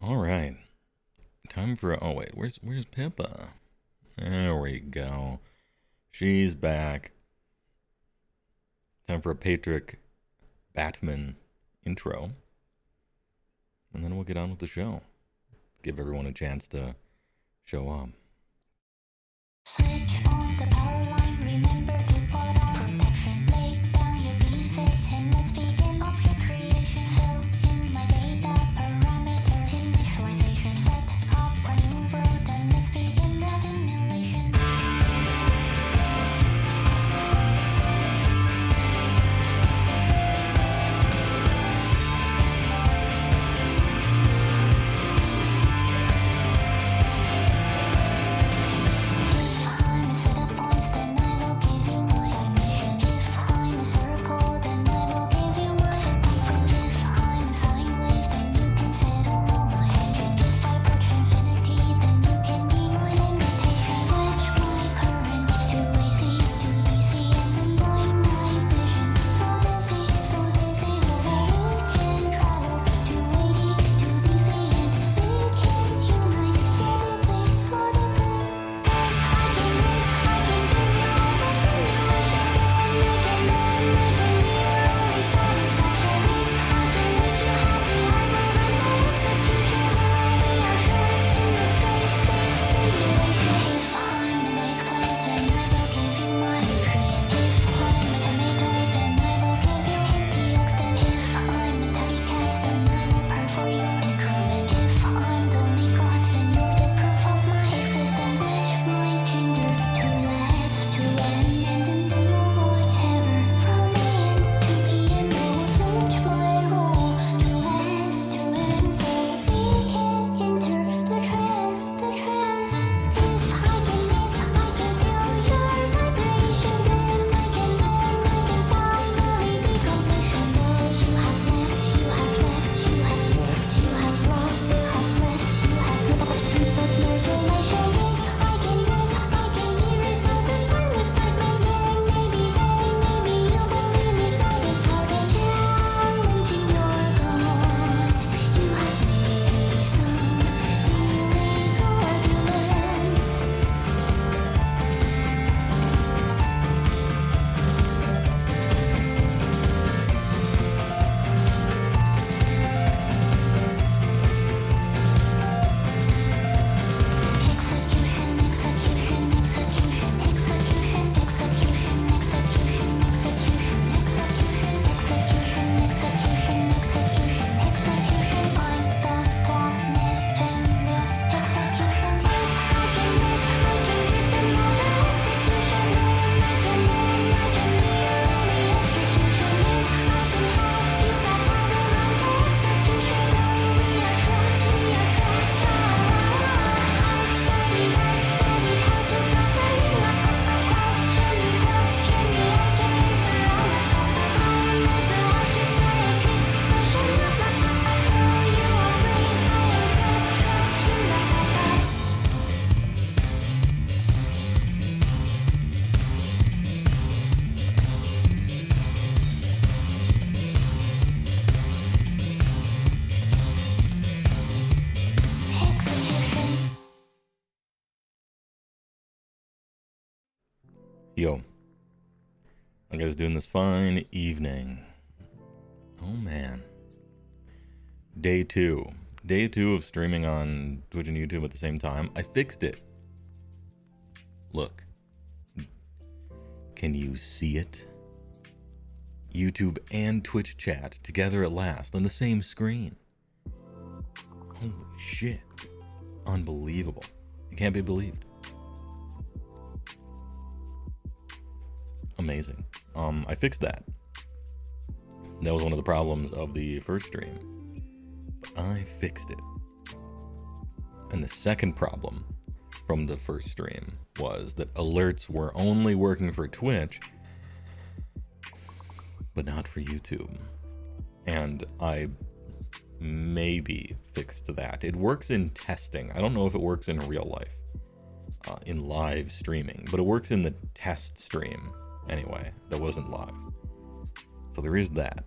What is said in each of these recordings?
All right. Time for oh wait, where's Pippa? There we go. She's back. Time for a Patrick Batman intro. And then we'll get on with the show. Give everyone a chance to show up. Switch on the power line, remember to put on protection. Lay down your pieces and let's begin object creation. Fill in my data parameters, initialization. Set up a new world and let's begin the simulation. Yo, how you guys doing this fine evening? Oh man. Day two of streaming on Twitch and YouTube at the same time. I fixed it. Look. Can you see it? YouTube and Twitch chat together at last on the same screen. Holy shit. Unbelievable. It can't be believed. Amazing. I fixed that. That was one of the problems of the first stream. But I fixed it. And the second problem from the first stream was that alerts were only working for Twitch, but not for YouTube. And I maybe fixed that. It works in testing. I don't know if it works in real life, in live streaming, but it works in the test stream anyway. That wasn't live. So there is that.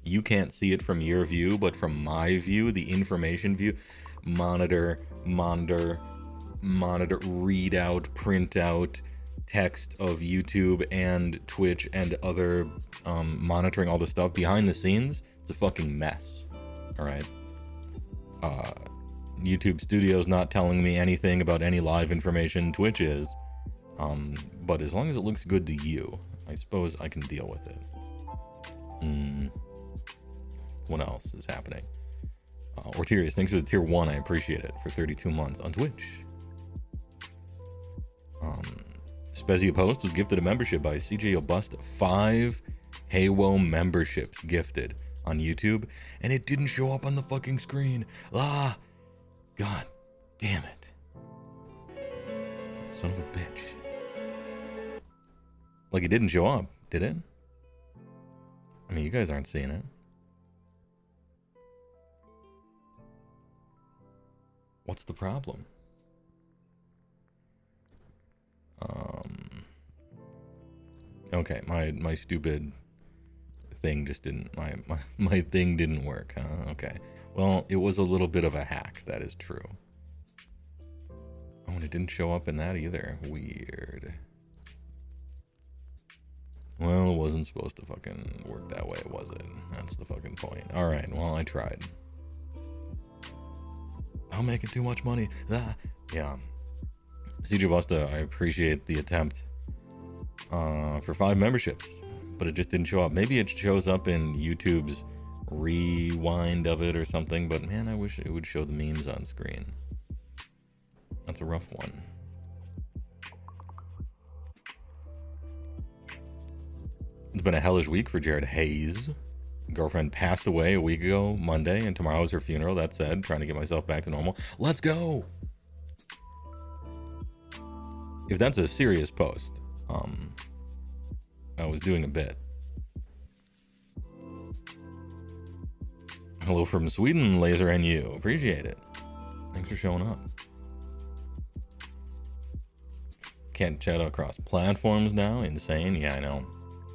You can't see it from your view, but from my view, the information view, monitor, read out, print out text of YouTube and Twitch and other monitoring all the stuff behind the scenes. It's a fucking mess. All right. YouTube Studio's not telling me anything about any live information. Twitch is. But as long as it looks good to you, I suppose I can deal with it. What else is happening? Orterius, thanks for the tier 1. I appreciate it. For 32 months on Twitch. Spezia Post was gifted a membership by CJ Obust. 5 HeyWoah memberships gifted on YouTube, and it didn't show up on the fucking screen. God damn it. Son of a bitch. Like, it didn't show up, did it? I mean, you guys aren't seeing it. What's the problem? Okay, my stupid thing just didn't, my thing didn't work, huh? Okay. Well, it was a little bit of a hack, that is true. Oh, and it didn't show up in that either. Weird. Well, it wasn't supposed to fucking work that way, was it? That's the fucking point. Alright, well, I tried. I'm making too much money. Yeah. CJ Busta, I appreciate the attempt for 5 memberships, but it just didn't show up. Maybe it shows up in YouTube's rewind of it or something, but man, I wish it would show the memes on screen. That's a rough one. It's been a hellish week for Jared Hayes. Girlfriend passed away a week ago, Monday, and tomorrow's her funeral. That said, trying to get myself back to normal. Let's go! If that's a serious post, I was doing a bit. Hello from Sweden, Laser NU. Appreciate it. Thanks for showing up. Can't chat across platforms now? Insane? Yeah, I know.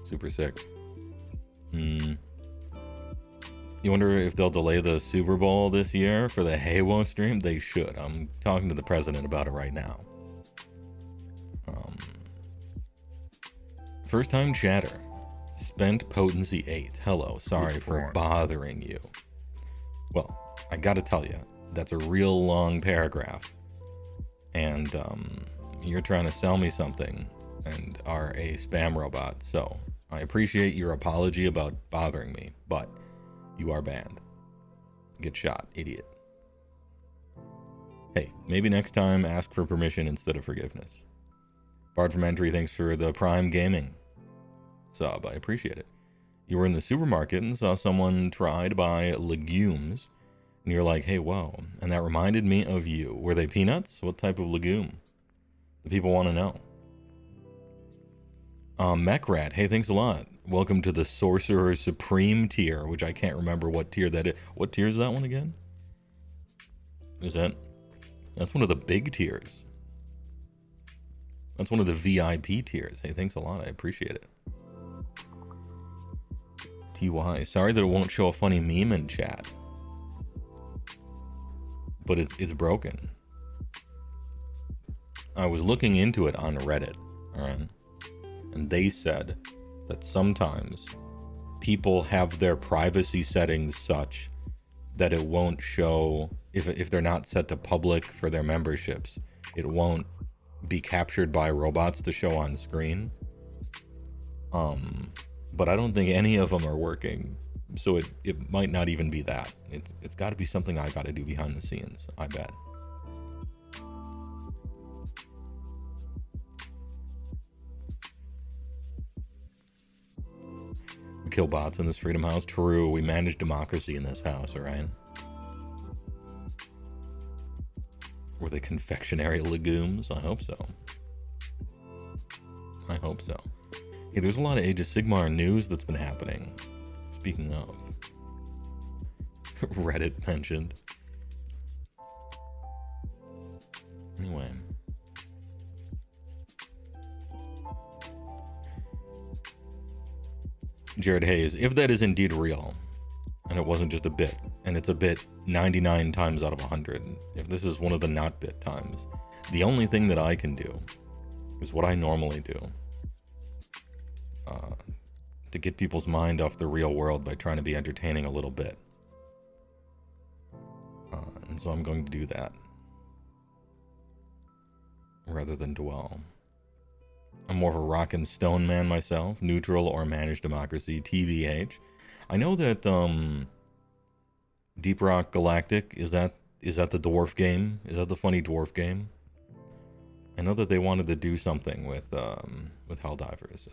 Super sick. You wonder if they'll delay the Super Bowl this year for the HeyWoah stream? They should. I'm talking to the president about it right now. First time chatter. Spent potency 8. Hello, sorry for bothering you. Well, I gotta tell you, that's a real long paragraph. And you're trying to sell me something and are a spam robot. So I appreciate your apology about bothering me, but you are banned. Get shot, idiot. Hey, maybe next time ask for permission instead of forgiveness. Bard from Entry, thanks for the Prime Gaming sub. I appreciate it. You were in the supermarket and saw someone try to buy legumes, and you're like, hey, whoa. And that reminded me of you. Were they peanuts? What type of legume? The people want to know. Mechrat, hey, thanks a lot. Welcome to the Sorcerer Supreme tier, which I can't remember what tier that is. What tier is that one again? That's one of the big tiers. That's one of the VIP tiers. Hey, thanks a lot. I appreciate it. TY, sorry that it won't show a funny meme in chat. But it's broken. I was looking into it on Reddit, alright? And they said that sometimes people have their privacy settings such that it won't show, if they're not set to public for their memberships, it won't be captured by robots to show on screen. But I don't think any of them are working, so it might not even be that. It's got to be something I got to do behind the scenes, I bet. We kill bots in this Freedom House. True, we manage democracy in this house, alright? Were they confectionery legumes? I hope so. I hope so. Hey, there's a lot of Age of Sigmar news that's been happening. Speaking of. Reddit mentioned. Anyway. Jared Hayes, if that is indeed real, And it wasn't just a bit. And it's a bit 99 times out of 100. If this is one of the not bit times, the only thing that I can do is what I normally do. To get people's mind off the real world by trying to be entertaining a little bit. And so I'm going to do that. Rather than dwell. I'm more of a rock and stone man myself. Neutral or managed democracy, TBH. I know that Deep Rock Galactic, is that the dwarf game? Is that the funny dwarf game? I know that they wanted to do something with Helldivers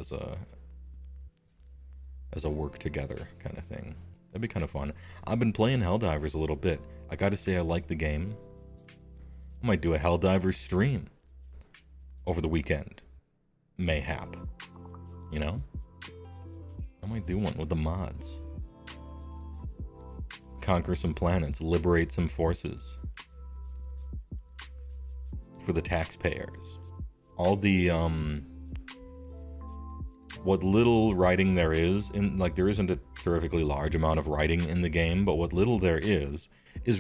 as a work together kind of thing. That'd be kind of fun. I've been playing Helldivers a little bit. I gotta say I like the game. I might do a Helldivers stream over the weekend. Mayhap. You know? I might do one with the mods. Conquer some planets, liberate some forces. For the taxpayers. All the, what little writing there is, there isn't a terrifically large amount of writing in the game, but what little there is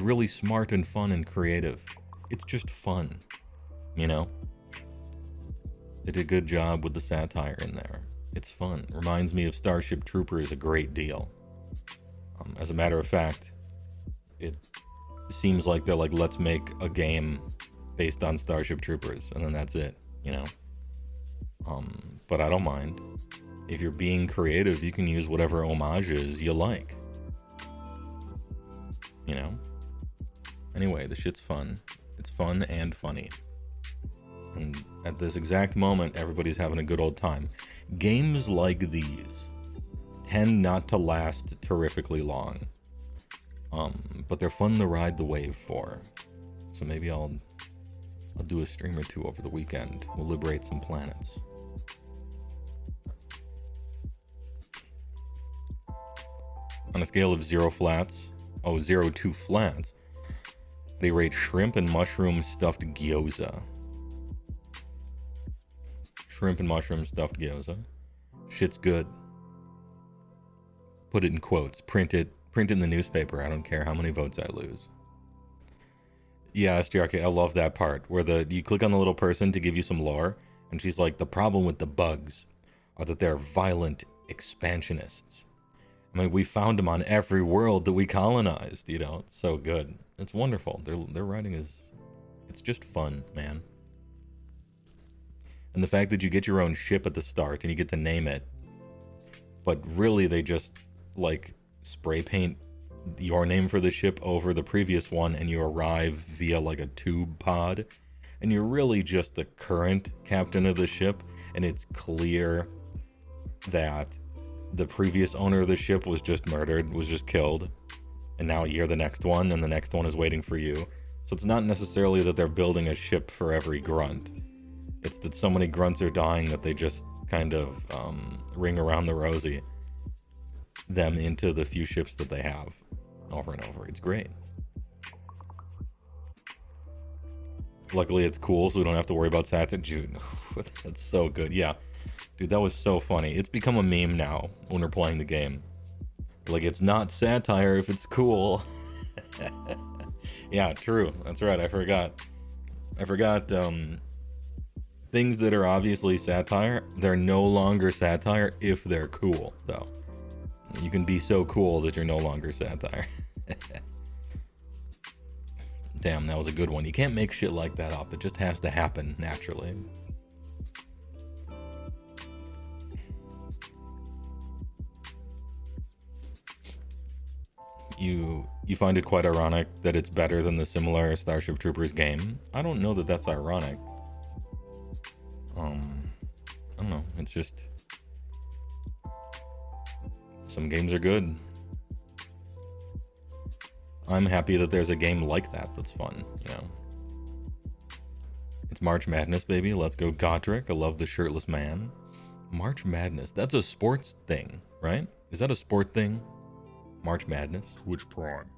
really smart and fun and creative. It's just fun, you know? They did a good job with the satire in there. It's fun. Reminds me of Starship Troopers a great deal. As a matter of fact, it seems like they're like, let's make a game based on Starship Troopers, and then that's it, you know? But I don't mind. If you're being creative, you can use whatever homages you like. You know? Anyway, the shit's fun. It's fun and funny. And at this exact moment, everybody's having a good old time. Games like these tend not to last terrifically long. But they're fun to ride the wave for. So maybe I'll do a stream or two over the weekend. We'll liberate some planets. On a scale of 0 to flats, they rate shrimp and mushroom stuffed gyoza. Shrimp and mushroom stuffed gyoza. Shit's good. Put it in quotes. Print it in the newspaper. I don't care how many votes I lose. Yeah, SGRK, I love that part where you click on the little person to give you some lore, and she's like, the problem with the bugs are that they're violent expansionists. I mean, we found them on every world that we colonized, you know? It's so good. It's wonderful. Their writing it's just fun, man. And the fact that you get your own ship at the start and you get to name it, but really they just, like, spray paint your name for the ship over the previous one, and you arrive via, like, a tube pod, and you're really just the current captain of the ship, and it's clear that the previous owner of the ship was just murdered, was just killed, and now you're the next one, and the next one is waiting for you. So it's not necessarily that they're building a ship for every grunt. It's that so many grunts are dying that they just kind of ring around the rosy them into the few ships that they have over and over. It's great. Luckily it's cool, so we don't have to worry about satire. Dude, that's so good. Yeah. Dude, that was so funny. It's become a meme now when we're playing the game. Like, it's not satire if it's cool. Yeah, true. That's right. I forgot. Things that are obviously satire, they're no longer satire if they're cool, though. You can be so cool that you're no longer satire. Damn, that was a good one. You can't make shit like that up. It just has to happen naturally. You find it quite ironic that it's better than the similar Starship Troopers game? I don't know that that's ironic. I don't know. It's just some games are good. I'm happy that there's a game like that that's fun, you know. It's March Madness, baby. Let's go Gotrek. I love the shirtless man. March Madness. That's a sports thing, right? Is that a sport thing? March Madness? Twitch Prime.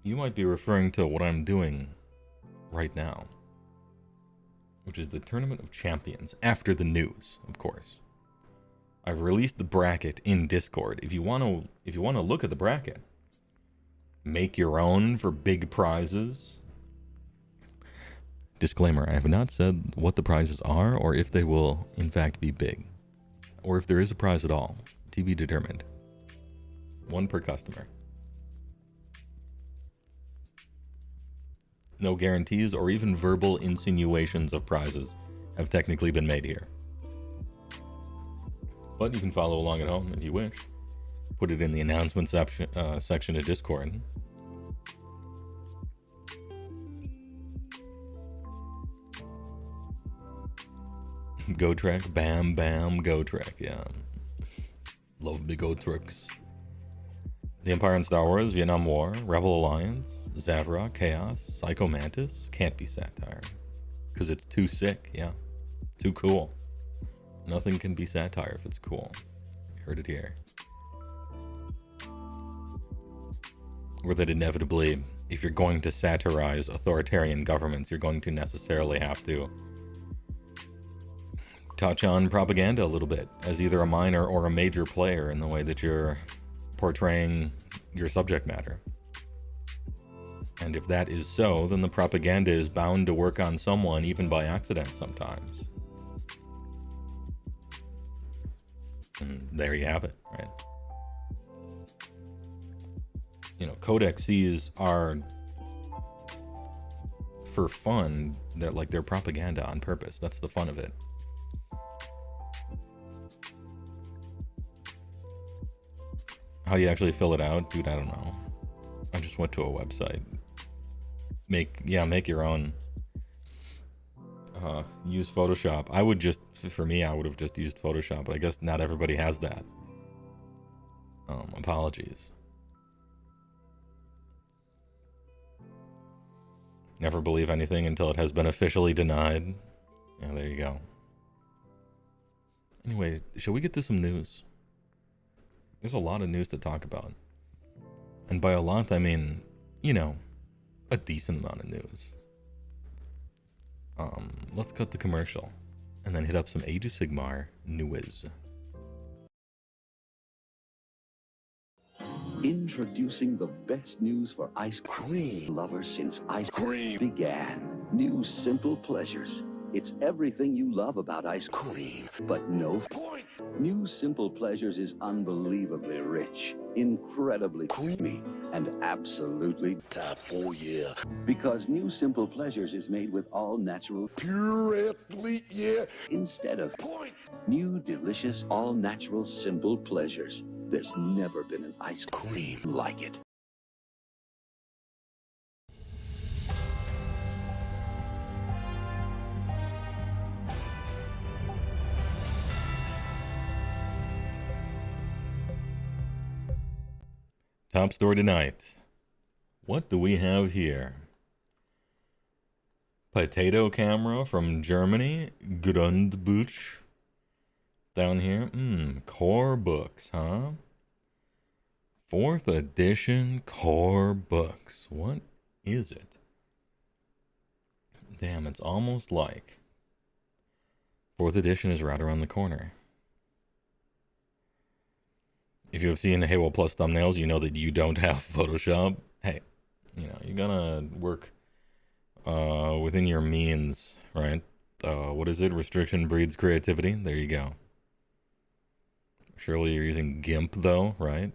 You might be referring to what I'm doing right now, which is the Tournament of Champions, after the news, of course. I've released the bracket in Discord. If you want to look at the bracket, make your own for big prizes. Disclaimer, I have not said what the prizes are or if they will in fact be big. Or if there is a prize at all. To be determined. One per customer. No guarantees or even verbal insinuations of prizes have technically been made here. But you can follow along at home if you wish. Put it in the announcement section of Discord. Gotrek, bam, bam, Gotrek, yeah. Love me Gotreks. The Empire in Star Wars, Vietnam War, Rebel Alliance, Zavra, Chaos, Psycho Mantis, can't be satire. Because it's too sick, yeah. Too cool. Nothing can be satire if it's cool. You heard it here. Or that inevitably, if you're going to satirize authoritarian governments, you're going to necessarily have to touch on propaganda a little bit as either a minor or a major player in the way that you're portraying your subject matter. And if that is so, then the propaganda is bound to work on someone even by accident sometimes. And there you have it, right? You know, Codex Sees are for fun. They're propaganda on purpose. That's the fun of it. How you actually fill it out? Dude, I don't know. I just went to a website. Make your own. Use Photoshop. I would have just used Photoshop, but I guess not everybody has that. Apologies. Never believe anything until it has been officially denied. Yeah, there you go. Anyway, shall we get to some news? There's a lot of news to talk about. And by a lot, I mean, you know, a decent amount of news. Let's cut the commercial and then hit up some Age of Sigmar news. Introducing the best news for ice cream lovers since ice cream began. New Simple Pleasures. It's everything you love about ice cream, but no point. New Simple Pleasures is unbelievably rich, incredibly creamy, and absolutely top. Oh yeah. Because New Simple Pleasures is made with all natural pure athlete, yeah. Instead of point. New delicious all natural Simple Pleasures. There's never been an ice cream like it. Top story tonight. What do we have here? Potato camera from Germany. Grundbuch. Down here. Core books, huh? 4th edition core books. What is it? Damn, it's almost like 4th edition is right around the corner. If you have seen the HeyWoah Plus thumbnails, you know that you don't have Photoshop. Hey, you know, you gotta work within your means, right? What is it? Restriction breeds creativity. There you go. Surely you're using GIMP though, right?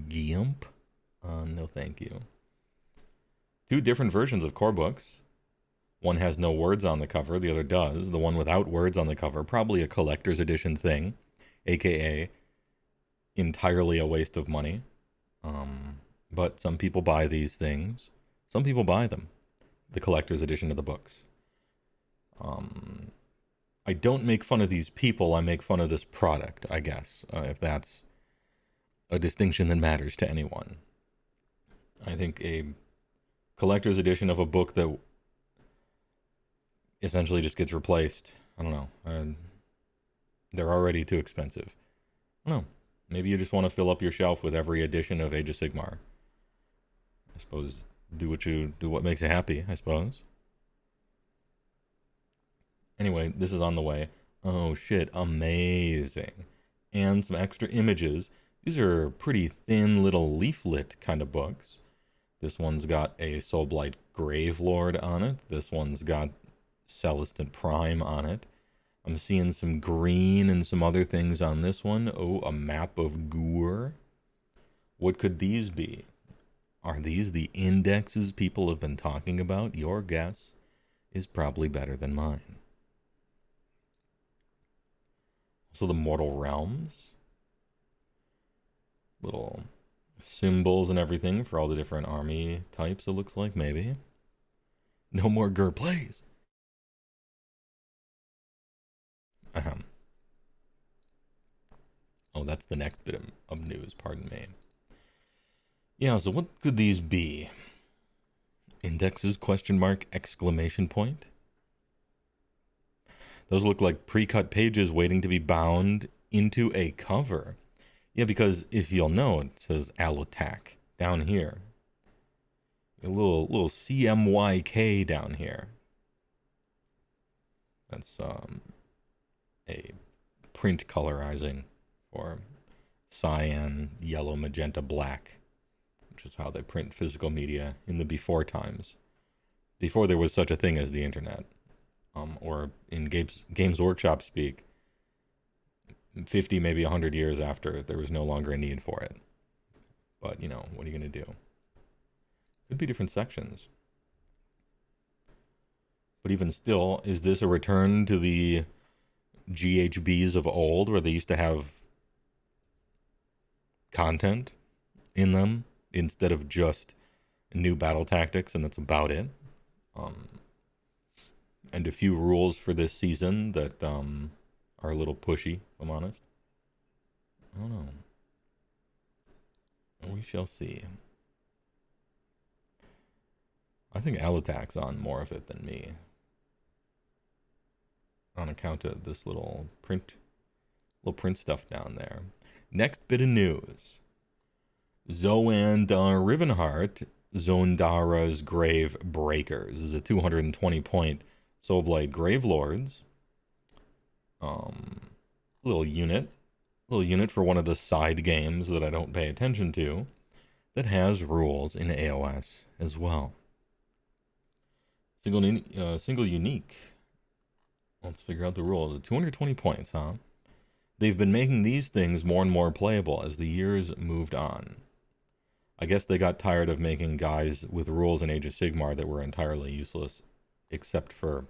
GIMP? No thank you. 2 different versions of core books. One has no words on the cover, the other does. The one without words on the cover, probably a collector's edition thing, aka entirely a waste of money. But some people buy these things. Some people buy them. The collector's edition of the books. I don't make fun of these people, I make fun of this product, I guess, if that's a distinction that matters to anyone. I think a collector's edition of a book that essentially just gets replaced, I don't know, they're already too expensive. I don't know, maybe you just want to fill up your shelf with every edition of Age of Sigmar. I suppose do what makes you happy, I suppose. Anyway, this is on the way. Oh shit, amazing. and some extra images. These are pretty thin little leaflet kind of books. This one's got a Soulblight Gravelord on it. This one's got Celestant Prime on it. I'm seeing some green and some other things on this one. Oh, a map of Gur. What could these be? Are these the indexes people have been talking about? Your guess is probably better than mine. So the Mortal Realms. Little symbols and everything for all the different army types, it looks like, maybe. No more Gur plays. Ahem. Oh, that's the next bit of news, pardon me. Yeah, so what could these be? Indexes, question mark, exclamation point? Those look like pre-cut pages waiting to be bound into a cover. Yeah, because if you'll know, it says Allotac down here. A little CMYK down here. That's a print colorizing for cyan, yellow, magenta, black, which is how they print physical media in the before times. Before there was such a thing as the internet. Or in Games Workshop speak, 50, maybe 100 years after, there was no longer a need for it. But, you know, what are you going to do? Could be different sections. But even still, is this a return to the GHBs of old, where they used to have content in them instead of just new battle tactics, and that's about it? And a few rules for this season that are a little pushy, if I'm honest. I don't know. We shall see. I think Allotac's on more of it than me, on account of this little print stuff down there. Next bit of news. Zoandar Rivenheart, Zondara's Grave Breakers. This is a 220 point Soulblight Gravelords. Little unit for one of the side games that I don't pay attention to, that has rules in AoS as well. Single unique. Let's figure out the rules. 220 points, huh? They've been making these things more and more playable as the years moved on. I guess they got tired of making guys with rules in Age of Sigmar that were entirely useless, except for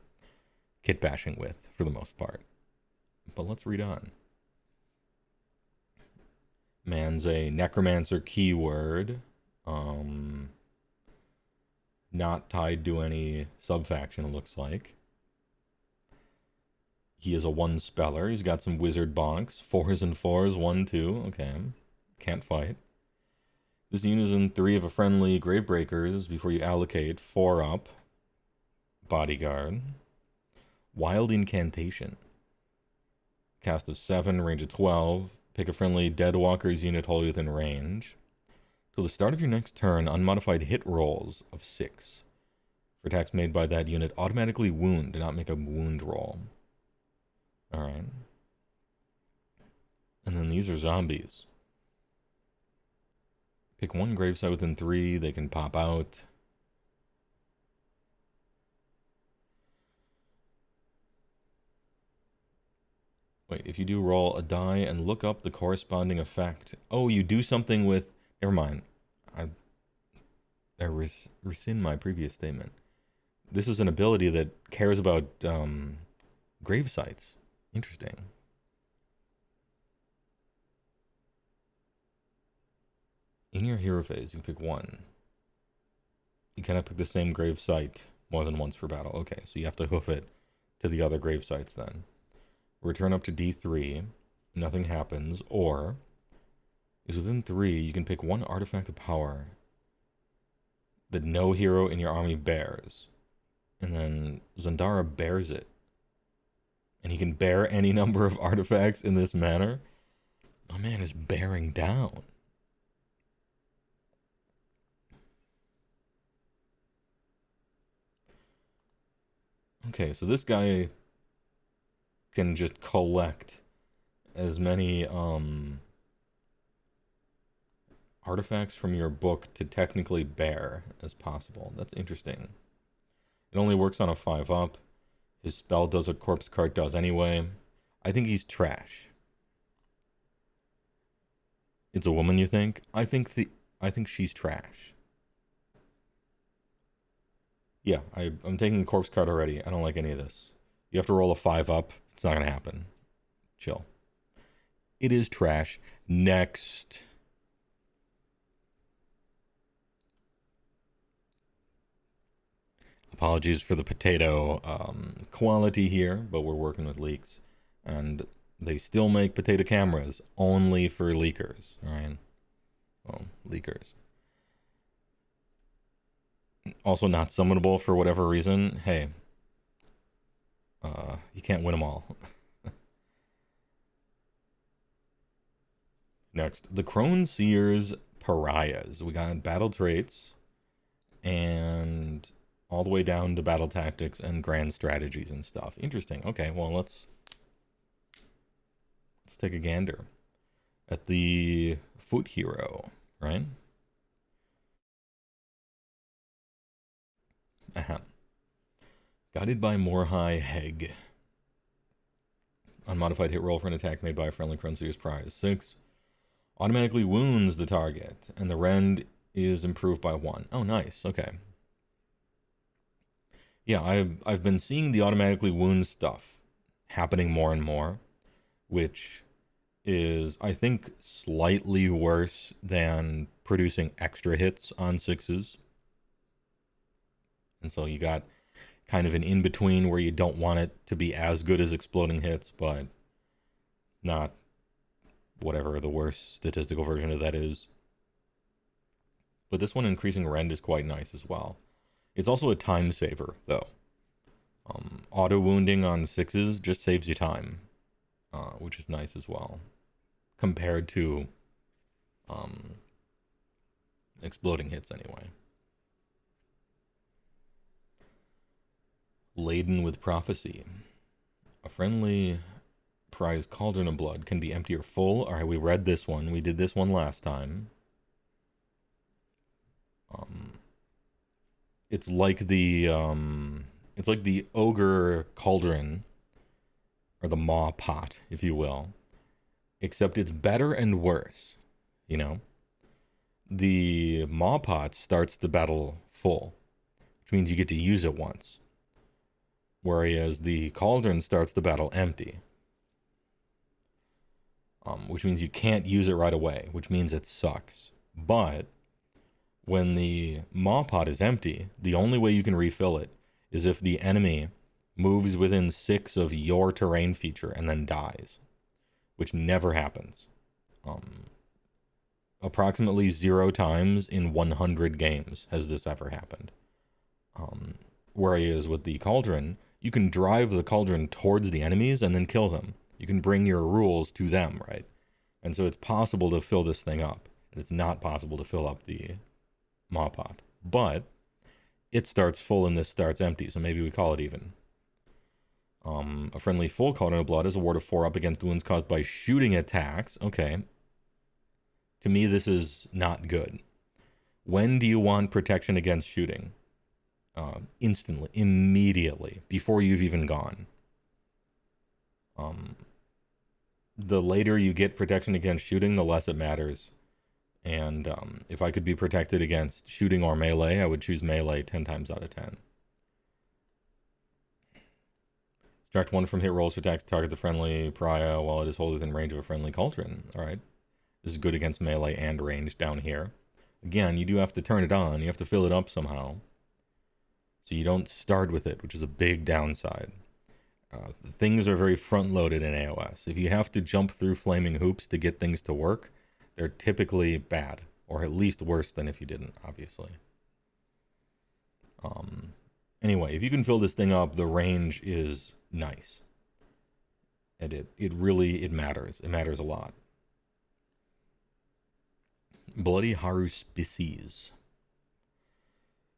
kit bashing with, for the most part. But let's read on. Man's a necromancer keyword. Not tied to any subfaction, it looks like. He is a one speller. He's got some wizard bonks. 4s and 4s, 1, 2. Okay. Can't fight. This unit is in 3 of a friendly Gravebreakers before you allocate 4 up. Bodyguard. Wild Incantation. Cast of 7, range of 12. Pick a friendly Deadwalker's unit wholly within range. Till the start of your next turn, unmodified hit rolls of 6. For attacks made by that unit, automatically wound. Do not make a wound roll. Alright. And then these are zombies. Pick one gravesite within 3. They can pop out. Wait, if you do roll a die and look up the corresponding effect. Oh, you do something with... Never mind. I rescind my previous statement. This is an ability that cares about grave sites. Interesting. In your hero phase, you can pick one. You cannot pick the same grave site more than once per battle. Okay, so you have to hoof it to the other grave sites then. Return up to D3. Nothing happens. Or, is within 3, you can pick one artifact of power that no hero in your army bears. And then Zondara bears it. And he can bear any number of artifacts in this manner. My man is bearing down. Okay, so this guy can just collect as many artifacts from your book to technically bear as possible. That's interesting. It only works on a 5-up. His spell does what corpse cart does anyway. I think he's trash. It's a woman, you think? I think she's trash. Yeah, I'm taking corpse cart already. I don't like any of this. You have to roll a 5-up. It's not gonna happen. Chill. It is trash. Next. Apologies for the potato quality here, but we're working with leaks. And they still make potato cameras only for leakers, alright? Well, leakers. Also not summonable for whatever reason. Hey, you can't win them all. Next, the Crone Seers Pariahs. We got battle traits and all the way down to battle tactics and grand strategies and stuff. Interesting. Okay, well, let's take a gander at the foot hero, right? Ahem. Guided by Morathi Heg. Unmodified hit roll for an attack made by a friendly Crone Seers prize. 6. Automatically wounds the target, and the rend is improved by 1. Oh, nice. Okay. Yeah, I've been seeing the automatically wound stuff happening more and more, which is, I think, slightly worse than producing extra hits on 6s. And so you got kind of an in-between where you don't want it to be as good as exploding hits, but not whatever the worst statistical version of that is. But this one increasing rend is quite nice as well. It's also a time saver, though. Auto wounding on 6s just saves you time, which is nice as well, compared to exploding hits anyway. Laden with prophecy. A friendly prize cauldron of blood can be empty or full. All right, we read this one. We did this one last time. It's like the ogre cauldron, or the maw pot, if you will, except it's better and worse. You know, the maw pot starts the battle full, which means you get to use it once, whereas the cauldron starts the battle empty, which means you can't use it right away, which means it sucks. But when the maw pot is empty, the only way you can refill it is if the enemy moves within 6 of your terrain feature and then dies, which never happens. Approximately 0 times in 100 games has this ever happened. Whereas with the cauldron, you can drive the cauldron towards the enemies and then kill them. You can bring your rules to them, right? And so it's possible to fill this thing up. It's not possible to fill up the maw pot. But it starts full and this starts empty, so maybe we call it even. A friendly full cauldron of blood is a ward of 4 up against wounds caused by shooting attacks. Okay. To me, this is not good. When do you want protection against shooting? Instantly, immediately, before you've even gone. The later you get protection against shooting, the less it matters. And if I could be protected against shooting or melee, I would choose melee 10 times out of 10. Subtract 1 from hit rolls for attacks to target the friendly pariah while it is wholly within range of a friendly cauldron. Alright. This is good against melee and range down here. Again, you do have to turn it on. You have to fill it up somehow. So you don't start with it, which is a big downside. Things are very front-loaded in AoS. If you have to jump through flaming hoops to get things to work, they're typically bad, or at least worse than if you didn't, obviously. Anyway, if you can fill this thing up, the range is nice. And it really matters. It matters a lot. Bloody Haruspices.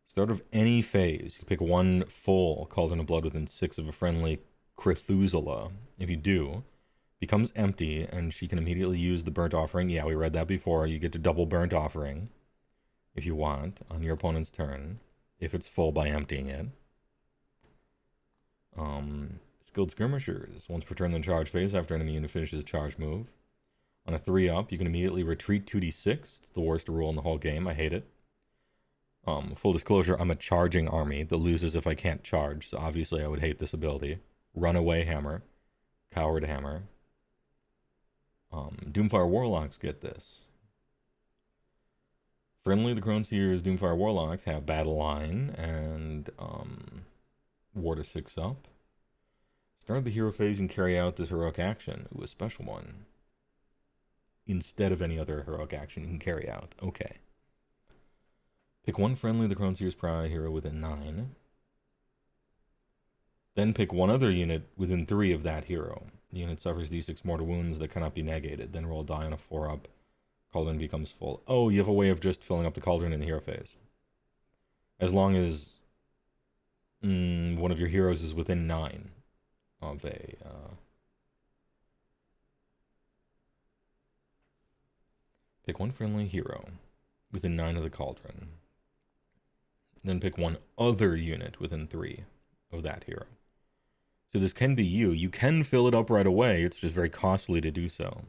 Start of any phase, you pick 1 full cauldron of blood within 6 of a friendly Cthulhu. If you do, becomes empty, and she can immediately use the Burnt Offering. Yeah, we read that before. You get to double Burnt Offering if you want on your opponent's turn, if it's full by emptying it. Skilled Skirmishers. Once per turn in the charge phase, after enemy unit finishes a charge move. On a 3-up, you can immediately retreat 2d6. It's the worst rule in the whole game. I hate it. Full disclosure, I'm a charging army that loses if I can't charge, so obviously I would hate this ability. Runaway Hammer. Coward Hammer. Doomfire Warlocks get this. Friendly, the Crone Seers Doomfire Warlocks have Battle Line and War to 6-up. Start the hero phase and carry out this heroic action. Ooh, a special one. Instead of any other heroic action you can carry out. Okay. Pick one friendly, the Crone Seers Pry hero within 9. Then pick one other unit within 3 of that hero. The unit suffers d6 mortal wounds that cannot be negated. Then roll a die on a 4-up. Cauldron becomes full. Oh, you have a way of just filling up the cauldron in the hero phase. As long as one of your heroes is within 9 of a... Pick one friendly hero within 9 of the cauldron. Then pick one other unit within 3 of that hero. So this can be you. You can fill it up right away. It's just very costly to do so.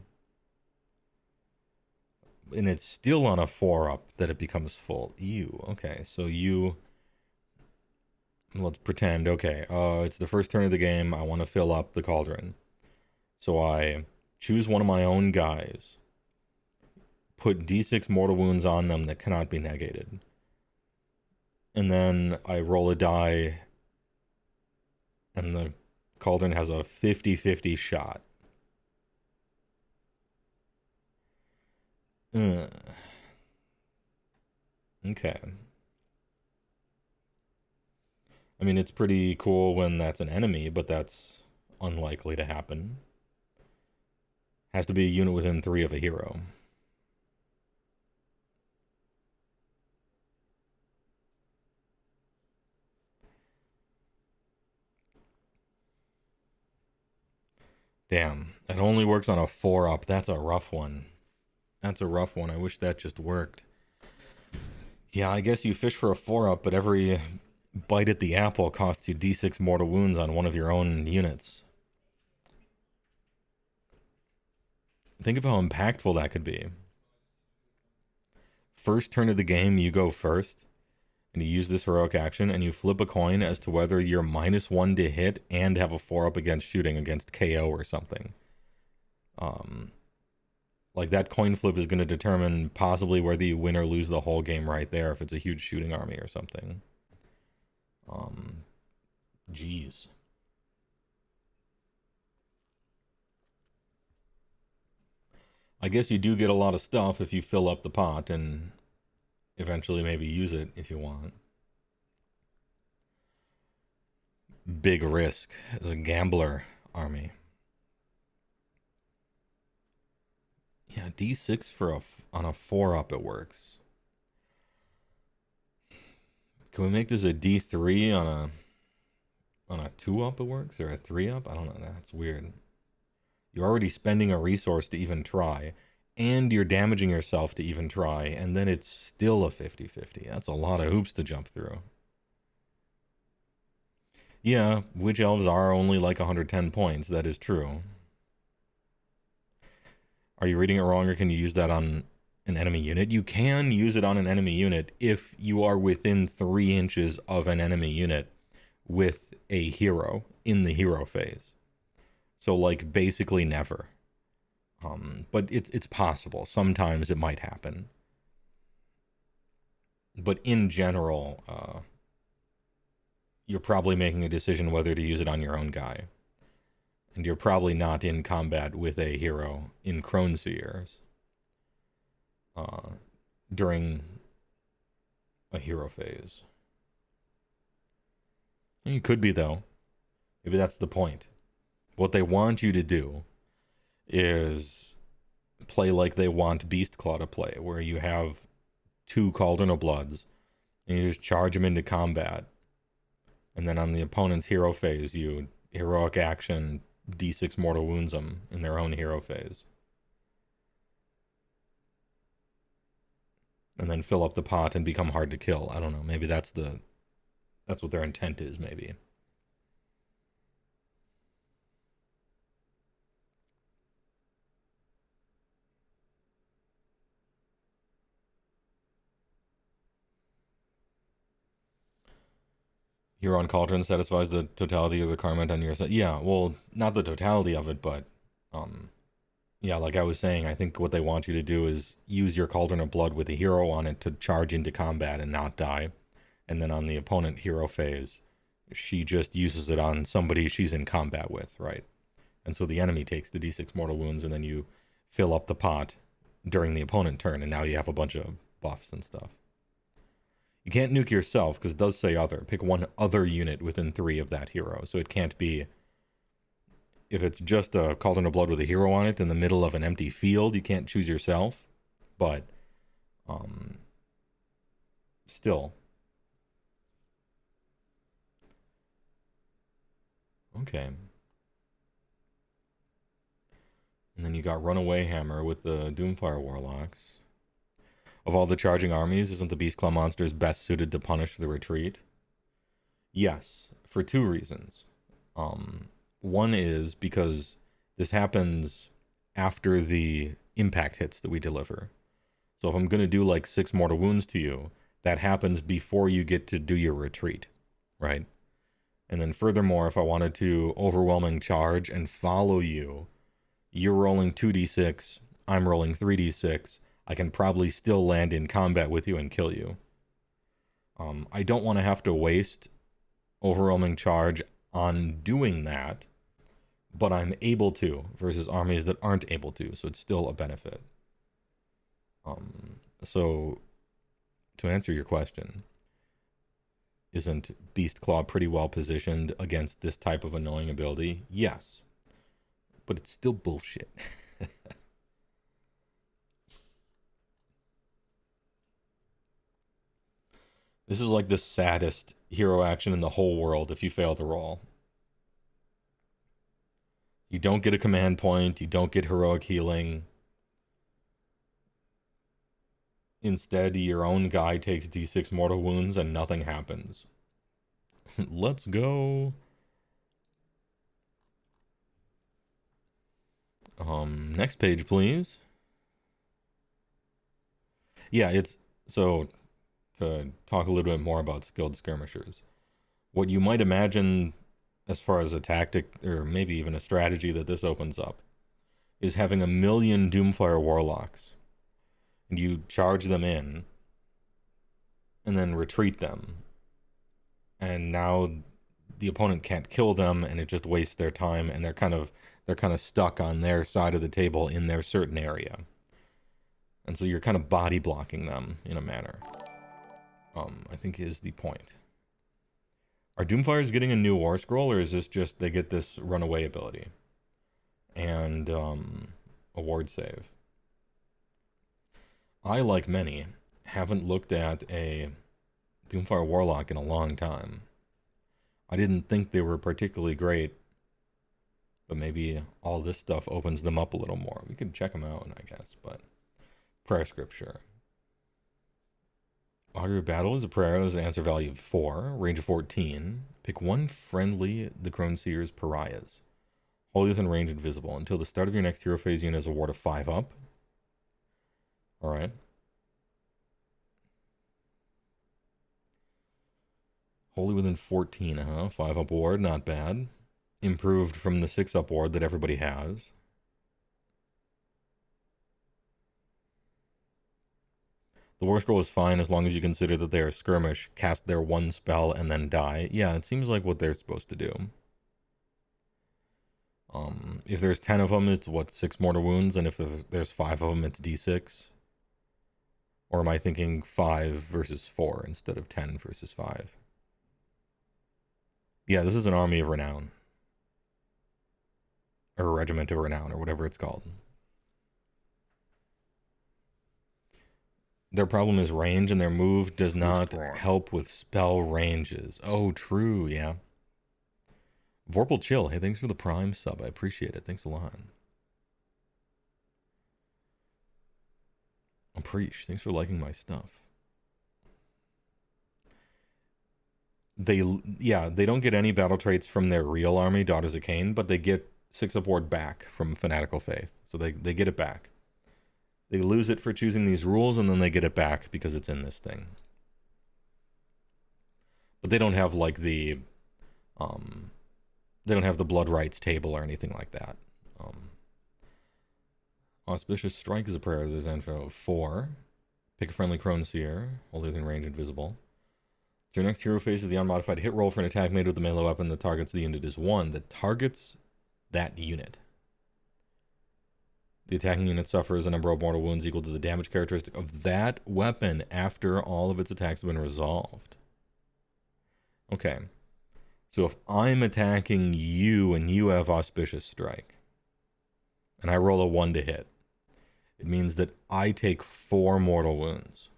And it's still on a 4-up that it becomes full. Ew. Okay, so you... Let's pretend, okay, it's the first turn of the game. I want to fill up the cauldron. So I choose one of my own guys. Put d6 mortal wounds on them that cannot be negated. And then I roll a die. And the cauldron has a 50-50 shot. Okay. I mean, it's pretty cool when that's an enemy, but that's unlikely to happen. Has to be a unit within 3 of a hero. Damn, it only works on a 4-up. That's a rough one. That's a rough one. I wish that just worked. Yeah, I guess you fish for a 4-up, but every bite at the apple costs you d6 mortal wounds on one of your own units. Think of how impactful that could be. First turn of the game, you go first, and you use this heroic action, and you flip a coin as to whether you're -1 to hit and have a 4-up against shooting against KO or something. Like, that coin flip is going to determine possibly whether you win or lose the whole game right there if it's a huge shooting army or something. Jeez. I guess you do get a lot of stuff if you fill up the pot and eventually maybe use it if you want. Big risk. It's a gambler army. Yeah, d6 for on a 4-up it works. Can we make this a d3 on a 2-up it works, or a 3-up? I don't know. That's weird. You're already spending a resource to even try, and you're damaging yourself to even try, and then it's still a 50-50. That's a lot of hoops to jump through. Yeah, witch elves are only like 110 points. That is true. Are you reading it wrong, or can you use that on an enemy unit? You can use it on an enemy unit if you are within 3 inches of an enemy unit with a hero in the hero phase. So, like, basically never. But it's possible. Sometimes it might happen. But in general, you're probably making a decision whether to use it on your own guy. And you're probably not in combat with a hero in Crone Seers during a hero phase. You could be, though. Maybe that's the point. What they want you to do is play like they want Beastclaw to play, where you have 2 Cauldron of Bloods, and you just charge them into combat. And then on the opponent's hero phase, you heroic action, D6 mortal wounds them in their own hero phase. And then fill up the pot and become hard to kill. I don't know. Maybe that's what their intent is, maybe. Huron Cauldron satisfies the totality of the requirement on your side. Yeah, well, not the totality of it, but yeah, like I was saying, I think what they want you to do is use your Cauldron of Blood with a hero on it to charge into combat and not die. And then on the opponent hero phase, she just uses it on somebody she's in combat with, right? And so the enemy takes the D6 mortal wounds, and then you fill up the pot during the opponent turn, and now you have a bunch of buffs and stuff. You can't nuke yourself, because it does say other. Pick one other unit within 3 of that hero. So it can't be... If it's just a Cauldron of Blood with a hero on it in the middle of an empty field, you can't choose yourself. But, still. Okay. And then you got Runaway Hammer with the Doomfire Warlocks. Of all the charging armies, isn't the Beastclaw monsters best suited to punish the retreat? Yes, for 2 reasons. One is because this happens after the impact hits that we deliver. So if I'm going to do like 6 mortal wounds to you, that happens before you get to do your retreat, right? And then furthermore, if I wanted to overwhelming charge and follow you, you're rolling 2d6, I'm rolling 3d6, I can probably still land in combat with you and kill you. I don't want to have to waste overwhelming charge on doing that, but I'm able to, versus armies that aren't able to, so it's still a benefit. So, to answer your question, isn't Beastclaw pretty well positioned against this type of annoying ability? Yes. But it's still bullshit. This is like the saddest hero action in the whole world if you fail to roll. You don't get a command point, you don't get heroic healing. Instead, your own guy takes d6 mortal wounds and nothing happens. Let's go. Next page, please. Yeah, it's... So, to talk a little bit more about skilled skirmishers. What you might imagine as far as a tactic, or maybe even a strategy that this opens up, is having 1 million Doomfire Warlocks. And you charge them in, and then retreat them. And now the opponent can't kill them, and it just wastes their time, and they're kind of stuck on their side of the table in their certain area. And so you're kind of body blocking them in a manner. I think is the point. Are Doomfires getting a new War Scroll, or is this just they get this runaway ability? And a ward save. I, like many, haven't looked at a Doomfire Warlock in a long time. I didn't think they were particularly great, but maybe all this stuff opens them up a little more. We could check them out, I guess, but... Prayer Scripture. Augury of Battle is a prayer with an answer value of 4, range of 14. Pick one friendly, the Crone Seers pariahs. Wholly within range and visible. Until the start of your next hero phase, unit has a ward of 5 up. Alright. Wholly within 14, huh? 5 up ward, not bad. Improved from the 6 up ward that everybody has. The War Scroll is fine as long as you consider that they are skirmish, cast their 1 spell, and then die. Yeah, it seems like what they're supposed to do. If there's 10 of them, it's what, 6 mortal wounds, and if there's 5 of them, it's d6? Or am I thinking 5 versus 4 instead of 10 versus 5? Yeah, this is an army of renown. Or a regiment of renown, or whatever it's called. Their problem is range, and their move does not help with spell ranges. Oh, true, yeah. Vorpal Chill, hey, thanks for the Prime sub. I appreciate it. Thanks a lot. Appreciate. Thanks for liking my stuff. They don't get any battle traits from their real army, Daughters of Cain, but they get 6 up ward back from Fanatical Faith. So they get it back. They lose it for choosing these rules, and then they get it back because it's in this thing. But they don't have like the they don't have the blood rights table or anything like that. Auspicious Strike is a prayer. There's info 4. Pick a friendly Crone Seer, hold within range invisible. So your next hero faces the unmodified hit roll for an attack made with the melee weapon that targets the unit is 1. That targets that unit. The attacking unit suffers a number of mortal wounds equal to the damage characteristic of that weapon after all of its attacks have been resolved. Okay. So if I'm attacking you and you have Auspicious Strike, and I roll a 1 to hit, it means that I take 4 mortal wounds.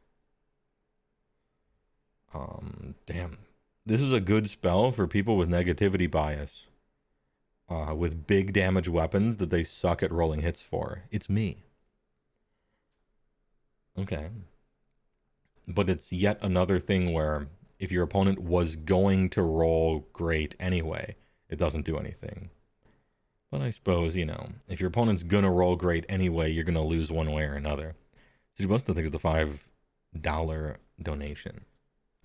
Damn. This is a good spell for people with negativity bias. With big damage weapons that they suck at rolling hits for. It's me. Okay. But it's yet another thing where if your opponent was going to roll great anyway, it doesn't do anything. But I suppose, you know, if your opponent's gonna roll great anyway, you're gonna lose one way or another. So you must think it's the $5 donation.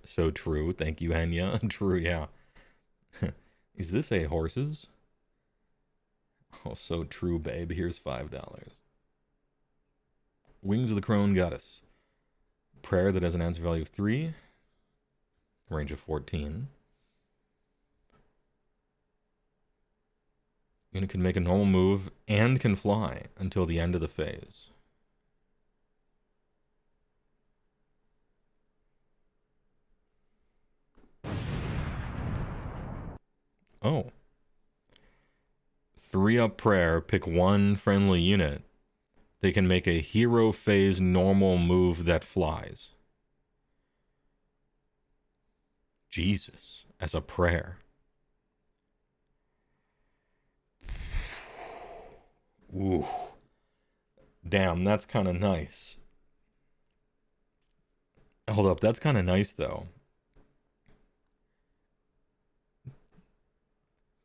So true. Thank you, Henya. True, yeah. Is this a horses? Oh, so true, babe. Here's $5. Wings of the Crone Goddess. Prayer that has an answer value of 3. Range of 14. Unit can make a normal move and can fly until the end of the phase. Oh. 3-up prayer, pick 1 friendly unit. They can make a hero phase normal move that flies. Jesus, as a prayer. Ooh. Damn, that's kind of nice. Hold up, that's kind of nice, though.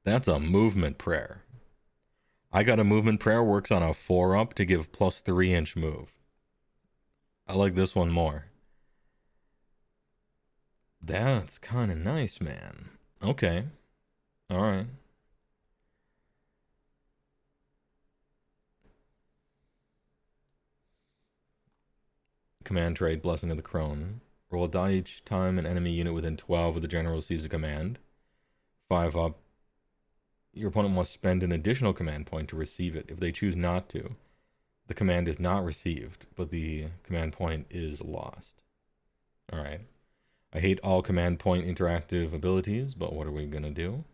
That's a movement prayer. I got a movement prayer, works on a 4-up to give plus 3-inch move. I like this one more. That's kind of nice, man. Okay. Alright. Command trait, Blessing of the Crone. Roll a die each time an enemy unit within 12 of the general receives a command. 5-up. Your opponent must spend an additional command point to receive it. If they choose not to, the command is not received, but the command point is lost. Alright. I hate all command point interactive abilities, but what are we going to do?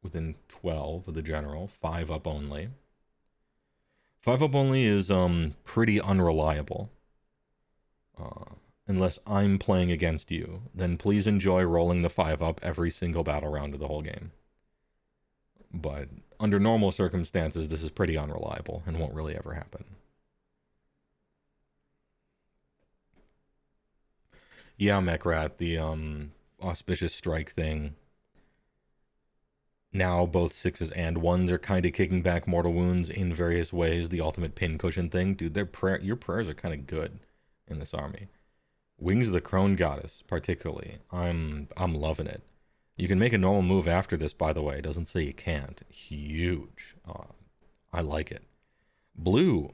Within 12 of the general, 5-up only. 5-up only is pretty unreliable. Unless I'm playing against you, then please enjoy rolling the 5-up every single battle round of the whole game. But under normal circumstances, this is pretty unreliable and won't really ever happen. Yeah, Mechrat, the Auspicious Strike thing. Now both 6s and 1s are kind of kicking back mortal wounds in various ways. The ultimate pincushion thing. Dude, your prayers are kind of good in this army. Wings of the Crone Goddess, particularly. I'm loving it. You can make a normal move after this, by the way. It doesn't say you can't. Huge. I like it. Blue.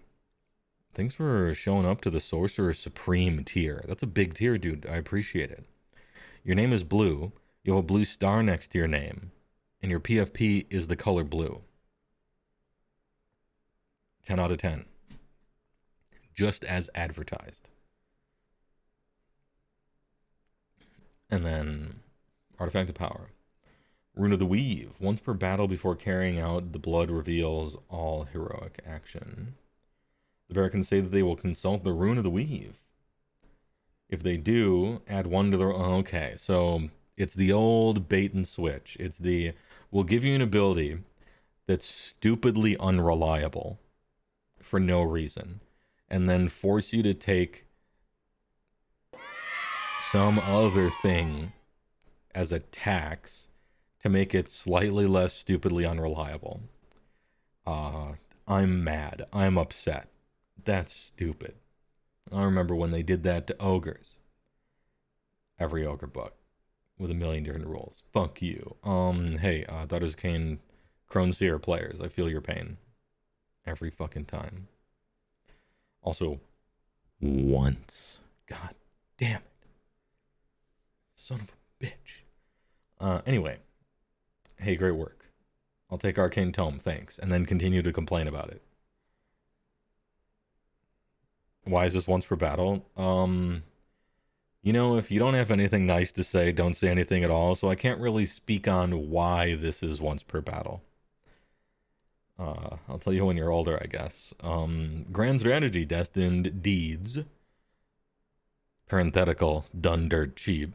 Thanks for showing up to the Sorcerer Supreme tier. That's a big tier, dude. I appreciate it. Your name is Blue. You have a blue star next to your name. And your PFP is the color blue. 10 out of 10. Just as advertised. And then Artifact of Power. Rune of the Weave. Once per battle before carrying out, the blood reveals all heroic action. The bearer can say that they will consult the Rune of the Weave. If they do, add 1 to the... Okay, so it's the old bait and switch. It's the will give you an ability that's stupidly unreliable for no reason, and then force you to take some other thing as a tax to make it slightly less stupidly unreliable. I'm mad. I'm upset. That's stupid. I remember when they did that to ogres. Every ogre book with a million different rules. Fuck you. Hey, Daughters of Cain, Crone Seer players, I feel your pain. Every fucking time. Also, once. God damn it. Son of a bitch. Anyway. Hey, great work. I'll take Arcane Tome, thanks. And then continue to complain about it. Why is this once per battle? You know, if you don't have anything nice to say, don't say anything at all. So I can't really speak on why this is once per battle. I'll tell you when you're older, I guess. Grand Strategy, Destined Deeds. Parenthetical, done dirt cheap.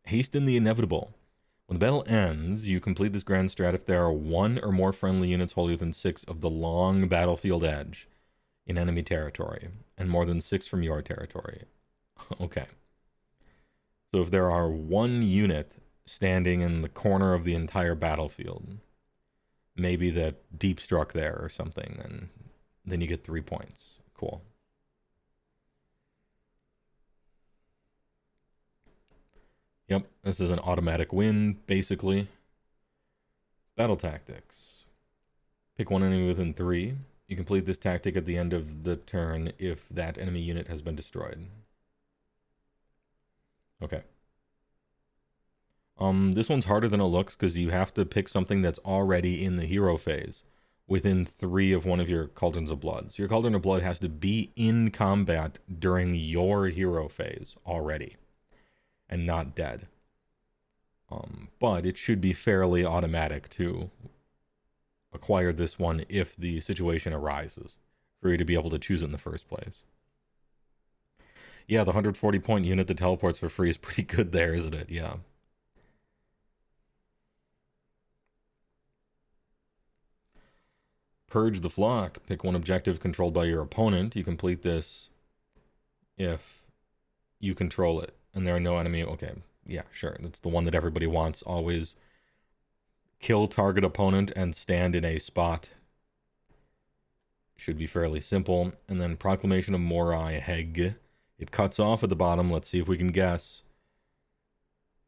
Hasten the Inevitable. When the battle ends, you complete this grand strat if there are 1 or more friendly units wholly within 6 of the long battlefield edge in enemy territory, and more than 6 from your territory. Okay. So if there are 1 unit standing in the corner of the entire battlefield, maybe that deep struck there or something, then you get 3 points. Cool. Yep, this is an automatic win, basically. Battle tactics. Pick 1 enemy within 3. You complete this tactic at the end of the turn if that enemy unit has been destroyed. Okay. This one's harder than it looks because you have to pick something that's already in the hero phase within 3 of one of your Cauldrons of Blood. So your Cauldron of Blood has to be in combat during your hero phase already and not dead. But it should be fairly automatic to acquire this one if the situation arises for you to be able to choose it in the first place. Yeah, the 140 point unit that teleports for free is pretty good there, isn't it? Yeah. Purge the Flock. Pick 1 objective controlled by your opponent. You complete this if you control it and there are no enemy. Okay, yeah, sure. That's the one that everybody wants always. Kill target opponent and stand in a spot. Should be fairly simple. And then Proclamation of Morathi. It cuts off at the bottom. Let's see if we can guess.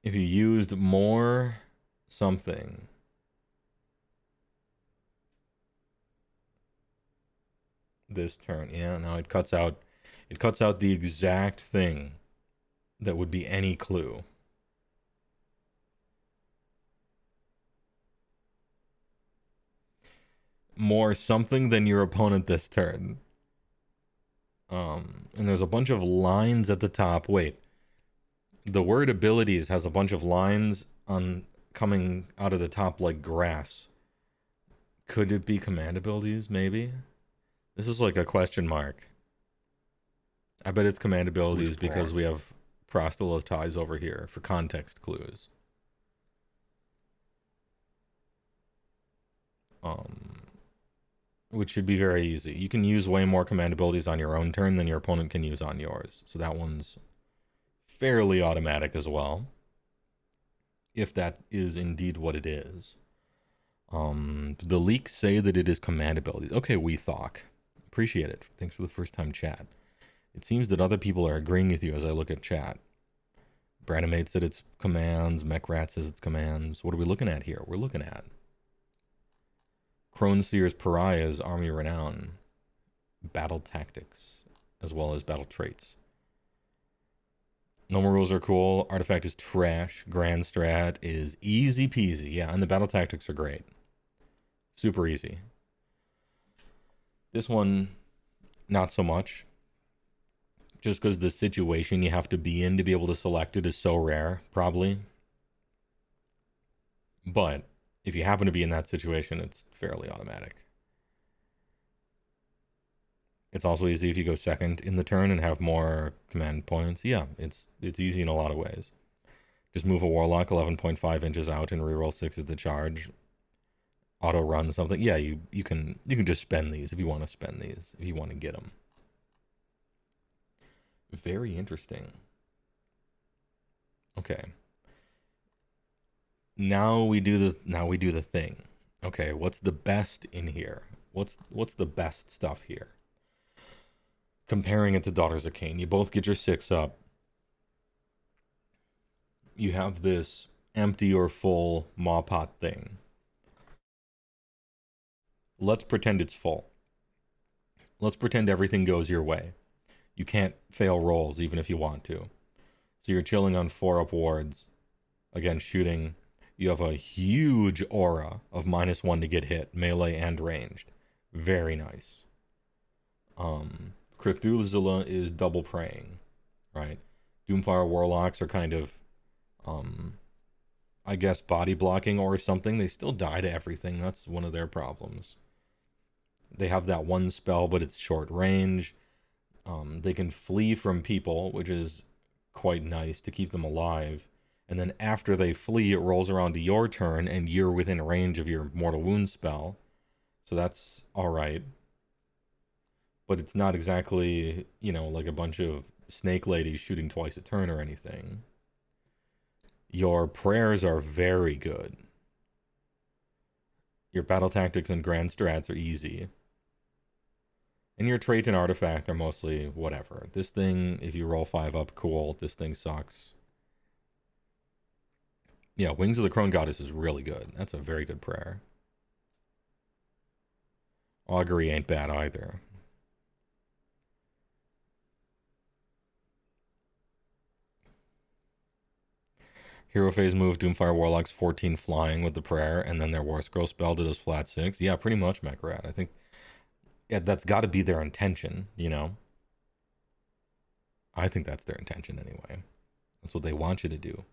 If you used more something. This turn. Yeah, no, it cuts out the exact thing that would be any clue. More something than your opponent this turn. And there's a bunch of lines at the top. Wait. The word abilities has a bunch of lines on coming out of the top like grass. Could it be command abilities, maybe? This is like a question mark. I bet it's command abilities because we have proselytize over here for context clues. Which should be very easy. You can use way more command abilities on your own turn than your opponent can use on yours. So that one's fairly automatic as well. If that is indeed what it is. The leaks say that it is command abilities. Okay, we thought. Appreciate it. Thanks for the first time chat. It seems that other people are agreeing with you as I look at chat. Branimate said it's commands. Mechrat says it's commands. What are we looking at here? We're looking at Crone Seers Pariah's Army Renown. Battle tactics. As well as battle traits. Normal rules are cool. Artifact is trash. Grand Strat is easy peasy. Yeah, and the battle tactics are great. Super easy. This one, not so much. Just because the situation you have to be in to be able to select it is so rare, probably. But if you happen to be in that situation, it's fairly automatic. It's also easy if you go second in the turn and have more command points. Yeah, it's easy in a lot of ways. Just move a Warlock 11.5 inches out and reroll 6 at the charge. auto run something. Yeah, you can just spend these if you want to spend these, if you want to get them. Very interesting. Okay. Now we do the thing. Okay, what's the best in here? What's the best stuff here? Comparing it to Daughters of Cain, you both get your 6 up. You have this empty or full maw pot thing. Let's pretend it's full. Let's pretend everything goes your way. You can't fail rolls even if you want to. So you're chilling on 4 up wards. Again, shooting. You have a huge aura of -1 to get hit, melee and ranged. Very nice. Cthulhuzilla is double praying, right? Doomfire Warlocks are kind of, I guess, body blocking or something. They still die to everything. That's one of their problems. They have that one spell, but it's short range. They can flee from people, which is quite nice to keep them alive. And then after they flee, it rolls around to your turn, and you're within range of your Mortal Wound spell. So that's alright. But it's not exactly, you know, like a bunch of snake ladies shooting twice a turn or anything. Your prayers are very good. Your battle tactics and grand strats are easy. And your trait and artifact are mostly whatever. This thing, if you roll 5 up, cool. This thing sucks. Yeah, Wings of the Crone Goddess is really good. That's a very good prayer. Augury ain't bad either. Hero phase move, Doomfire Warlocks 14 flying with the prayer, and then their War Scroll spell does flat 6. Yeah, pretty much, Mechrat. I think, yeah, that's got to be their intention, you know? I think that's their intention anyway. That's what they want you to do.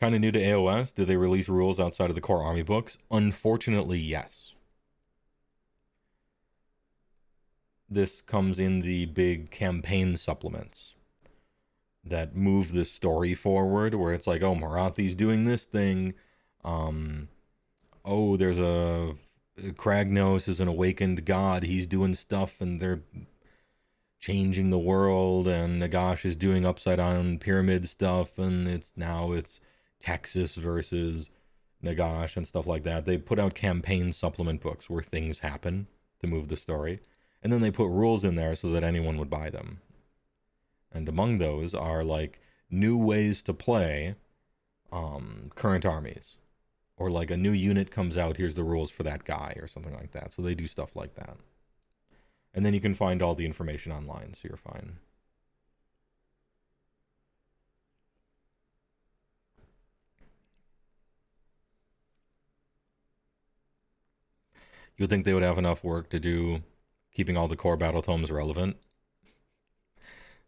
Kind of new to AoS. Did they release rules outside of the core army books? Unfortunately, yes. This comes in the big campaign supplements that move the story forward, where it's like, oh, Morathi's doing this thing. Oh, there's a Kragnos is an awakened god. He's doing stuff, and they're changing the world, and Nagash is doing upside down pyramid stuff, and it's Texas versus Nagash and stuff like that. They put out campaign supplement books where things happen to move the story. And then they put rules in there so that anyone would buy them. And among those are like new ways to play current armies. Or like a new unit comes out, here's the rules for that guy or something like that. So they do stuff like that. And then you can find all the information online, so you're fine. You'd think they would have enough work to do keeping all the core battle tomes relevant.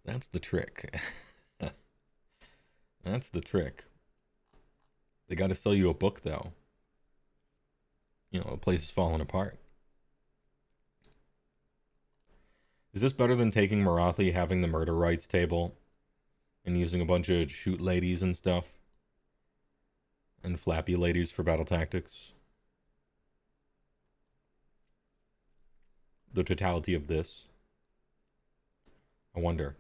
That's the trick. That's the trick. They got to sell you a book, though. You know, the place is falling apart. Is this better than taking Morathi, having the murder rights table, and using a bunch of shoot ladies and stuff? And flappy ladies for battle tactics? The totality of this? I wonder.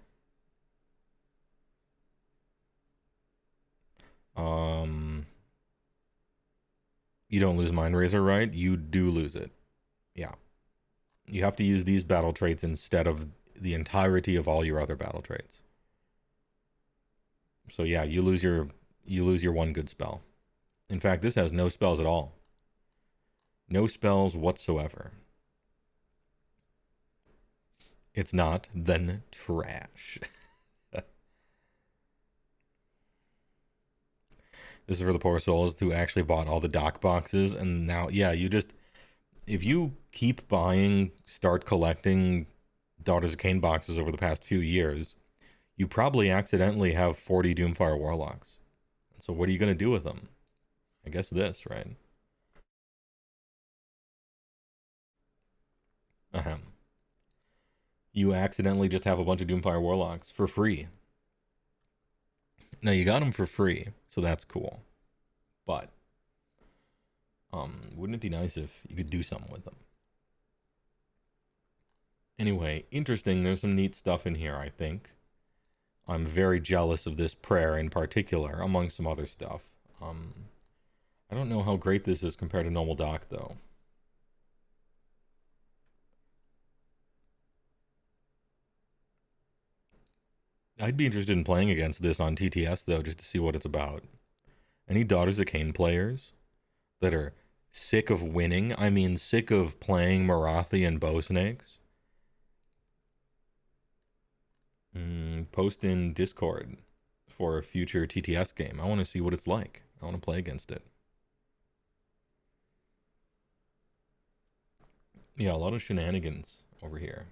You don't lose Mind Razor, right? You do lose it. Yeah. You have to use these battle traits instead of the entirety of all your other battle traits. So yeah, you lose your one good spell. In fact, this has no spells at all. No spells whatsoever. It's not, then trash. This is for the poor souls who actually bought all the doc boxes, and now, yeah, if you keep buying, start collecting Daughters of Cain boxes over the past few years, you probably accidentally have 40 Doomfire Warlocks. So what are you going to do with them? I guess this, right? Ahem. You accidentally just have a bunch of Doomfire Warlocks for free. Now, you got them for free, so that's cool. But wouldn't it be nice if you could do something with them? Anyway, interesting. There's some neat stuff in here, I think. I'm very jealous of this prayer in particular, among some other stuff. I don't know how great this is compared to normal dock, though. I'd be interested in playing against this on TTS, though, just to see what it's about. Any Daughters of Cain players that are sick of winning? I mean, sick of playing Morathi and Bow Snakes? Post in Discord for a future TTS game. I want to see what it's like. I want to play against it. Yeah, a lot of shenanigans over here.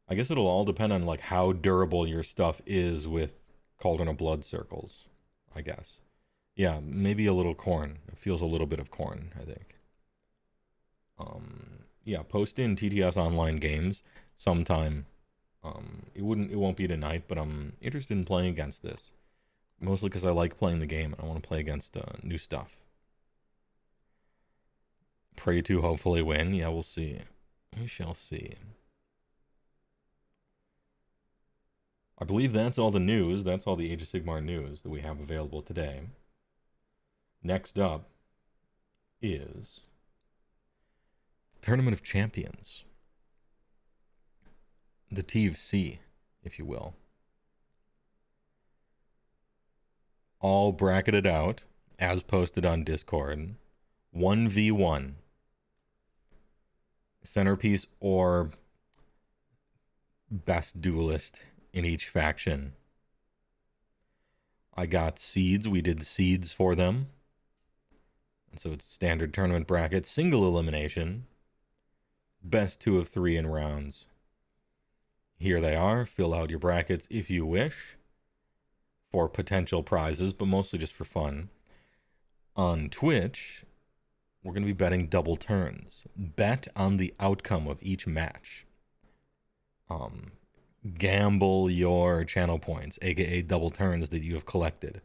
I guess it'll all depend on like how durable your stuff is with Cauldron of Blood circles, I guess. Yeah, maybe a little corn. It feels a little bit of corn, I think. Yeah, post in TTS online games sometime. It won't be tonight, but I'm interested in playing against this. Mostly because I like playing the game and I want to play against new stuff. Pray to hopefully win. Yeah, we'll see. We shall see. I believe that's all the news. That's all the Age of Sigmar news that we have available today. Next up is Tournament of Champions. The TFC, if you will. All bracketed out, as posted on Discord. 1v1. Centerpiece or best duelist in each faction. I got seeds. We did seeds for them. So it's standard tournament bracket, single elimination. Best 2 of 3 in rounds. Here they are. Fill out your brackets if you wish for potential prizes, but mostly just for fun. On Twitch, we're going to be betting double turns. Bet on the outcome of each match. Gamble your channel points, aka double turns that you have collected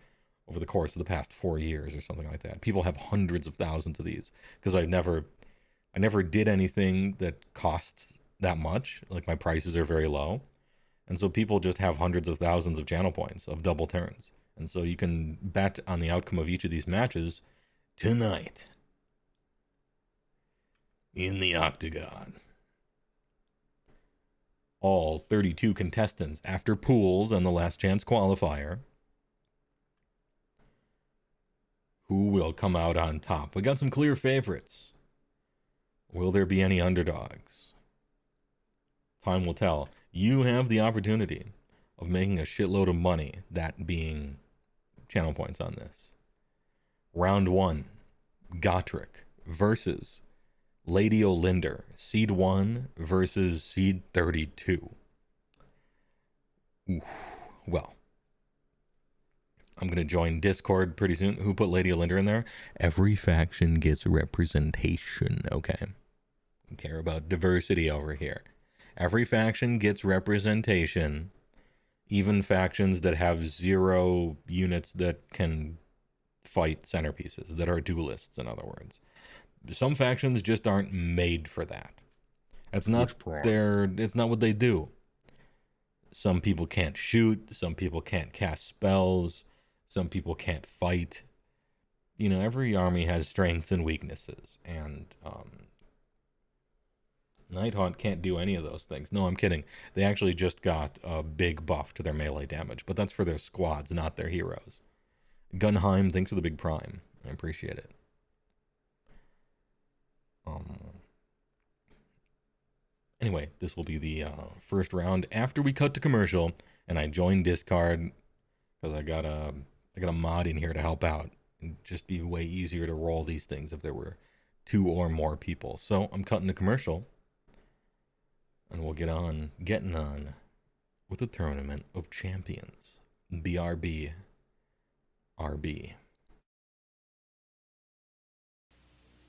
over the course of the past 4 years or something like that. People have hundreds of thousands of these because I never did anything that costs that much. Like my prices are very low. And so people just have hundreds of thousands of channel points of double turns. And so you can bet on the outcome of each of these matches tonight in the Octagon. All 32 contestants after pools and the last chance qualifier. Who will come out on top? We got some clear favorites. Will there be any underdogs? Time will tell. You have the opportunity of making a shitload of money, that being channel points on this. Round 1, Gotrek versus Lady Olinder, Seed 1 versus Seed 32. Ooh, well, I'm going to join Discord pretty soon. Who put Lady Olinder in there? Every faction gets representation, okay? We care about diversity over here. Every faction gets representation. Even factions that have 0 units that can fight centerpieces, that are duelists, in other words. Some factions just aren't made for that. It's not it's not what they do. Some people can't shoot, some people can't cast spells, some people can't fight. You know, every army has strengths and weaknesses, and Nighthawk can't do any of those things. No, I'm kidding. They actually just got a big buff to their melee damage, but that's for their squads, not their heroes. Gunheim, thanks for the big prime. I appreciate it. Anyway, this will be the first round after we cut to commercial, and I joined Discord because I got a mod in here to help out. It'd just be way easier to roll these things if there were 2 or more people. So I'm cutting to commercial, and we'll getting on with the Tournament of Champions. BRB. RB.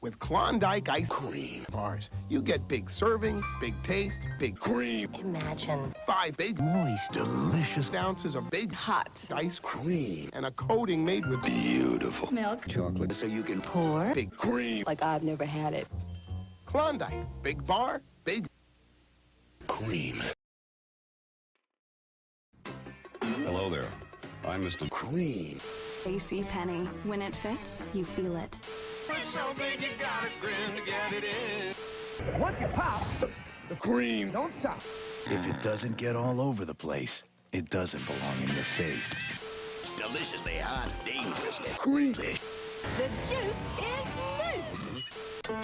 With Klondike ice cream bars, you get big servings, big taste, big cream. Imagine 5 big, moist, delicious ounces of big, hot ice cream. And a coating made with beautiful milk, Chocolate. So you can pour big cream. like I've never had it. Klondike, big bar, big cream. Hello there. I'm Mr. Cream. AC Penny. When it fits, you feel it. Once you pop, The cream. don't stop. If it doesn't get all over the place, it doesn't belong in your face. Deliciously hot, dangerously creamy. The juice is loose.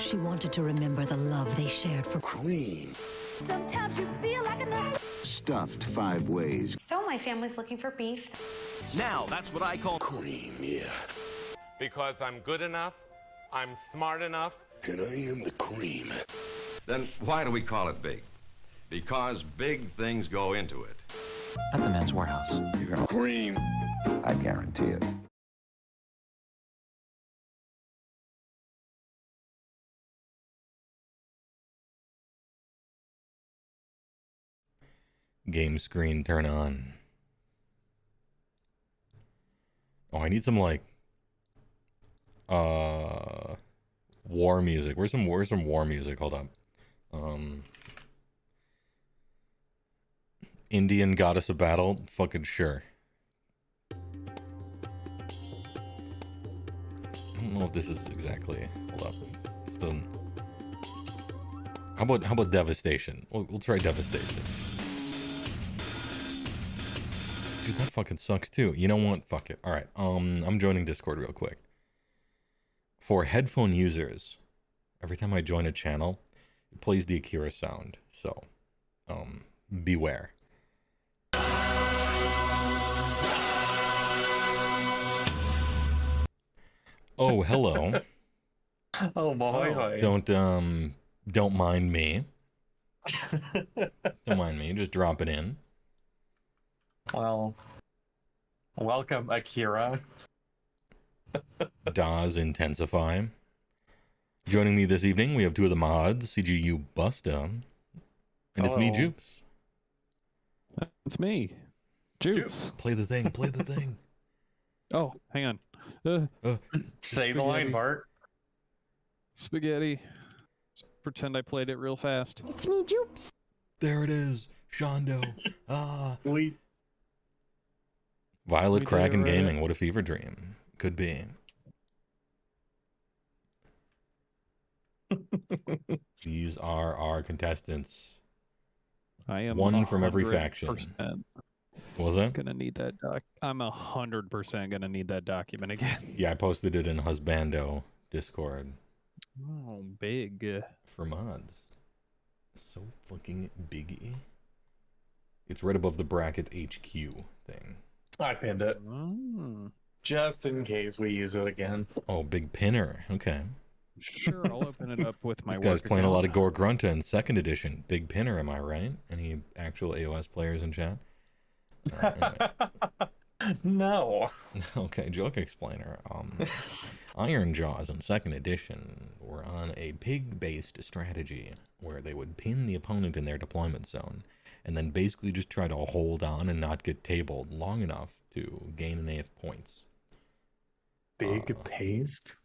She wanted to remember the love they shared for Cream. Sometimes you feel like a nut. Stuffed 5 ways. So my family's looking for beef. Now, that's what I call Cream, yeah. Because I'm good enough, I'm smart enough. And I am the cream. Then why do we call it big? Because big things go into it. at the Men's Warehouse. You got cream. I guarantee it. Game screen turn on. Oh, I need some like war music. Where's some war music? Hold up. Indian Goddess of Battle? Fucking sure. I don't know if this is exactly. Hold up. Still... How about Devastation? We'll try Devastation. Dude, that fucking sucks too. You know what? Fuck it. All right. I'm joining Discord real quick. For headphone users, every time I join a channel, it plays the Akira sound. So, beware. Oh, hello. Oh boy. Don't mind me. Don't mind me. Just drop it in. Well, welcome, Akira. DAWs Intensify. Joining me this evening, we have two of the mods, CGU Busta, and it's me, Hello. Jupes. It's me, Jupes. Play the thing, play the thing. Oh, hang on. Say the line, Bart. Spaghetti. Pretend I played it real fast. It's me, Jupes. There it is, Shondo. We Violet We did Kraken it right. Gaming, what a fever dream. Could be. These are our contestants. I am One from every 100% faction. Was it? Gonna need that doc. I'm 100% gonna need that document again. Yeah, I posted it in Husbando Discord Oh, big. for mods. So fucking biggie. It's right above the bracket HQ thing. I pinned it Mm. just in case we use it again. Oh, big pinner. Okay. Sure, I'll open it up with my This guy's work playing a lot of account. Gorgrunta in 2nd edition. Big pinner, am I right? Any actual AoS players in chat? Anyway. No. Okay, joke explainer. Iron Jaws in 2nd edition were on a pig-based strategy where they would pin the opponent in their deployment zone and then basically just try to hold on and not get tabled long enough to gain an AF points. Big paste.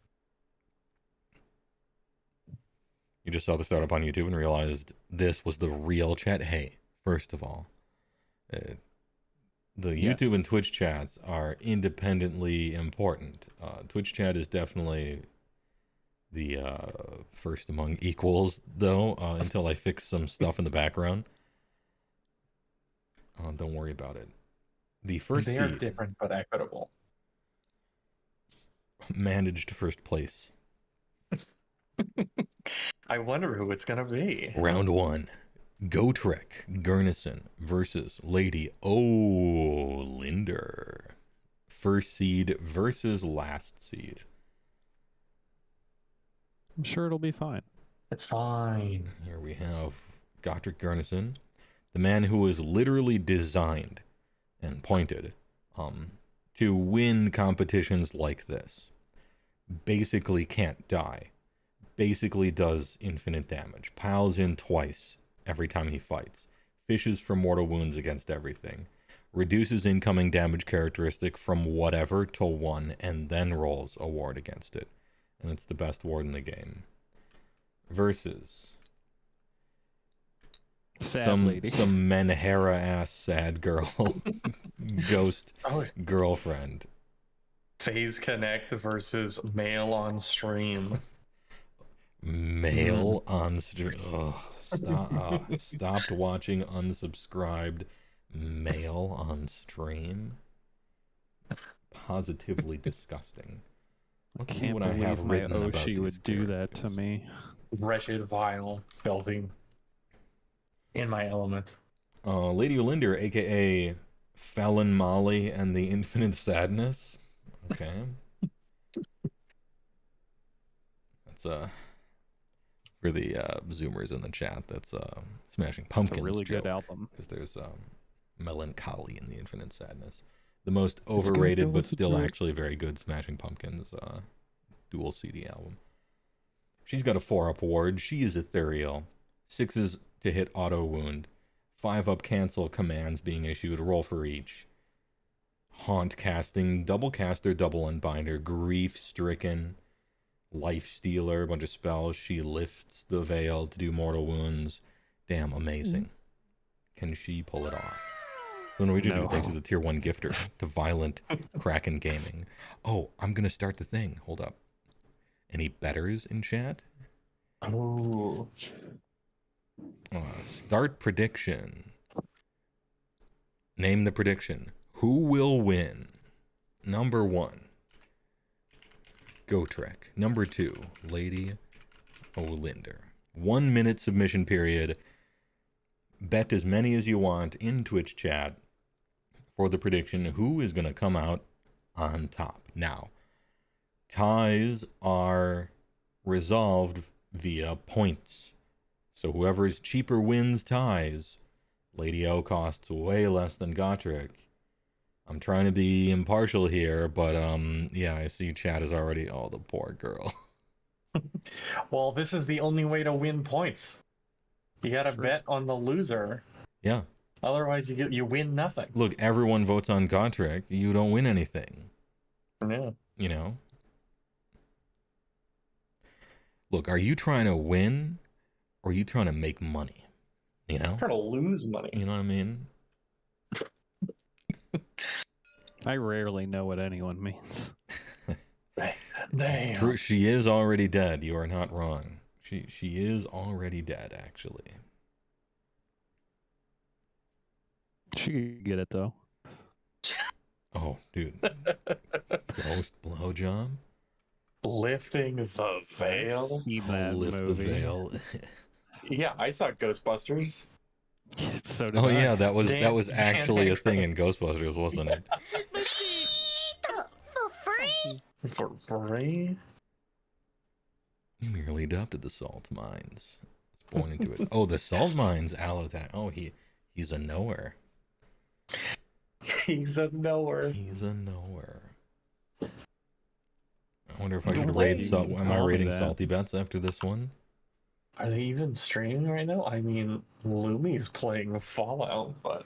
You just saw the startup on YouTube and realized this was the real chat. Hey, first of all, the Yes. YouTube and Twitch chats are independently important. Twitch chat is definitely the first among equals, though, until I fix some stuff in the background. Don't worry about it. The first They are seed different but equitable. managed first place. I wonder who it's gonna be. Round 1. Gotrek Gurnison versus Lady Olinder. First seed versus last seed. I'm sure it'll be fine. It's fine. Here we have Gotrek Gurnison, the man who was literally designed and pointed to win competitions like this. Basically can't die. basically does infinite damage. Piles in twice every time he fights. Fishes for mortal wounds against everything. Reduces incoming damage characteristic from whatever to 1 and then rolls a ward against it. And it's the best ward in the game. Versus Sad lady. Some Menhera-ass sad girl. Ghost girlfriend. Phase Connect versus male on stream. Male on stream. Oh, stopped watching, unsubscribed. Male on stream. Positively disgusting. I can't believe my Oshi would do that to me. Wretched, vile, filthy. In my element. Lady Olinder, aka Felon Molly and the Infinite Sadness. Okay. That's for the Zoomers in the chat. That's Smashing Pumpkins. It's a really good album. Because there's melancholy in the Infinite Sadness. The most overrated but still actually very good Smashing Pumpkins dual CD album. She's got a 4-up ward. She is ethereal. 6s to hit auto wound. 5-up cancel commands being issued. Roll for each. Haunt casting. Double caster, double unbinder. Grief stricken. Life stealer. A bunch of spells. She lifts the veil to do mortal wounds. Damn, amazing. Can she pull it off? So Norwegian do thanks to the tier 1 gifter to Violent Kraken Gaming. Oh, I'm gonna start the thing. Hold up. Any betters in chat? Oh. Start prediction. Name the prediction. Who will win? Number 1, Gotrek. Number 2, Lady Olinder. 1 minute submission period. Bet as many as you want in Twitch chat for the prediction who is going to come out on top. Now, ties are resolved via points. So whoever's cheaper wins ties. Lady O costs way less than Gotrek. I'm trying to be impartial here, but yeah, I see chat is already, oh, the poor girl. Well, this is the only way to win points. You gotta bet on the loser. Yeah. Otherwise, you win nothing. Look, everyone votes on Gotrek. You don't win anything. Yeah. You know? Look, are you trying to win or are you trying to make money? You know? I'm trying to lose money. You know what I mean? I rarely know what anyone means. Damn. True, she is already dead. You are not wrong. She is already dead, actually. She could get it, though. Oh, dude. Ghost blowjob? Lifting the veil? Lift the veil. Yeah, I saw Ghostbusters. So did Oh I. yeah, that was actually a thing in Ghostbusters, wasn't it? For free? He merely adopted the salt mines. Was born into it. Oh, the salt mines, Alatak. Oh, he's a knower. He's a knower. He's a knower. I wonder if I should raid am I raiding salty bets after this one? Are they even streaming right now? I mean, Lumi's playing Fallout, but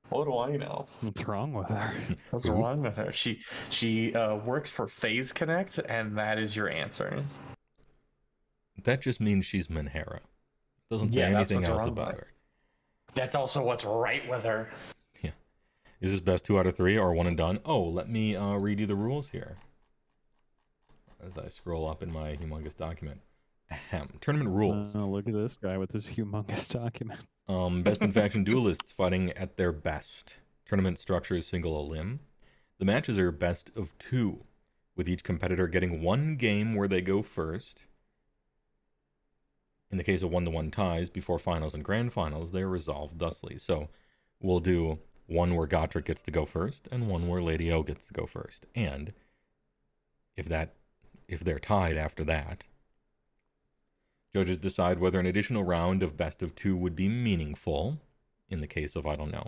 what do I know? What's wrong with her? What's wrong with her? She works for Phase Connect, and that is your answer. That just means she's Menhera. Doesn't say anything else about her. That's also what's right with her. Yeah. Is this best 2 out of 3 or 1 and done? Oh, let me read you the rules here. As I scroll up in my humongous document. Ahem. Tournament rules. Oh, look at this guy with this humongous document. Best in faction duelists fighting at their best. Tournament structure is single elim. The matches are best of 2, with each competitor getting 1 game where they go first. In the case of 1-to-1 ties, before finals and grand finals, they are resolved thusly. So we'll do one where Gotrek gets to go first, and one where Lady O gets to go first. And if they're tied after that, judges decide whether an additional round of best of 2 would be meaningful. In the case of, I don't know,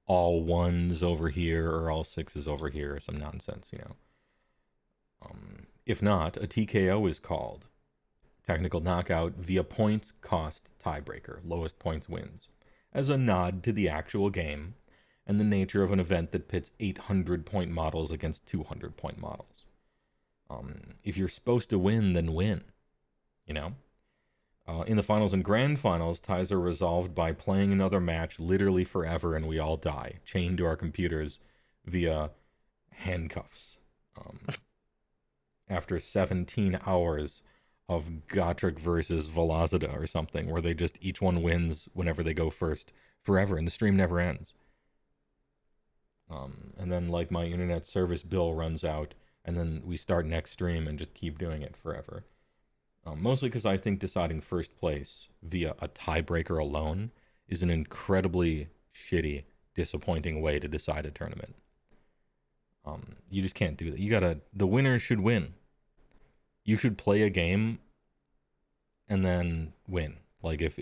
all 1s over here or all 6s over here or some nonsense, you know. If not, a TKO is called. Technical knockout via points cost tiebreaker. Lowest points wins. As a nod to the actual game and the nature of an event that pits 800-point models against 200-point models. If you're supposed to win, then win. You know? In the finals and grand finals, ties are resolved by playing another match literally forever and we all die, chained to our computers via handcuffs. After 17 hours of Gotrek versus Velocida or something, where they just, each one wins whenever they go first forever, and the stream never ends. And then, like, my internet service bill runs out, and then we start next stream and just keep doing it forever. Mostly because I think deciding first place via a tiebreaker alone is an incredibly shitty, disappointing way to decide a tournament. You just can't do that. The winner should win. You should play a game and then win. Like if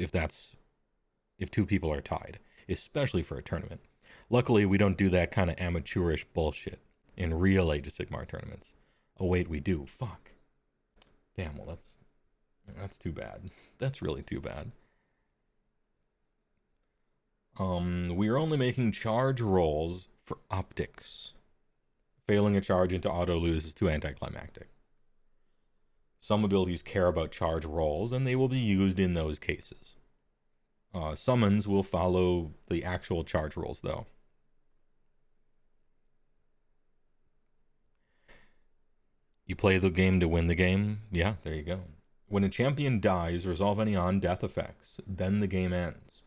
two people are tied, especially for a tournament. Luckily, we don't do that kind of amateurish bullshit in real Age of Sigmar tournaments. Oh wait, we do. Fuck. Damn, well that's too bad. That's really too bad. We are only making charge rolls for optics. Failing a charge into auto lose is too anticlimactic. Some abilities care about charge rolls, and they will be used in those cases. Summons will follow the actual charge rolls, though. You play the game to win the game? Yeah, there you go. When a champion dies, resolve any on-death effects. Then the game ends.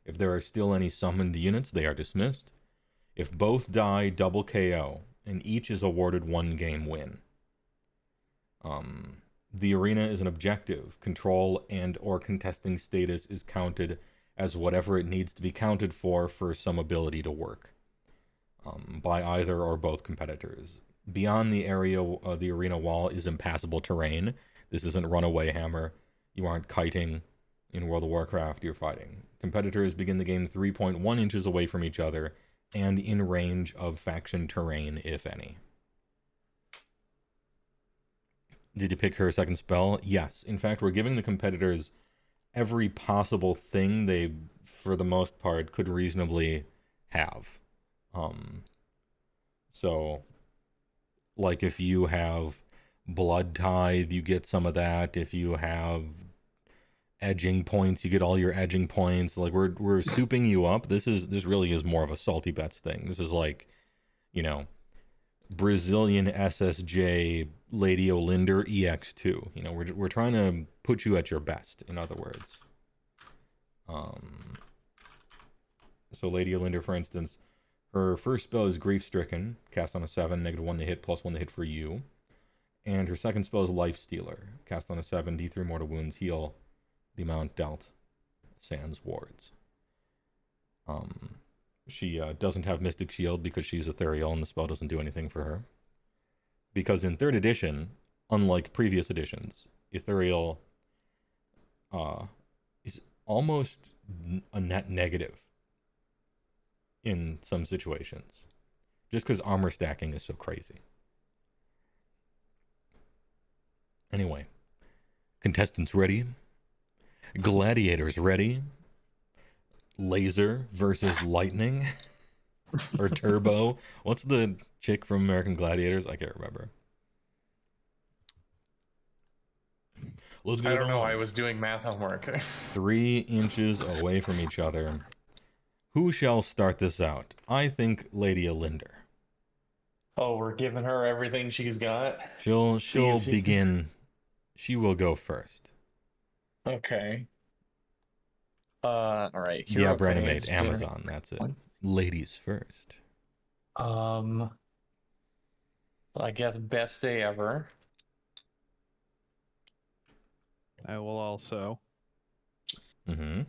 If there are still any summoned units, they are dismissed. If both die, double KO, and each is awarded 1 game win. The arena is an objective. Control and or contesting status is counted as whatever it needs to be counted for some ability to work. By either or both competitors. Beyond the area, the arena wall is impassable terrain. This isn't Runaway Hammer. You aren't kiting in World of Warcraft, you're fighting. Competitors begin the game 3.1 inches away from each other and in range of faction terrain, if any. Did you pick her second spell? Yes. In fact, we're giving the competitors every possible thing they, for the most part, could reasonably have. So, like if you have Blood Tithe, you get some of that. If you have edging points, you get all your edging points. Like we're souping you up. This really is more of a salty bets thing. This is like, you know, Brazilian SSJ Lady Olinder EX2. You know, we're trying to put you at your best, in other words. So Lady Olinder, for instance, her first spell is Grief Stricken, cast on a 7, -1 to hit, +1 to hit for you. And her second spell is Life Stealer, cast on a 7, D3 mortal wounds, heal the amount dealt, sans wards. She doesn't have Mystic Shield because she's ethereal and the spell doesn't do anything for her. Because in 3rd edition, unlike previous editions, ethereal is almost a net negative in some situations. Just because armor stacking is so crazy. Anyway, contestants ready? Gladiators ready? Laser versus lightning? Or turbo? What's the chick from American Gladiators? I can't remember. I don't know. I was doing math homework. 3 inches away from each other. Who shall start this out? I think Lady Olinder. Oh, we're giving her everything she's got? She'll begin. She will go first. Okay. All right. Yeah, Brandon made Amazon. That's it. Ladies first. I guess best day ever. I will also. Double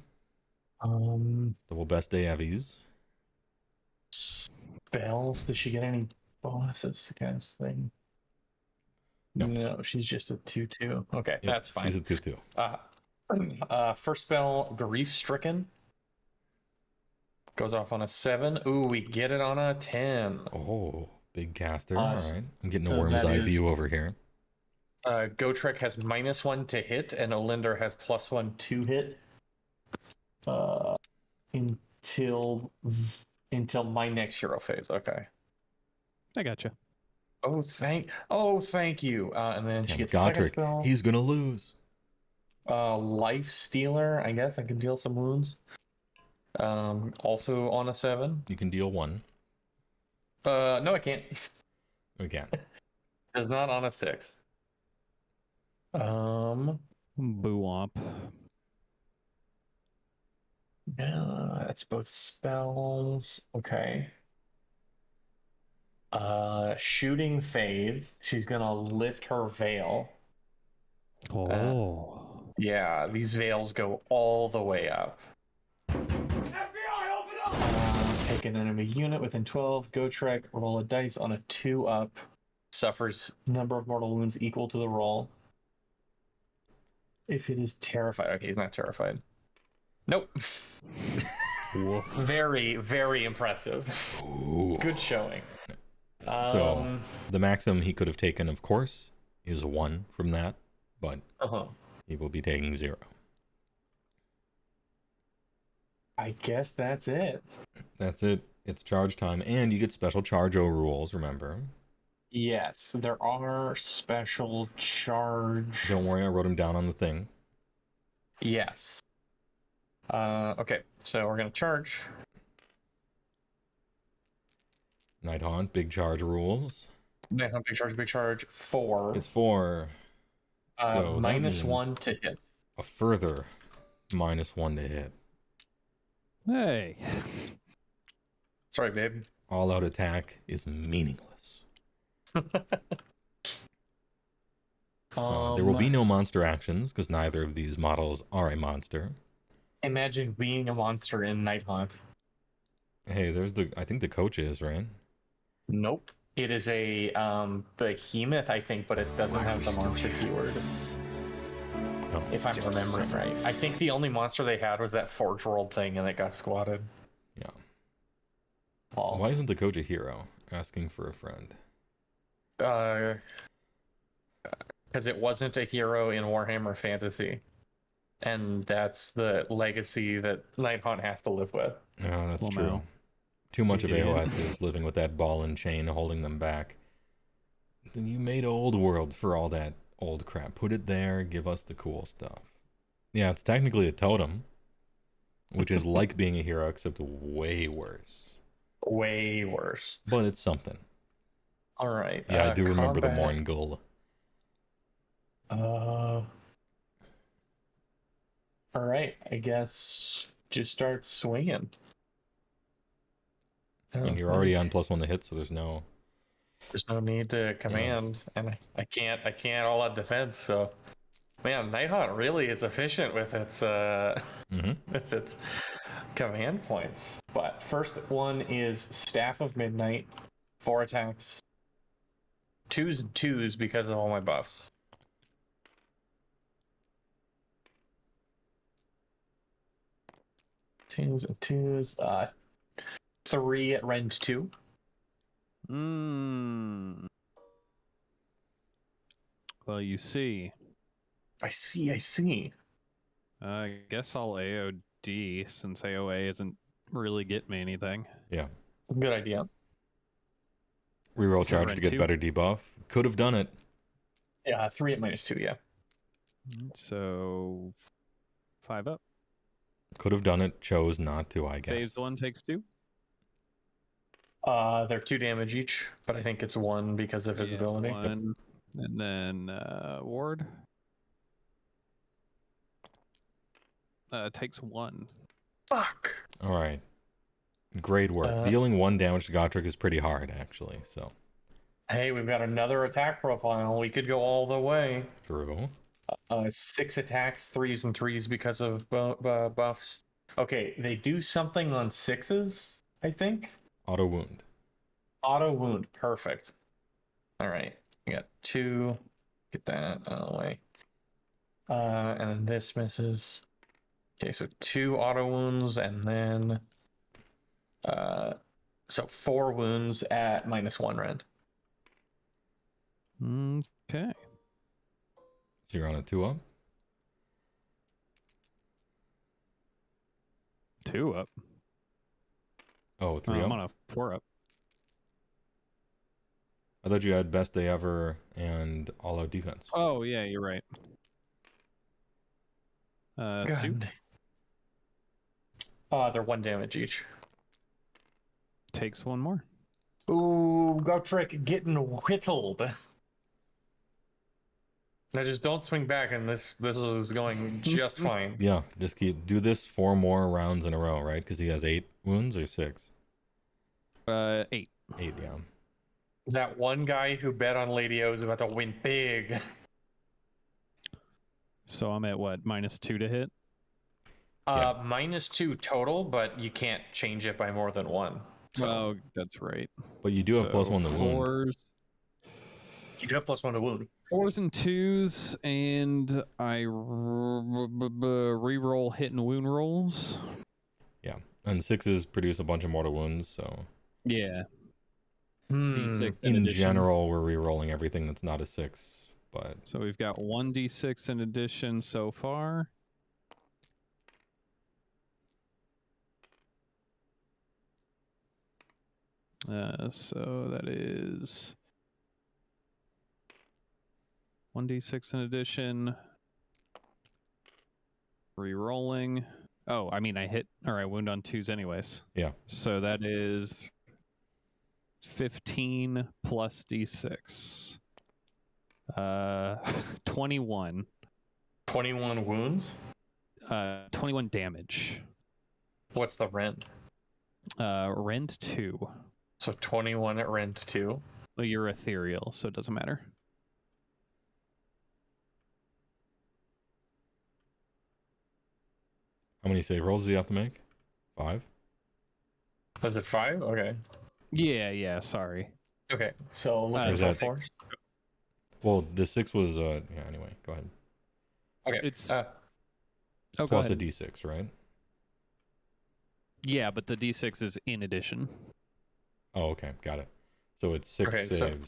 best day Evie's. Spells? Does she get any bonuses against thing? No, she's just a 2/2. Okay, Yep, that's fine. She's a 2/2. First spell, Grief Stricken. Goes off on a 7. Ooh, we get it on a 10. Oh, big caster. All right. I'm getting a so worm's eye is- view over here. Gotrek has -1 to hit, and Olinder has +1 to hit. Until my next hero phase. Okay. I gotcha. Oh, thank you. And then she Damn, gets a second Gotrek, spell. he's gonna lose. Life Stealer. I guess I can deal some wounds. Also on a 7. You can deal 1. No, I can't. Again. It's not on a 6. Boo-womp. That's both spells. Okay. Shooting phase. She's gonna lift her veil. Oh. Yeah, these veils go all the way up. FBI, open up! Take an enemy unit within 12. Gotrek, roll a dice on a 2 up. Suffers number of mortal wounds equal to the roll. If it is terrified. Okay, he's not terrified. Nope. Very, very impressive. Ooh. Good showing. So the maximum he could have taken, of course, is 1 from that, but he will be taking 0. I guess that's it. That's it. It's charge time, and you get special charge-o rules, remember? Yes, there are special charge. Don't worry, I wrote them down on the thing. Yes. Okay, so we're gonna charge. Nighthaunt, big charge rules. Nighthaunt, big charge, 4. It's 4. So -1 to hit. A further -1 to hit. Hey. Sorry, babe. All-out attack is meaningless. There will be no monster actions, because neither of these models are a monster. Imagine being a monster in Nighthaunt. Hey, there's I think the coach is, right? Nope. It is a behemoth, I think, but it doesn't have the monster keyword. Oh. If I'm remembering right. I think the only monster they had was that Forge World thing, and it got squatted. Yeah. Oh. Why isn't the coach a hero? Asking for a friend. Because it wasn't a hero in Warhammer Fantasy. And that's the legacy that Nighthaunt has to live with. Oh, that's true. No. Too much of AoS is living with that ball and chain holding them back. Then you made Old World for all that old crap. Put it there, give us the cool stuff. Yeah, it's technically a totem, which is like being a hero, except way worse. Way worse. But it's something. Alright. Yeah, I do remember the combat. Mourngul. Alright, I guess just start swinging. And you're already on +1 to hit, so there's no need to command, and I can't all out defense. So, man, Nighthaunt really is efficient with its with its command points. But first one is Staff of Midnight, 4 attacks, 2s and 2s because of all my buffs. Twos and 2s. 3 at rend 2. Well, you see. I see. I guess I'll AOD since AOA isn't really getting me anything. Yeah. Good idea. Reroll charge to rend get 2? better debuff. Could have done it. Yeah, 3 at -2, yeah. So 5 up. Could have done it. Chose not to, I guess. Phase 1 takes 2. They're 2 damage each, but I think it's 1 because of visibility. Yeah, 1. And then ward. Takes 1. Fuck. All right. Great work. Dealing 1 damage to Gotrek is pretty hard, actually. So. Hey, we've got another attack profile. We could go all the way. True. 6 attacks, 3s and 3s because of buffs. Okay, they do something on 6s, I think. Auto wound. Auto wound. Perfect. All right. We got 2. Get that out of the way. And then this misses. Okay, so 2 auto wounds, and then so 4 wounds at -1 rend. Okay. So you're on a 2-up? 2 up. Oh, 3-up? I'm on a 4 up. I thought you had best day ever and all-out defense. Oh, yeah, you're right. 2. They're 1 damage each. Takes 1 more. Ooh, Gotrek getting whittled. Now just don't swing back, and this is going just fine. Yeah, just do this 4 more rounds in a row, right? Because he has 8 wounds or 6? 8. 8, yeah. That one guy who bet on Lady O is about to win big. So I'm at what, -2 to hit? Yeah. -2 total, but you can't change it by more than 1. So. Oh, that's right. But you do have +1 to wound. 4s. You do have +1 to wound. 4s and 2s, and I re-roll hit and wound rolls. Yeah, and 6s produce a bunch of mortal wounds, so... Yeah. D6 in general, we're re-rolling everything that's not a 6, but... So we've got 1 D6 in addition so far. So that is 1d6 in addition. Re-rolling. Oh, I mean, I hit, or I wound on 2s anyways. Yeah. So that is 15 plus d6. 21. 21 wounds? 21 damage. What's the rend? Rend 2. So 21 at rend 2. Well, you're ethereal, so it doesn't matter. How many save rolls do you have to make? 5? Was it 5? Okay. Yeah, sorry. Okay, so looking for force. Well, the 6 was, yeah, anyway, go ahead. Okay, it's... plus a d6, right? Yeah, but the d6 is in addition. Oh, okay, got it. So it's 6 saves. So,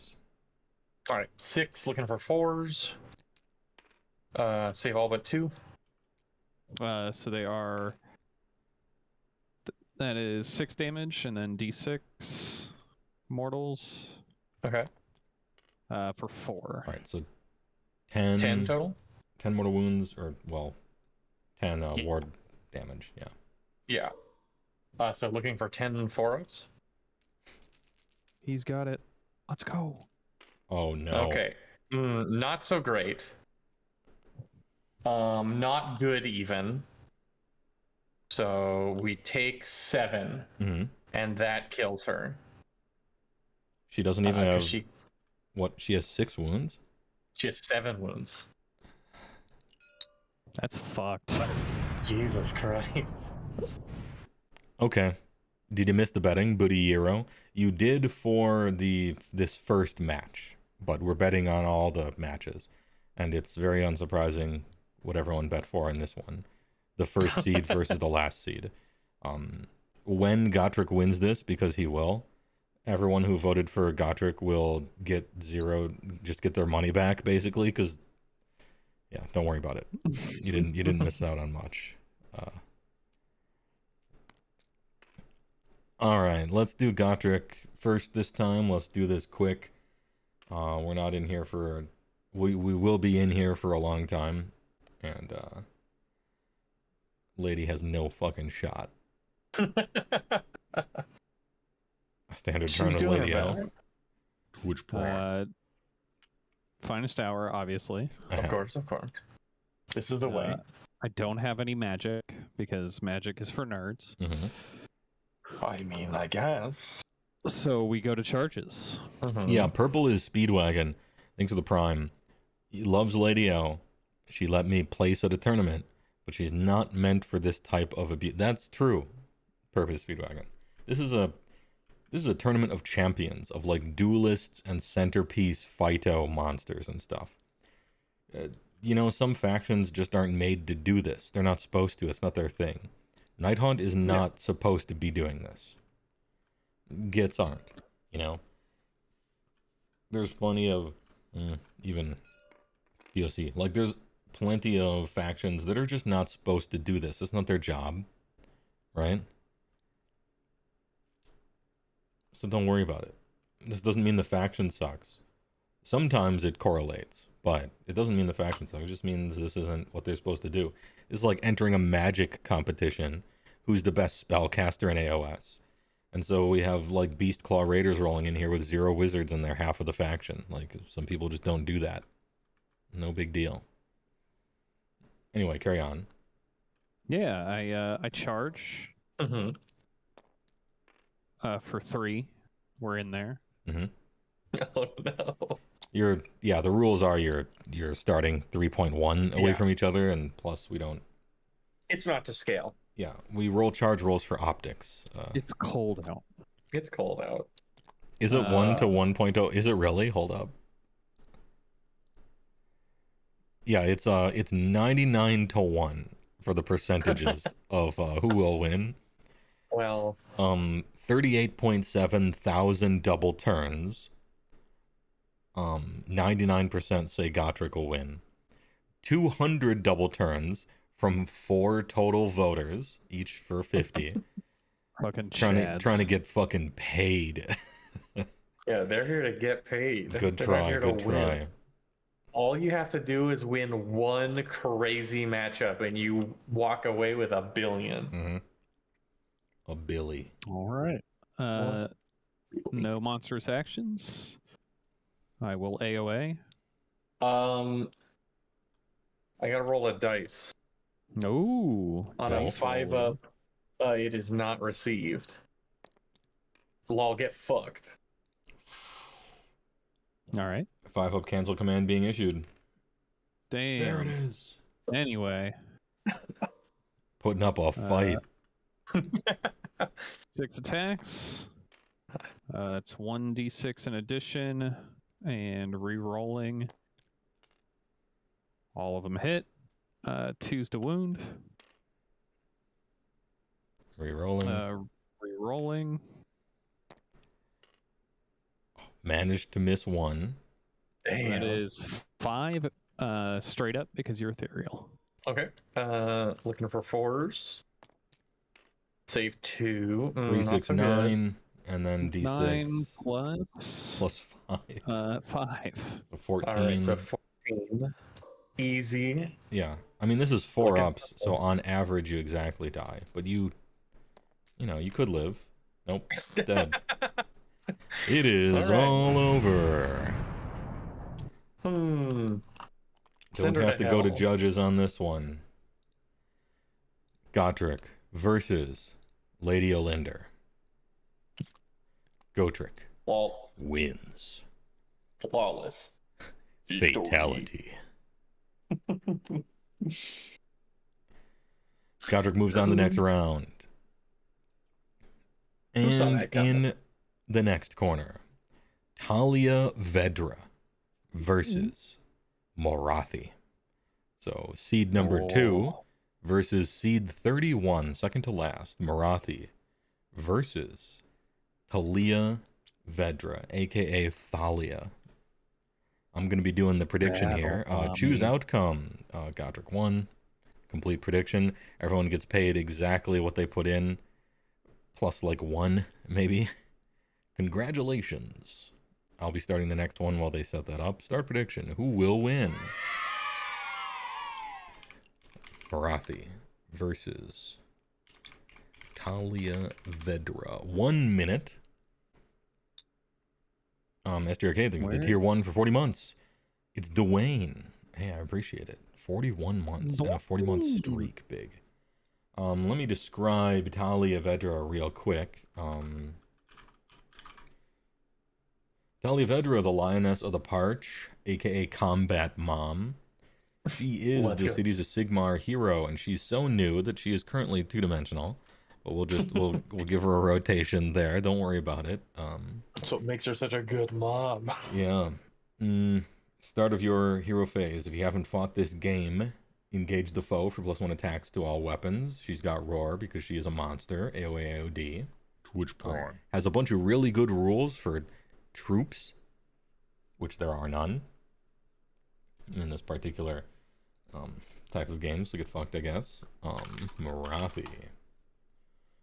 all right, 6 looking for 4s. Save all but 2. So they are... that is 6 damage, and then d6 mortals. Okay. For 4. All right, so 10... 10 total? 10 mortal wounds, or, well, 10 ward damage, yeah. Yeah. So looking for 10 4-ups. He's got it. Let's go. Oh, no. Okay. Not so great. Not good even. So we take 7, and that kills her. She doesn't even have... She has 6 wounds? She has 7 wounds. That's fucked. Jesus Christ. Okay. Did you miss the betting, Booty Hero? You did for this first match, but we're betting on all the matches. And it's very unsurprising what everyone bet for in this one. The first seed versus the last seed. When Gotrek wins this, because he will, everyone who voted for Gotrek will get 0, just get their money back, basically, because, yeah, don't worry about it. You didn't miss out on much. All right, let's do Gotrek first this time. Let's do this quick. We're not in here for... We will be in here for a long time. And, lady has no fucking shot. Standard turn of Lady L. Which part? Finest hour, obviously. Of course. This is the way. I don't have any magic, because magic is for nerds. I mean, I guess. So we go to charges. Yeah, purple is Speedwagon. Thanks for the prime. He loves Lady L. She let me place at a tournament, but she's not meant for this type of abuse. That's true. Purple is Speedwagon. This is a tournament of champions, of like duelists and centerpiece Phyto monsters and stuff. You know, some factions just aren't made to do this. They're not supposed to. It's not their thing. Nighthaunt is not supposed to be doing this. Gits aren't, you know? There's plenty of even POC. Like, there's plenty of factions that are just not supposed to do this. It's not their job, right? So don't worry about it. This doesn't mean the faction sucks. Sometimes it correlates, but it doesn't mean the faction sucks. It just means this isn't what they're supposed to do. It's like entering a magic competition. Who's the best spellcaster in AoS? And so we have like Beast Claw Raiders rolling in here with 0 wizards in their half of the faction. Like, some people just don't do that. No big deal. Anyway, carry on. Yeah, I charge. For 3. We're in there. Oh no. The rules are you're starting 3.1 away from each other, and plus we don't. It's not to scale. Yeah, we roll charge rolls for optics. It's cold out. It's cold out. Is it 1 to 1.0? Is it really? Hold up. Yeah, it's 99 to 1 for the percentages of who will win. Well, 38.7 thousand double turns. 99% say Gotrek will win. 200 double turns from 4 total voters, each for 50. Fucking trying to get fucking paid. yeah, they're here to get paid. Good They're try, not here good to try. win. All you have to do is win one crazy matchup, and you walk away with $1 billion. A Billy. All right. No monstrous actions. I will AoA. I gotta roll a dice. No. On a 5 up, it is not received. Lol, get fucked. All right. 5 up cancel command being issued. Damn. There it is. Anyway. Putting up a fight. 6 attacks. That's 1d6 in addition. And re-rolling. All of them hit. 2's to wound. Re-rolling. Re-rolling. Managed to miss 1. Damn. That is 5 straight up because you're ethereal. Okay. Looking for 4s. Save 2. 3, 6, 9, and then d6. 9 plus 5. 5. 14. All right, so 14. Easy. Yeah. I mean, this is 4 ups, so on average you exactly die. But you could live. Nope. Dead. It is all over. Don't have to go to judges on this one. Gotrek versus Lady Olinder. Gotrek wins. Flawless. Fatality. Gotrek moves on the next round. And in the next corner, Thalia Vedra versus Morathi. So seed number 2 versus seed 31, second to last, Morathi versus Thalia Vedra, aka Thalia. I'm going to be doing the prediction here. Choose outcome. Gotrek won. Complete prediction. Everyone gets paid exactly what they put in, plus like 1, maybe. Congratulations. I'll be starting the next one while they set that up. Start prediction. Who will win? Morathi versus Thalia Vedra. 1 minute. SDRK thinks the tier 1 for 40 months. It's Dwayne. Hey, I appreciate it. 41 months and a 40-month streak. Big. Let me describe Thalia Vedra real quick. Thalia Vedra, the Lioness of the Parch, aka Combat Mom. She is the Cities of Sigmar hero, and she's so new that she is currently 2-dimensional. But we'll give her a rotation there. Don't worry about it. That's what makes her such a good mom. Yeah. Start of your hero phase. If you haven't fought this game, engage the foe for +1 attacks to all weapons. She's got Roar because she is a monster. AoA AoD. Twitch Prime. Has a bunch of really good rules for troops, which there are none. in this particular type of games to get fucked, I guess. Morathi.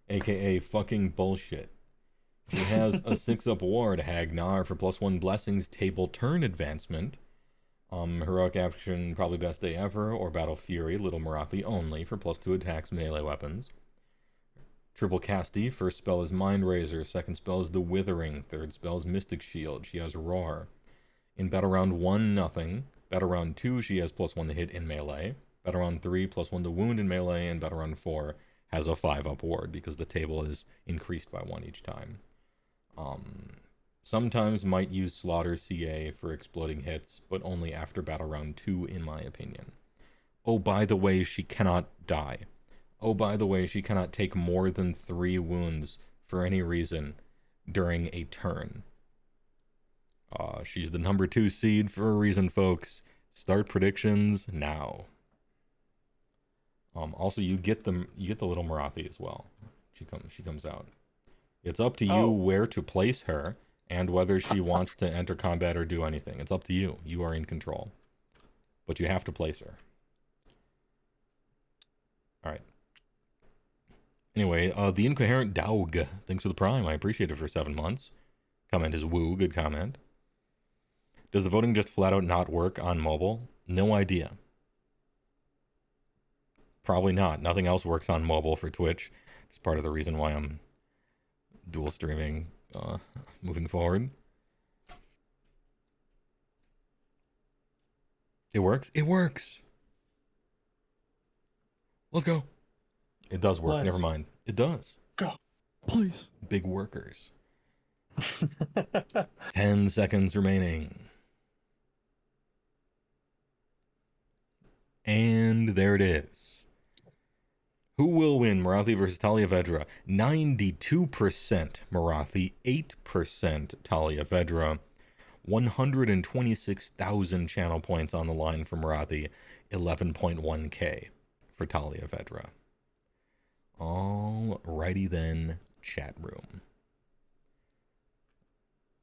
AKA fucking bullshit. She has a 6-up ward, Hagnar, for +1 blessings, table turn advancement. Heroic action, probably best day ever, or Battle Fury, Little Morathi only, for +2 attacks, melee weapons. Triple casty, first spell is Mind Razor, second spell is the Withering, third spell is Mystic Shield, she has Roar. In Battle Round 1, nothing. Battle Round 2, she has +1 to hit in melee. Battle Round 3, +1 to wound in melee, and Battle Round 4 has a 5-up ward, because the table is increased by 1 each time. Sometimes might use Slaughter CA for exploding hits, but only after Battle Round 2, in my opinion. Oh, by the way, she cannot die. Oh, by the way, she cannot take more than 3 wounds for any reason during a turn. She's the number 2 seed for a reason, folks. Start predictions now. Also, you get the little Morathi as well. She comes out. It's up to you where to place her and whether she wants to enter combat or do anything. It's up to you. You are in control. But you have to place her. Alright. Anyway, the Incoherent Dog. Thanks for the Prime. I appreciate it for 7 months. Comment is woo. Good comment. Does the voting just flat out not work on mobile? No idea. Probably not. Nothing else works on mobile for Twitch. It's part of the reason why I'm dual streaming moving forward. It works? It works! Let's go. It does work. What? Never mind. It does. Go. Please. Big workers. 10 seconds remaining. And there it is. Who will win Morathi versus Thalia Vedra? 92% Morathi, 8% Thalia Vedra. 126,000 channel points on the line for Morathi, 11.1k for Thalia Vedra. Alrighty then, chat room.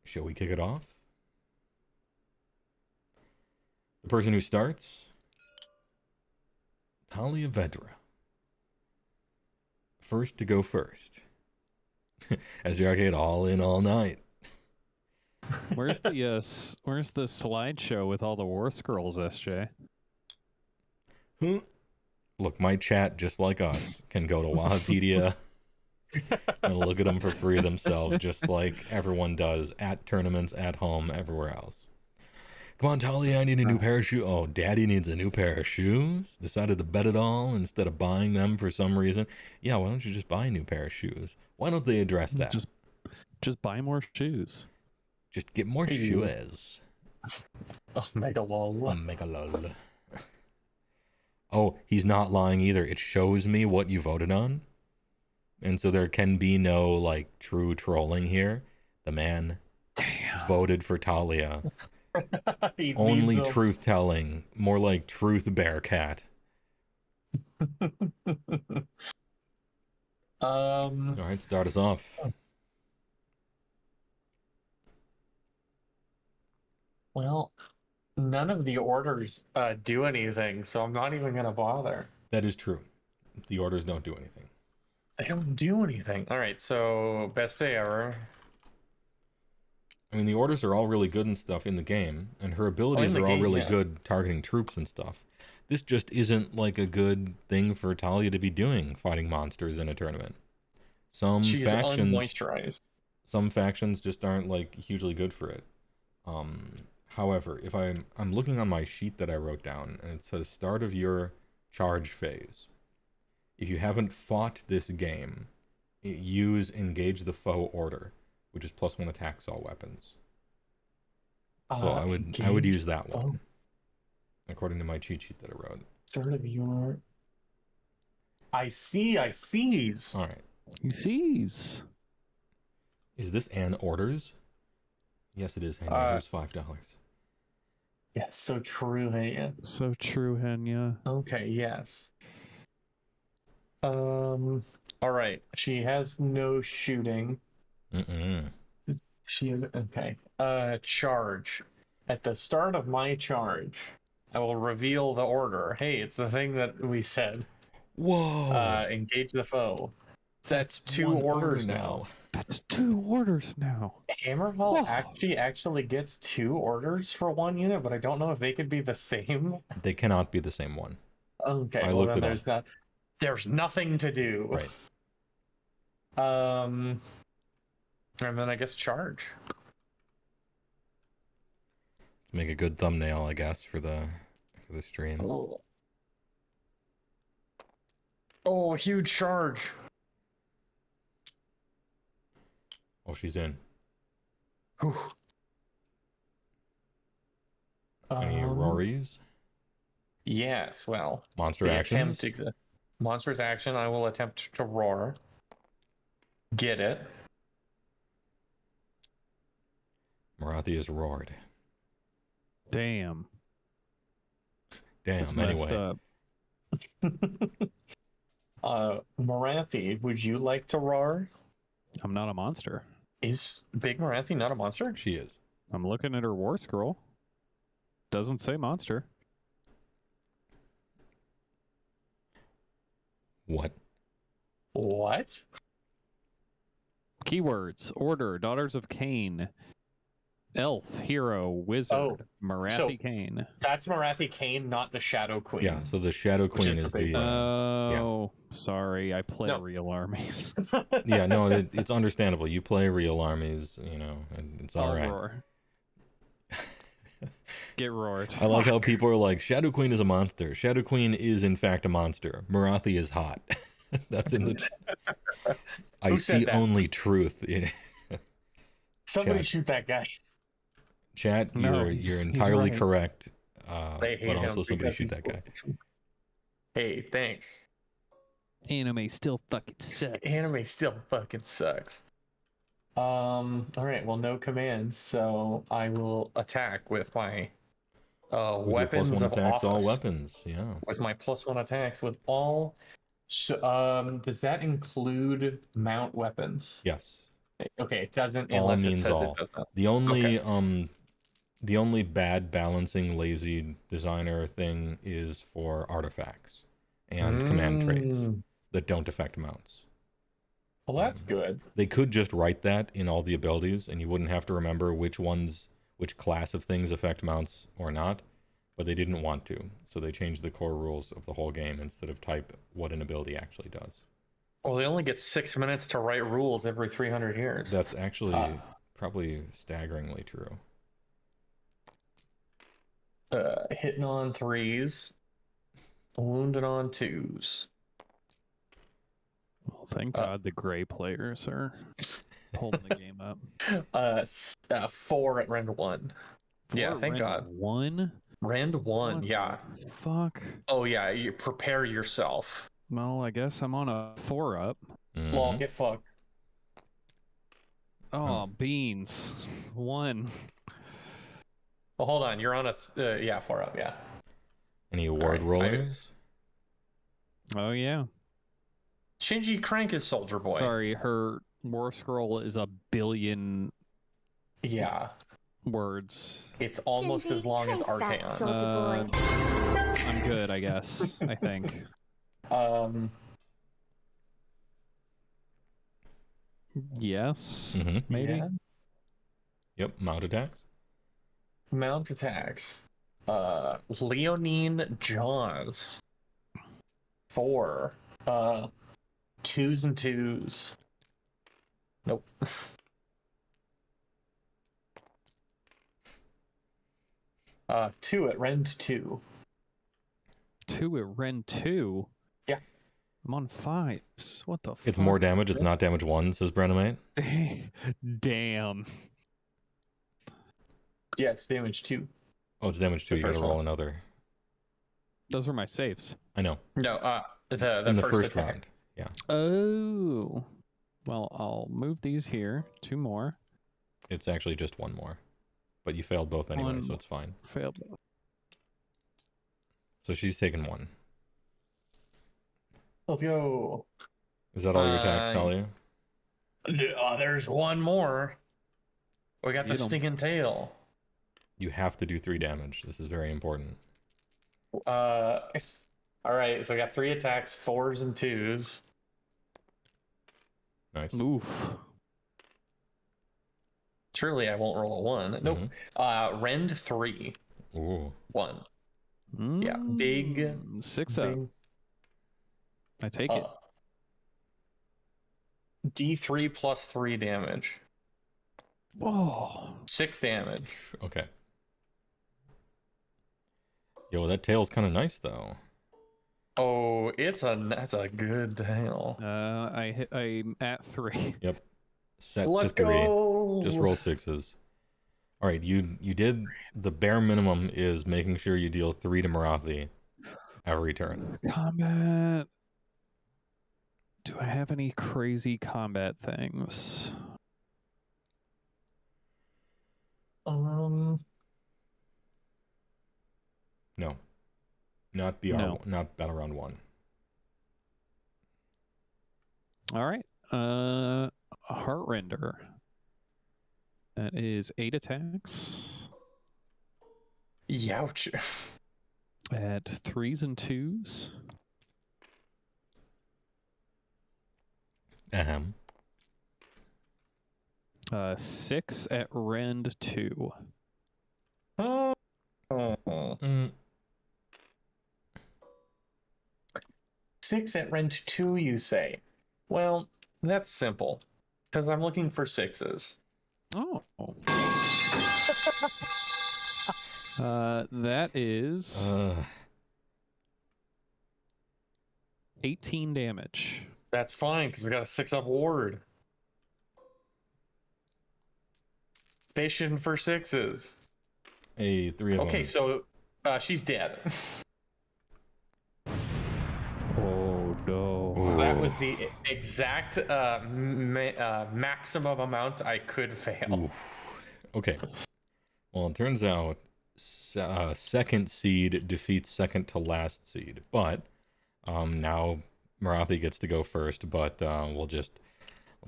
Shall we kick it off? The person who starts? Thalia Vedra. First to go first. As the arcade all in all night. Where's the slideshow with all the war scrolls, SJ? Look, my chat, just like us, can go to Wahapedia and look at them for free themselves, just like everyone does at tournaments, at home, everywhere else. Come on, Thalia, I need a new pair of shoes. Oh, Daddy needs a new pair of shoes? Decided to bet it all instead of buying them for some reason? Yeah, why don't you just buy a new pair of shoes? Why don't they address that? Just buy more shoes. Just get more shoes. Oh, mega lol. Oh, mega lol. Oh, he's not lying either. It shows me what you voted on. And so there can be no, like, true trolling here. The man voted for Thalia. Only truth telling. More like truth bearcat. Alright, start us off. Well, none of the orders do anything, so I'm not even gonna bother. That is true. The orders don't do anything. They don't do anything. Alright, so best day ever. I mean, the orders are all really good and stuff in the game, and her abilities are all really good targeting troops and stuff. This just isn't like a good thing for Thalia to be doing, fighting monsters in a tournament. She's unmoisturized. Some factions just aren't like hugely good for it. However, if I'm looking on my sheet that I wrote down, and it says start of your charge phase. If you haven't fought this game, use engage the foe order, which is +1 attacks all weapons. So I would use that one, according to my cheat sheet that I wrote. Start of your... I sees. All right. He sees. Is this an orders? Yes, it is. Henya. Here's $5. Yes, so true, Henya. So true, Henya. Okay, yes. All right. She has no shooting. She okay. Charge. At the start of my charge, I will reveal the order. Hey, it's the thing that we said. Whoa! Engage the foe. That's 2 orders now. That's 2 orders now. Hammerhall actually gets 2 orders for 1 unit, but I don't know if they could be the same. They cannot be the same one. Okay, I well looked then it up. there's nothing to do. Right. And then I guess charge. Make a good thumbnail, I guess, for the stream. Oh, huge charge. Oh, she's in. Any Rorys? Yes, well. Monster the actions? attempt exists. Monster's action, I will attempt to roar. Get it. Morathi is roared. Damn. Damn, anyway. Morathi, would you like to roar? I'm not a monster. Is Big Morathi not a monster? She is. I'm looking at her war scroll. Doesn't say monster. What? What? Keywords: Order, Daughters of Cain, Elf, Hero, Wizard, Morathi Cain. That's Morathi Cain, not the Shadow Queen. Yeah, so the Shadow Queen is the... sorry, I play real armies. Yeah, no, it's understandable. You play real armies, you know, and it's all right. Roar. Get roared. I like how people are like, Shadow Queen is a monster. Shadow Queen is, in fact, a monster. Morathi is hot. That's in the... I see only truth. Somebody shoot that guy. Chat, you're entirely correct. But also somebody shoot that guy. Hey, thanks. Anime still fucking sucks. All right, well, no commands, so I will attack with my weapons of office. All weapons, yeah. With my +1 attacks with all. So, does that include mount weapons? Yes. Okay, it doesn't All unless it means says all. it doesn't. The only bad balancing lazy designer thing is for artifacts and command traits that don't affect mounts. Well, that's good. They could just write that in all the abilities, and you wouldn't have to remember which class of things affect mounts or not, but they didn't want to, so they changed the core rules of the whole game instead of type what an ability actually does. Well, they only get 6 minutes to write rules every 300 years. That's actually probably staggeringly true. Hitting on 3s, wounded on 2s. Well, thank God the gray players are holding the game up. 4 at Rend 1. Yeah, thank God. 1? Rend 1, yeah. Fuck. Oh, yeah, you prepare yourself. Well, I guess I'm on a 4-up. Well, get fucked. Oh, beans. 1. Well, hold on. You're on a 4-up. Yeah. Any award rollers? Oh yeah. Shinji Crank is Soldier Boy. Sorry, her war scroll is 1 billion. Yeah. Words. It's almost as long as Archaon. I'm good, I guess. I think. Yes. Maybe. Yeah. Yep. Mount attacks. Mount attacks. Leonine Jaws. 4. 2s and 2s. Nope. 2 at Rend 2. 2 at Rend 2? Yeah. I'm on 5s. What the fuck? It's more damage. It's not damage 1, says Brenamate. Damn. Yeah, it's damage 2. Oh, it's damage 2. You gotta roll another. Those were my saves. I know. No, the in the first attack. round. Yeah. Oh. Well, I'll move these here. 2 more. It's actually just 1 more. But you failed both anyway, so it's fine. Failed both. So she's taken 1. Let's go. Is that all your attacks, Thalia? There's 1 more. We got the stinging tail. You have to do 3 damage. This is very important. All right, so I got 3 attacks, 4s and 2s. Nice. Oof. Surely I won't roll a 1. Nope. Rend 3. Ooh. 1. Yeah, big 6 up. I take it. D3 plus 3 damage. Oh. 6 damage. Okay. Yo, that tail's kind of nice though. Oh, that's a good tail. I'm at 3. Yep. Set Let's to 3. go. Just roll 6s. All right, you did the bare minimum is making sure you deal 3 to Morathi every turn. Combat. Do I have any crazy combat things? No. Not BR. No. Not Battle Round 1. All right. Heartrender. That is 8 attacks. Youch. At 3s and 2s. Ahem. 6 at Rend 2. Mm. 6 at Rend 2, you say? Well, that's simple. Because I'm looking for 6s. Oh. That is 18 damage. That's fine, because we got a 6-up ward. Fishing for 6s. A 3 of Okay, them. so she's dead. Oh, no. That was the exact maximum amount I could fail. Ooh. Okay. Well, it turns out second seed defeats second to last seed, but now Morathi gets to go first. But let's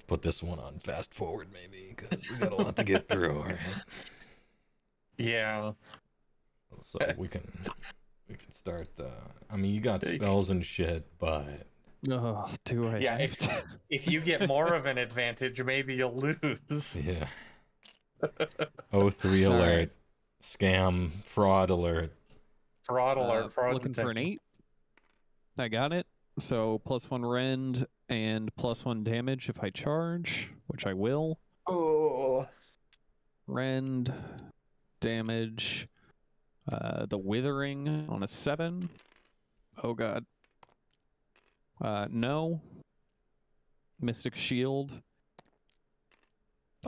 put this one on fast forward maybe because we got a lot to get through. All right. Yeah. So we can start the. I mean, you got spells and shit, but. Oh, do I? Yeah, if you get more of an advantage, maybe you'll lose. Yeah. 03 alert. Scam. Fraud alert. Fraud alert. Fraud looking for an 8. I got it. So +1 rend and +1 damage if I charge, which I will. Oh. Rend, damage, the withering on a 7. Oh god. No. Mystic shield.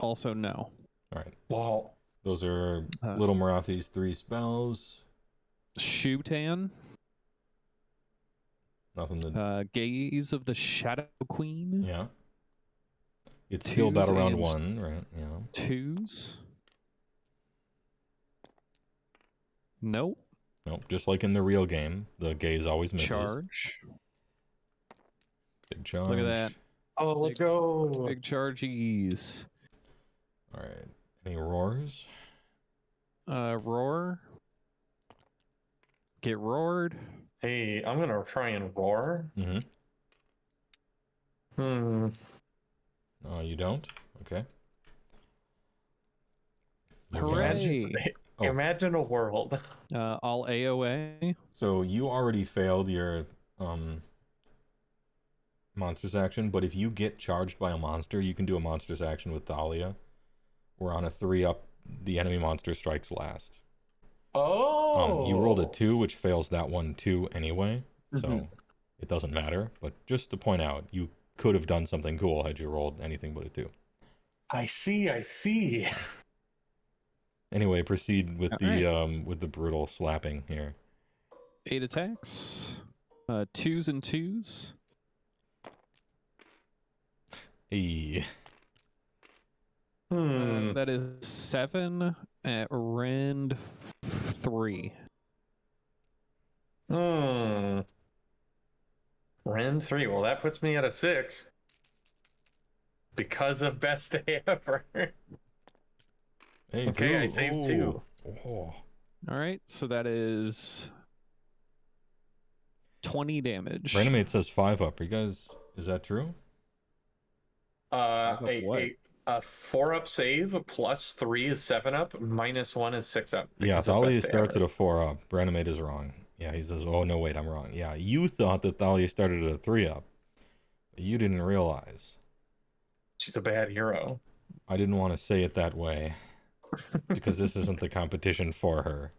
Also no. All right. Wow. Those are Little Morathi's 3 spells. Shutan. Nothing to. Gaze of the Shadow Queen. Yeah. It's still Battle Round 1, right? Yeah. 2s. Nope. Nope. Just like in the real game, the gaze always misses. Charge. Big charge. Look at that. Oh, let's go. Big charges. All right. Any roars? Roar. Get roared. Hey, I'm gonna try and roar. Mm-hmm. Oh, you don't? Okay. Hooray! Imagine a world. All AoA. So you already failed your monster's action, but if you get charged by a monster, you can do a monster's action with Thalia. Where on a 3-up, the enemy monster strikes last. Oh! You rolled a 2, which fails that one too anyway, so it doesn't matter. But just to point out, you could have done something cool had you rolled anything but a 2. I see. Anyway, proceed with the brutal slapping here. 8 attacks. 2s and 2s. Hey. That is 7 at rend 3. Rend 3. Well, that puts me at a 6. Because of best day ever. Hey, okay, I saved 2. Oh. All right, so that is 20 damage. Reanimate says 5 up. Are you guys, is that true? A 4-up save plus 3 is 7 up, minus 1 is 6 up. Yeah, Thalia starts at a 4 up. Reanimate is wrong. Yeah, he says, oh no, wait, I'm wrong. Yeah, you thought that Thalia started at a 3 up. But you didn't realize. She's a bad hero. I didn't want to say it that way. Because this isn't the competition for her.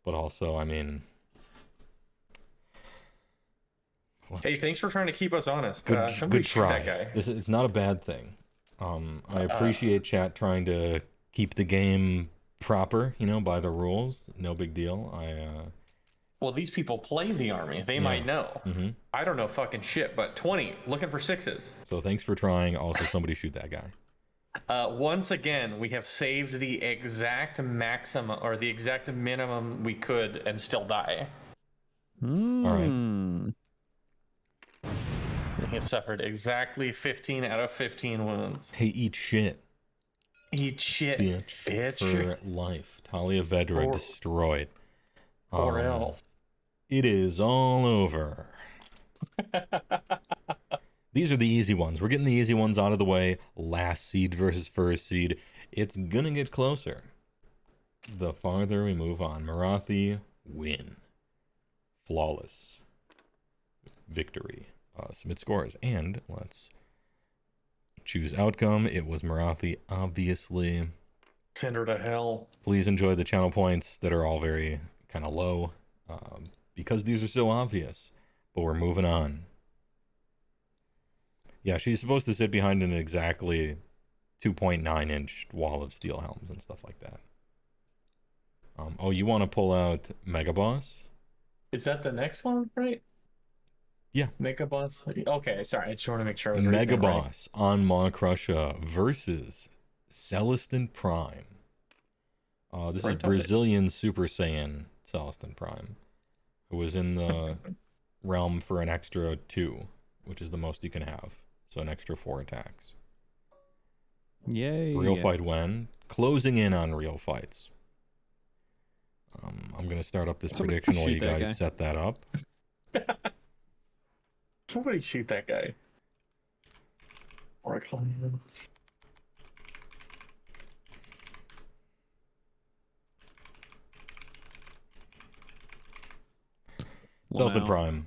But also, I mean... Hey, thanks for trying to keep us honest. Good, Somebody good shoot try. that guy. It's not a bad thing. I appreciate chat trying to keep the game proper, you know, by the rules. No big deal. Well, these people play the army. They might know. Mm-hmm. I don't know fucking shit, but 20, looking for 6s. So thanks for trying. Also, somebody shoot that guy. Once again, we have saved the exact maximum or the exact minimum we could and still die. All right. We have suffered exactly 15 out of 15 wounds. Hey, eat shit. Eat shit, bitch. For life. Thalia Vedra destroyed. Or else. It is all over. These are the easy ones. We're getting the easy ones out of the way. Last seed versus first seed. It's gonna get closer. The farther we move on. Morathi win. Flawless. Victory. Submit scores. And let's choose outcome. It was Morathi, obviously. Send her to hell. Please enjoy the channel points that are all very kind of low. Because these are so obvious. But we're moving on. Yeah, she's supposed to sit behind an exactly 2.9-inch wall of steel helms and stuff like that. Oh, you want to pull out Mega Boss? Is that the next one, right? Yeah. Mega Boss? Okay, sorry. I just want to make sure I was Mega reading it right. Boss on Maw versus Celestant Prime. This is Brazilian Super Saiyan Celestant Prime, who was in the realm for an extra 2, which is the most you can have. So an extra 4 attacks. Yay. Real fight when? Closing in on real fights. I'm going to start up this prediction while you guys set that up. Somebody shoot that guy. Or a clans. Celestant Prime.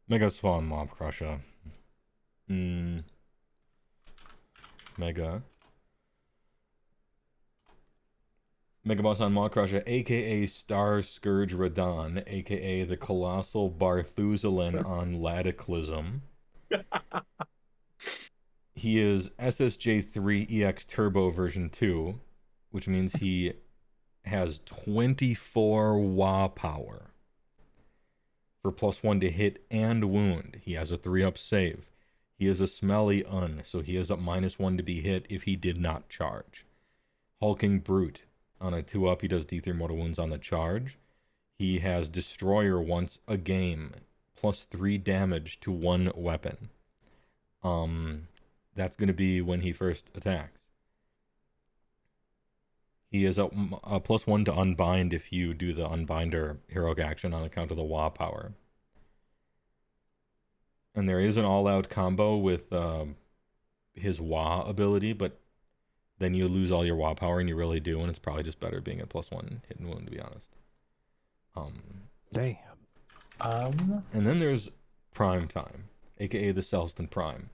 Mega Spawn Mob Crusher. Mega Boss on Maw Crusher, aka Star Scourge Radon, aka the Colossal Barthusalin on Ladiclism. He is SSJ3 EX Turbo version 2, which means he has 24 WA power. For +1 to hit and wound. He has a 3-up save. He is a smelly so he has a -1 to be hit if he did not charge. Hulking Brute. On a 2-up, he does D3 mortal wounds on the charge. He has Destroyer once a game, +3 damage to 1 weapon. That's going to be when he first attacks. He is a +1 to unbind if you do the unbinder heroic action on account of the WA power. And there is an all-out combo with his WA ability, but then you lose all your WA power, and you really do, and it's probably just better being at +1 hit and wound, to be honest. Damn. And then there's Prime Time, aka the Celestant Prime,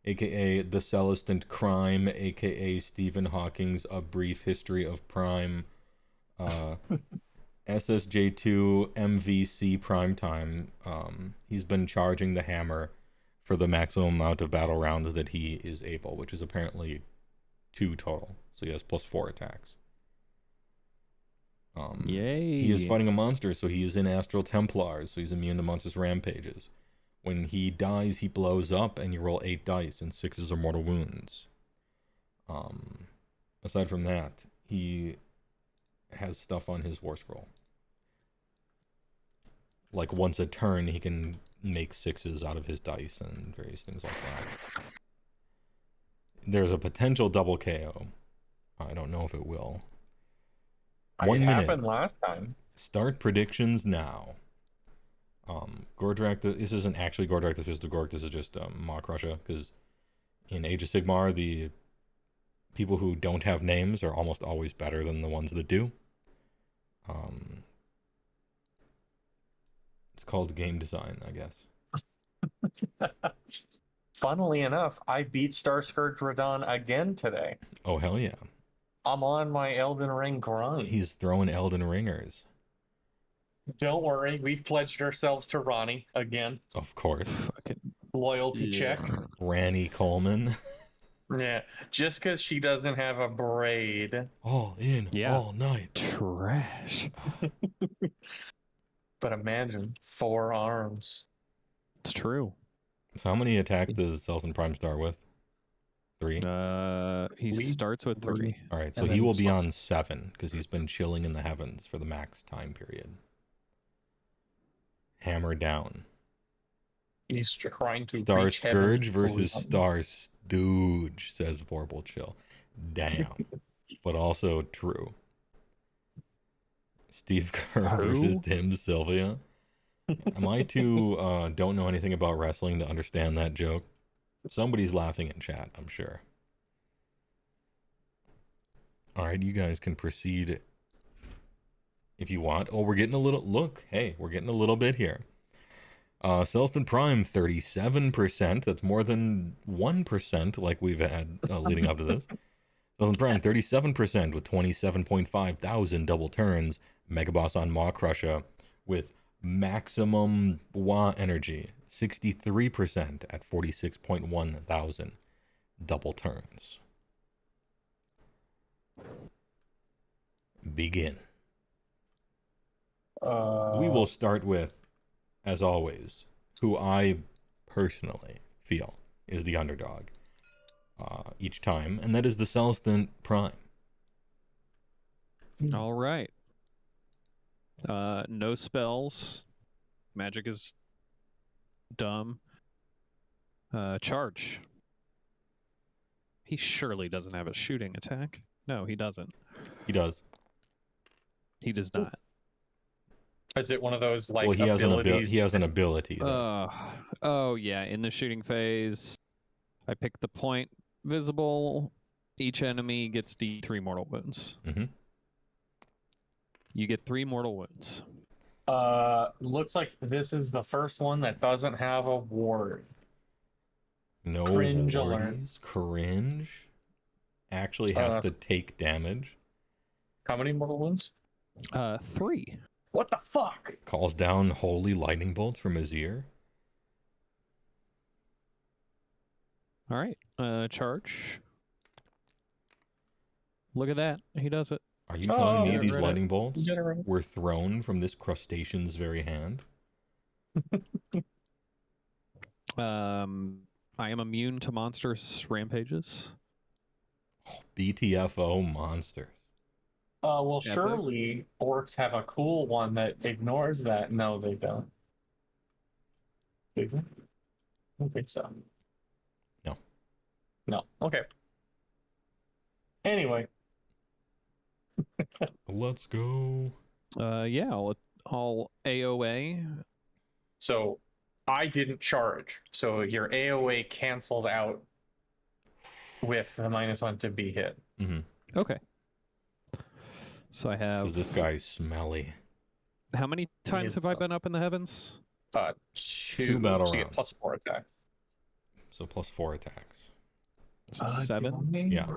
aka the Celestant Crime, aka Stephen Hawking's A Brief History of Prime, SSJ2 MVC Prime Time. He's been charging the hammer for the maximum amount of battle rounds that he is able, which is apparently 2 total. So he has +4 attacks. Yay. He is fighting a monster, so he is in Astral Templars, so he's immune to monstrous rampages. When he dies, he blows up, and you roll 8 dice, and 6s are mortal wounds. Aside from that, he has stuff on his War Scroll. Like, once a turn, he can make 6s out of his dice, and various things like that. There's a potential double KO. I don't know if it will. 1 minute. Happened last time. Start predictions now. Gortrek, this isn't actually Gortrek, this is the Gorg, this is just Mock Russia, because in Age of Sigmar, the people who don't have names are almost always better than the ones that do. It's called game design, I guess. Funnily enough, I beat Starscourge Radon again today. Oh, hell yeah. I'm on my Elden Ring grind. He's throwing Elden Ringers. Don't worry, we've pledged ourselves to Ronnie again. Of course. Fucking Loyalty check. Ranny Coleman. Yeah, just because she doesn't have a braid. All in, all night. Trash. But imagine 4 arms. It's true. So how many attacks does Celestant Prime start with? 3? He starts with 3. All right, so he will be on 7 because he's been chilling in the heavens for the max time period. Hammer down. He's trying to Star reach Scourge heaven versus for Star Stooge, says Vorpal Chill. Damn. But also true. Steve Kerr versus Tim Sylvia. Am I too don't know anything about wrestling to understand that joke? Somebody's laughing in chat, I'm sure. Alright, you guys can proceed if you want. Oh, we're getting a little... Look, hey, we're getting a little bit here. Celestant Prime, 37%. That's more than 1% like we've had leading up to this. Celestant Prime, 37% with 27.5 thousand double turns. Megaboss on Maw Crusher with maximum Wa energy, 63% at 46.1 thousand double turns. Begin. We will start with, as always, who I personally feel is the underdog each time, and that is the Celestant Prime. All right. No spells. Magic is dumb. Charge. He surely doesn't have a shooting attack. No, he doesn't. He does. He does not. Is it one of those like well, abilities? He has an ability. Oh yeah, in the shooting phase, I pick the point visible. Each enemy gets D3 mortal wounds. Mm-hmm. You get 3 mortal wounds. Looks like this is the first one that doesn't have a ward. No Cringe wardies. alert. Cringe actually has to take damage. How many mortal wounds? 3. What the fuck? Calls down holy lightning bolts from his ear. All right. Charge. Look at that. He does it. Are you telling me these read lightning it. bolts Get it right. were thrown from this crustacean's very hand? I am immune to monstrous rampages. BTFO monsters. Well, Epic. surely orcs have a cool one that ignores that. No, they don't. Do they? I don't think so. No. No. Okay. Anyway. Let's go. Yeah, I'll AoA. So I didn't charge. So your AoA cancels out with the -1 to be hit. Mm-hmm. Okay. So I have... Because this guy's smelly. How many times have I been up in the heavens? 2 battle so you get rounds. +4 attacks. So +4 attacks. So 7? Yeah.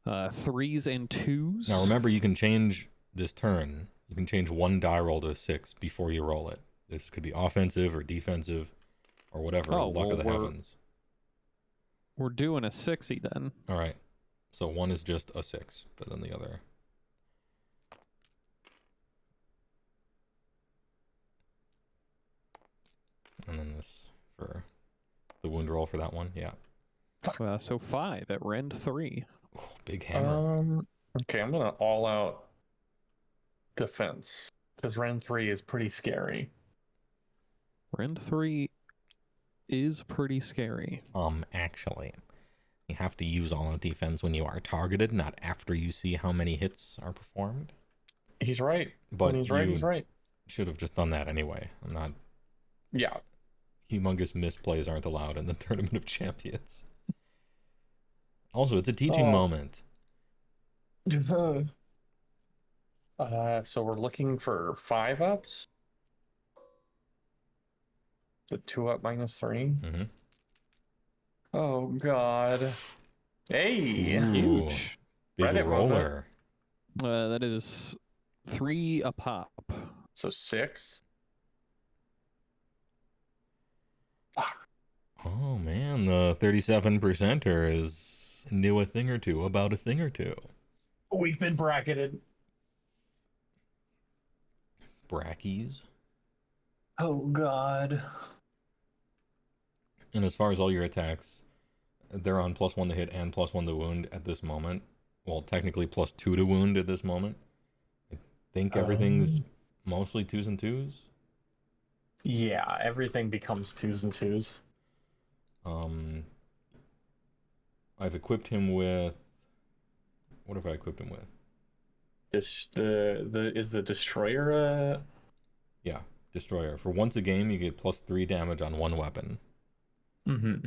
3s and 2s. Now remember, you can change this turn. You can change 1 die roll to 6 before you roll it. This could be offensive or defensive or whatever. Luck of the heavens. We're doing a 6-y then. All right. So 1 is just a 6, but then the other. And then this for the wound roll for that one. Yeah. So 5 at Rend 3. Oh, big hammer. Okay, I'm gonna all out defense because Rend 3 is pretty scary. Rend 3 is pretty scary. Actually, you have to use all out defense when you are targeted, not after you see how many hits are performed. He's right. But when he's right, he's right. Should have just done that anyway. I'm not. Yeah. Humongous misplays aren't allowed in the Tournament of Champions. Also, it's a teaching moment. So we're looking for 5-ups. The 2-up -3. Mm-hmm. Oh God. Hey, Ooh, huge. Big Reddit roller. That is 3 a pop. So 6. Oh man, the 37%er is knew a thing or two about a thing or two. We've been bracketed. Brackies. Oh God. And as far as all your attacks, they're on +1 to hit and +1 to wound at this moment. Well, technically +2 to wound at this moment. I think everything's mostly 2s and 2s. Yeah, everything becomes 2s and 2s. I've equipped him with. What have I equipped him with? Is the destroyer? Yeah, destroyer. For once a game, you get +3 damage on 1 weapon. Mm-hmm.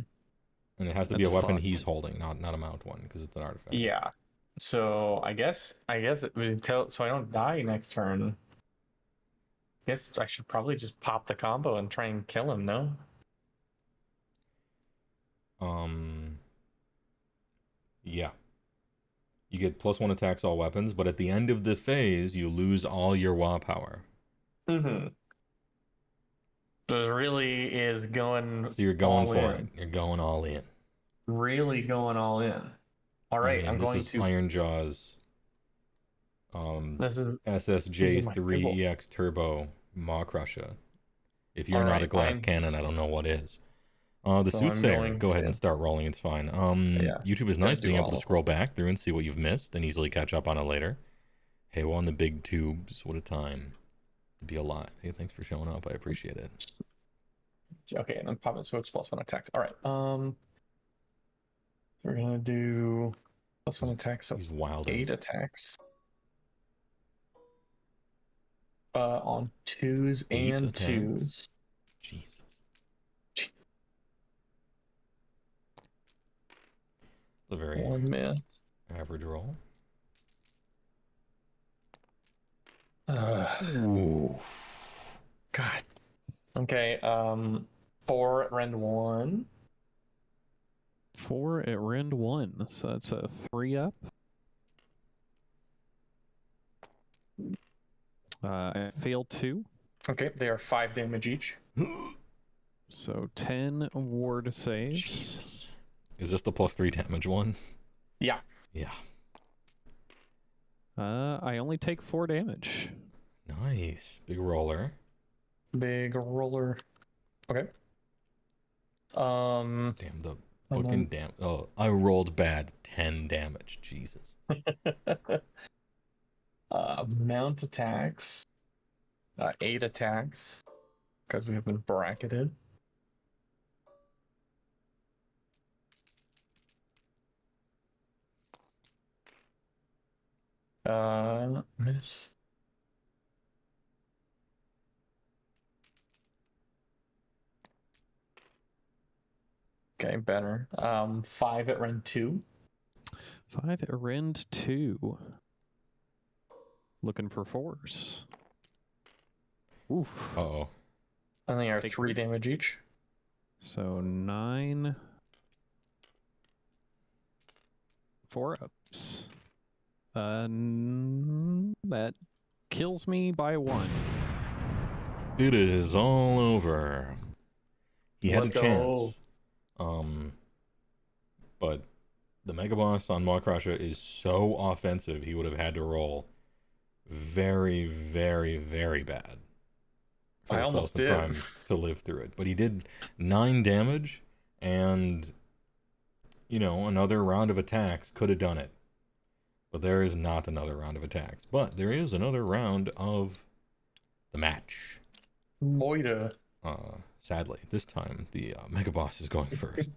And it has to be a weapon he's holding, not a mount one, because it's an artifact. Yeah. So I guess it would tell, so I don't die next turn. I guess I should probably just pop the combo and try and kill him. No. Yeah. You get +1 attacks all weapons, but at the end of the phase, you lose all your WoW power. Mm-hmm. So it really is going. So you're going all for in. it. You're going all in. Really going all in. All right, I'm going to Iron Jaws. This is SSJ3EX Turbo Maw Crusher. If you're not a glass cannon, I don't know what is. The Soothsayer, go ahead and start rolling, it's fine. YouTube is nice being able to scroll back through and see what you've missed and easily catch up on it later. HeyWoah on the big tubes, what a time to be alive. Hey, thanks for showing up, I appreciate it. Okay, and then popping switch +1 attacks. All right, we're gonna do +1 attacks, so he's wild. 8 attacks. On 2s and attacks. 2s. Jesus. A very 1 miss. Average roll. Ooh. God. Okay, 4 at rend 1. 4 at rend 1, so that's a 3-up. I failed 2. Okay, they are 5 damage each. So 10 ward saves. Jesus. Is this the +3 damage one? Yeah. Yeah. I only take 4 damage. Nice. Big roller. Big roller. Okay. Damn, the fucking damn. Oh, I rolled bad. 10 damage. Jesus. Mount attacks. 8 attacks. Because we have been bracketed. Miss. Okay, better. 5 at rend 2. 5 at rend 2. Looking for 4s. Oof. Uh-oh. I think are 3 damage each. So 9. 4-ups. That kills me by 1. It is all over. He had a chance. But the Mega Boss on Maw Crusher is so offensive, he would have had to roll very, very, very bad. I almost did. Prime to live through it. But he did 9 damage, and, you know, another round of attacks could have done it. But there is not another round of attacks. But there is another round of the match. Moira. Sadly, this time the Mega Boss is going first.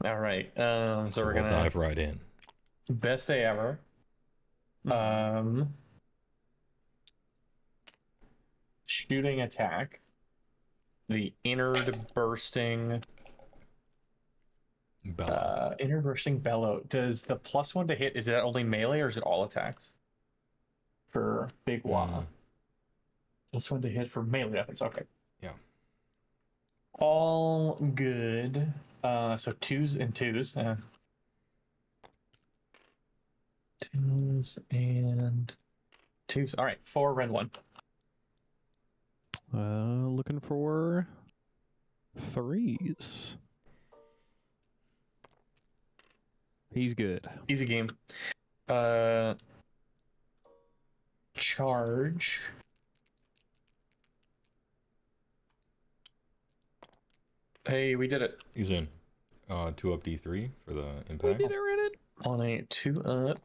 All right. So we're gonna dive right in. Best day ever. shooting attack. The inner bursting bellow. Does the +1 to hit, is that only melee or is it all attacks? For Big Wah. +1 to hit for melee weapons. Okay. Yeah. All good. So 2s and 2s. 2s and 2s. All right, 4 red 1. Looking for 3s. He's good. Easy game. Charge. Hey, we did it. He's in. 2 up D3 for the impact. We did it, Reddit. On a 2 up.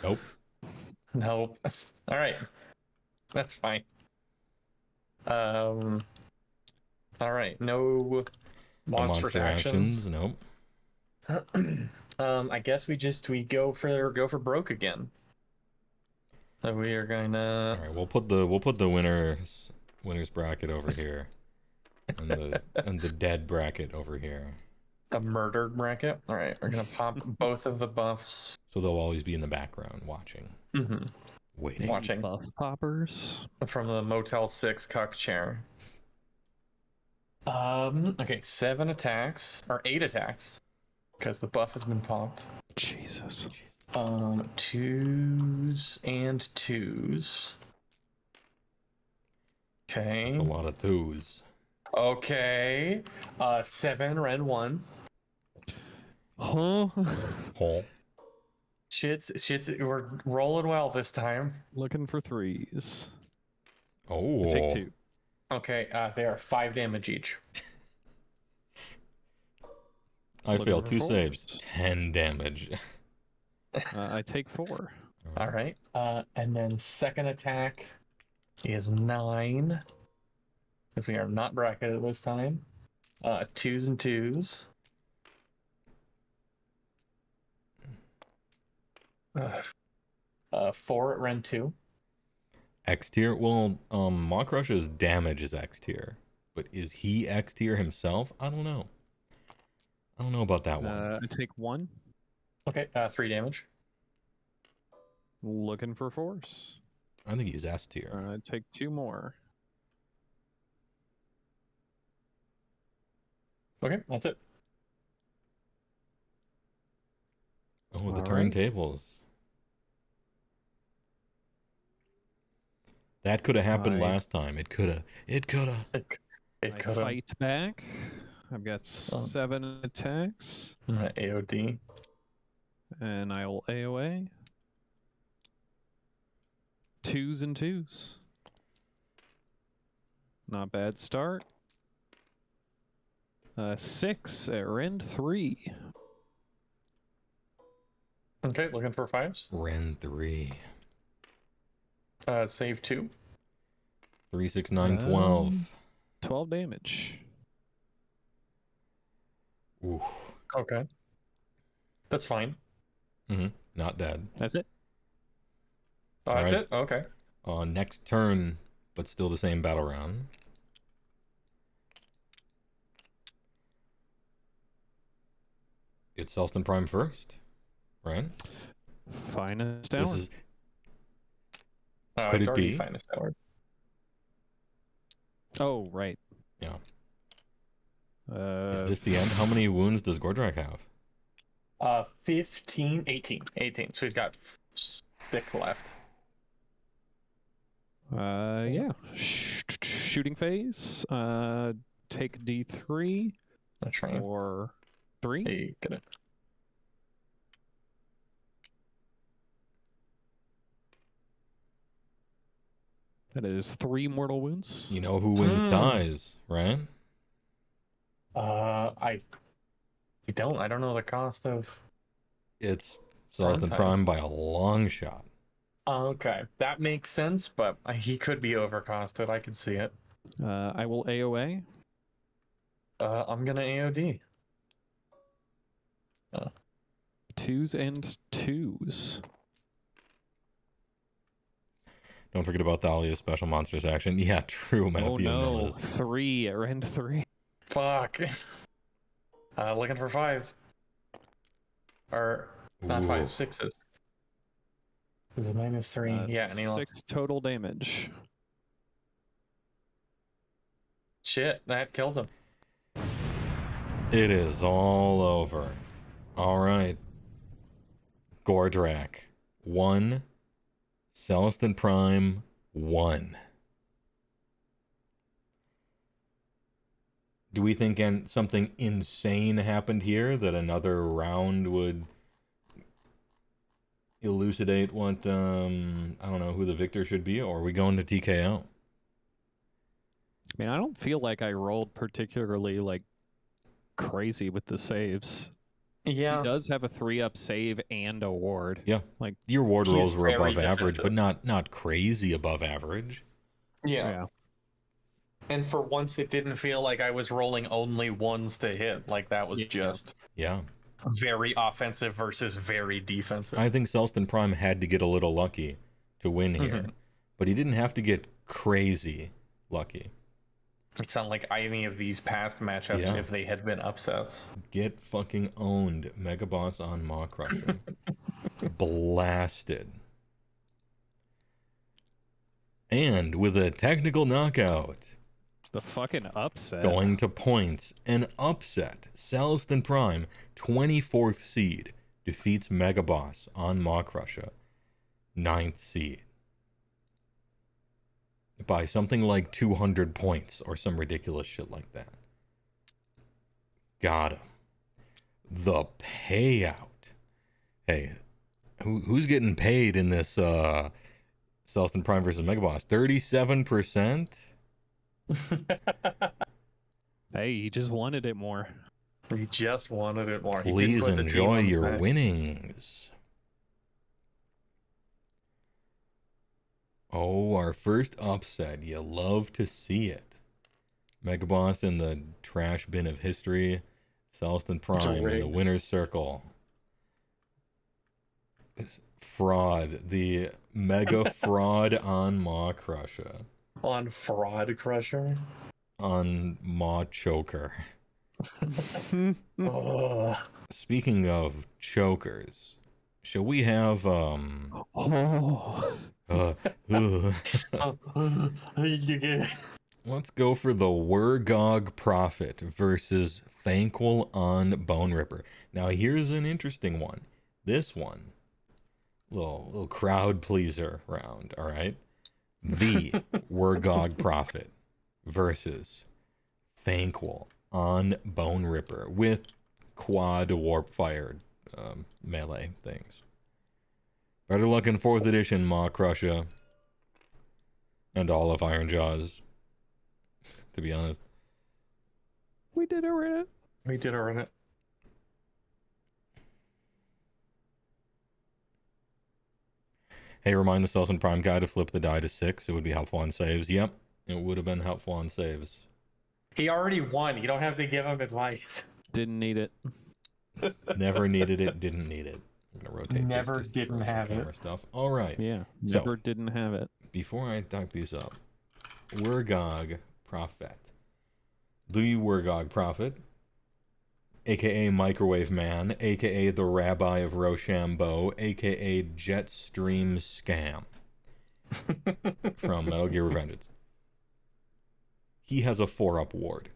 Nope. Nope. All right. That's fine. All right. No monster actions. Nope. I guess we go for broke again. So we are gonna. All right. We'll put the winners bracket over here, and the dead bracket over here. The murdered bracket. All right. We're gonna pop both of the buffs. So they'll always be in the background watching. Mm-hmm. Waiting. Watching. Buff poppers. From the Motel 6 cuck chair. Okay, 7 attacks. Or 8 attacks. Because the buff has been popped. Jesus. 2s and 2s. Okay. That's a lot of 2s. Okay. 7 red 1. Huh? Hole. Shit's, we're rolling well this time. Looking for 3s. Oh. I take 2. Okay, they are 5 damage each. I fail 2 saves. 10 damage. I take 4. All right. And then second attack is 9. Because we are not bracketed this time. 2s and 2s. 4 at Ren 2. X tier? Well, Mawcrush's damage is X tier. But is he X tier himself? I don't know. I don't know about that one. I take 1. Okay, 3 damage. Looking for 4s. I think he's S tier. I take 2 more. Okay, that's it. Oh, the All turntables. That could have happened last time. It could have. It could have. It I could have. fight back. I've got 7 attacks. AOD. And I'll AoA. 2s and 2s. Not bad start. 6 at Rend 3. Okay, looking for 5s. Ren 3. Save 2. 3, 6, 9, 12. 12 damage. Ooh. Okay. That's fine. Mm-hmm. Not dead. That's it. Oh, that's All it? Okay. Next turn, but still the same battle round. It's Celestant Prime first, right? Finest This hour. is. Oh, Could it's it already be? finest hour. Oh, right. Yeah. Uh, Is this the end? How many wounds does Gotrek have? 18. So he's got 6 left. Yeah. Shooting phase. Take D3 That's right. or 3. Hey, get it. That is 3 mortal wounds. You know who wins ties, right? I don't. I don't know the cost of. It's Celestant Prime. Prime by a long shot. Okay, that makes sense, but he could be overcosted. I can see it. I will AoA. I'm gonna AOD. 2s and 2s. Don't forget about Thalia's special monsters action. Yeah, true, Matthew. Oh no, 3 at rend 3. Fuck. Looking for 5s. Or not 5s, 6s. Is it -3? Yeah, and he 6 total damage. Shit, that kills him. It is all over. All right. Gotrek 1. Celestant Prime 1. Do we think something insane happened here that another round would elucidate what, I don't know, who the victor should be, or are we going to TKO? I mean, I don't feel like I rolled particularly, like, crazy with the saves. Yeah. He does have a 3-up save and a ward. Yeah. Like, your ward he's rolls were very above average, defensive. but not crazy above average. Yeah. And for once, it didn't feel like I was rolling only 1s to hit. Like, that was just very offensive versus very defensive. I think Celestant Prime had to get a little lucky to win here, but he didn't have to get crazy lucky. It's not like any of these past matchups if they had been upsets. Get fucking owned. Mega Boss on Maw Crusher. Blasted. And with a technical knockout. The fucking upset. Going to points. An upset. Celestant Prime, 24th seed, defeats Mega Boss on Maw Crusher, 9th seed. By something like 200 points or some ridiculous shit like that. Got him. The payout. Hey, who's getting paid in this Celestant Prime versus Mega Boss? 37%? Hey, he just wanted it more. He just wanted it more. Please enjoy your winnings. Oh, our first upset. You love to see it. Mega Boss in the trash bin of history. Celestant Prime in the winner's circle. Fraud. The mega fraud on Maw Crusher. On Fraud Crusher? On Maw Choker. Speaking of chokers, shall we have let's go for the Wargog Prophet versus Thanil on Bone Ripper. Now here's an interesting one. This one, little crowd pleaser round. All right, the Wargog Prophet versus Thanil on Bone Ripper with quad warp fired melee things. Better luck in 4th edition, Maw Crusher. And all of Iron Jaws. To be honest. We did earn it. We did earn it. Hey, remind the Celestant Prime guy to flip the die to 6. It would be helpful on saves. Yep, it would have been helpful on saves. He already won. You don't have to give him advice. Didn't need it. Never needed it, didn't need it. I'm gonna rotate never this didn't have it. Stuff. All right. Yeah, So, never didn't have it. before I type these up, Wargog Prophet. The Wargog Prophet, aka Microwave Man, aka the Rabbi of Rochambeau, aka Jetstream Scam from Metal Gear Revengeance. He has a 4-up ward.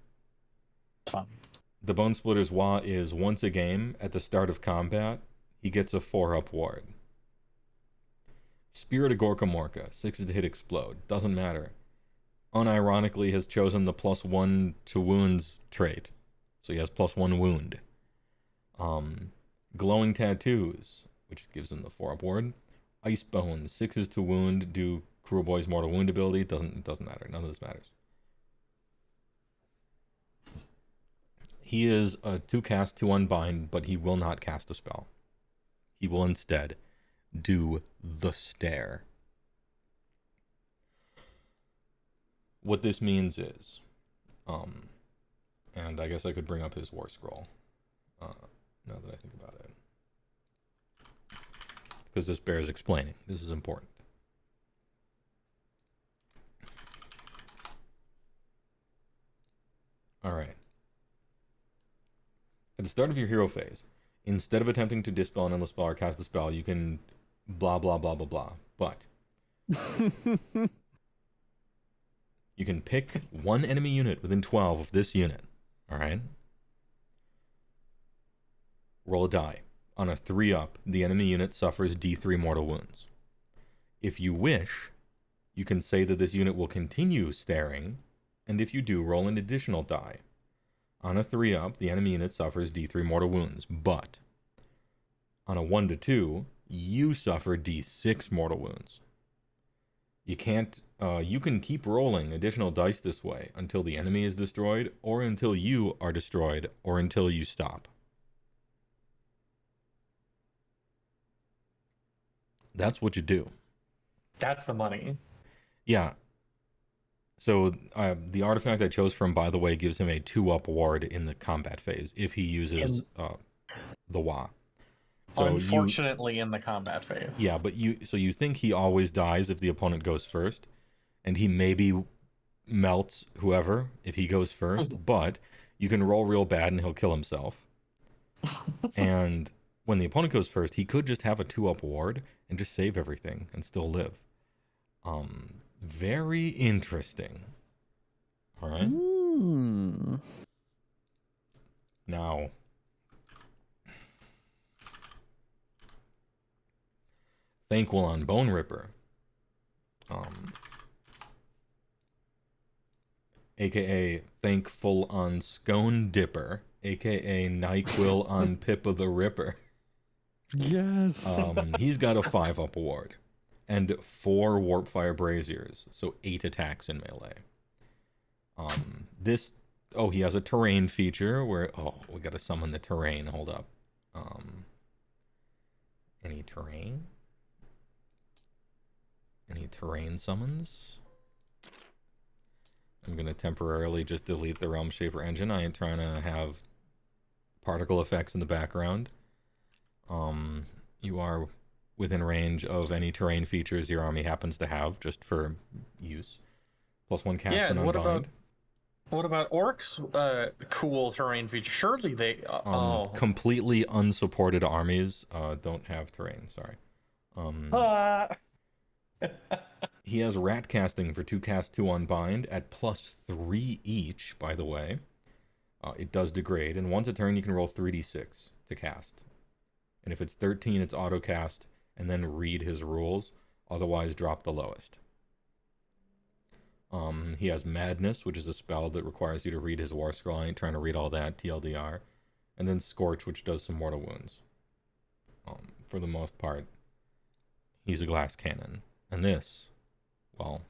Fun. The Bone Splitter's Wa is once a game at the start of combat. He gets a 4-up ward. Spirit of Gorkamorka, 6 to hit explode. Doesn't matter. Unironically has chosen the +1 to wounds trait. So he has +1 wound. Glowing Tattoos, which gives him the 4-up ward. Ice Bones, 6 to wound, do Cruel Boy's Mortal Wound ability. It doesn't matter. None of this matters. He is a 2-cast, 2 unbind, but he will not cast a spell. He will instead do the stare. What this means is, and I guess I could bring up his war scroll, now that I think about it. Because this bears explaining. This is important. At the start of your hero phase, instead of attempting to dispel an endless spell or cast a spell, you can blah, blah, blah, blah, blah. But you can pick one enemy unit within 12 of this unit. All right? Roll a die. On a 3-up, the enemy unit suffers D3 mortal wounds. If you wish, you can say that this unit will continue staring, and if you do, roll an additional die. On a 3-up, the enemy unit suffers D3 mortal wounds, but on a 1 to 2, you suffer D6 mortal wounds. You can't, you can keep rolling additional dice this way until the enemy is destroyed, or until you are destroyed, or until you stop. That's what you do. That's the money. Yeah. So the artifact I chose from, by the way, gives him a 2-up ward in the combat phase if he uses the Wa. So Unfortunately, in the combat phase. Yeah, but you think he always dies if the opponent goes first, and he maybe melts whoever if he goes first, but you can roll real bad and he'll kill himself. And when the opponent goes first, he could just have a 2-up ward and just save everything and still live. Very interesting. All right. Now, Thanquil on Bone Ripper. AKA Thankful on Scone Dipper. AKA NyQuil on Pippa the Ripper. Yes. He's got a 5-up ward and 4 Warpfire Braziers, so 8 attacks in melee. He has a terrain feature where we gotta summon the terrain. Hold up. Any terrain? Any terrain summons? I'm gonna temporarily just delete the Realm Shaper engine. I ain't trying to have particle effects in the background. You are within range of any terrain features your army happens to have, just for use. +1 cast and unbind. What about orcs? Cool terrain feature. Surely they. Completely unsupported armies don't have terrain. Sorry. He has rat casting for 2 cast, 2 unbind at +3 each. By the way, it does degrade, and once a turn you can roll 3d6 to cast. And if it's 13, it's auto cast, and then read his rules. Otherwise, drop the lowest. He has Madness, which is a spell that requires you to read his War Scroll. I ain't trying to read all that, TLDR. And then Scorch, which does some mortal wounds. For the most part, he's a glass cannon. And this, well,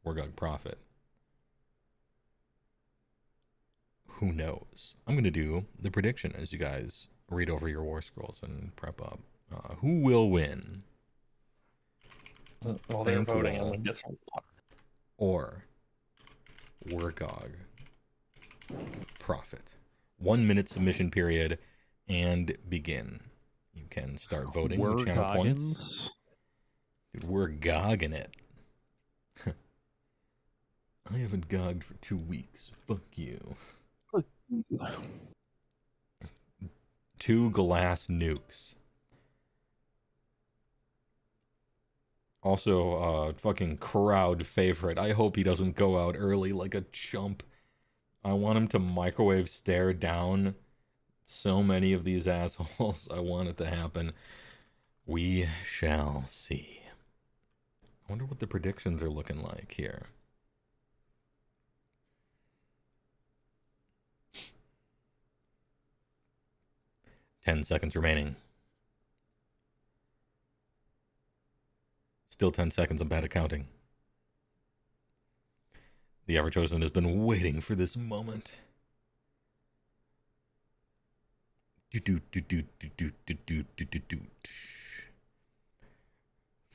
Wargug Prophet. Who knows? I'm going to do the prediction as you guys read over your War Scrolls and prep up. Who will win? Well, they're voting. I'm going to get some water. Or Wargog Prophet. 1 minute submission period and begin. You can start voting with channel points. Dude, we're gogging it. I haven't gogged for 2 weeks. Fuck you. 2 glass nukes. Also, fucking crowd favorite. I hope he doesn't go out early like a chump. I want him to microwave stare down so many of these assholes. I want it to happen. We shall see. I wonder what the predictions are looking like here. Ten seconds remaining. Still 10 seconds. I'm bad at counting. The Everchosen has been waiting for this moment.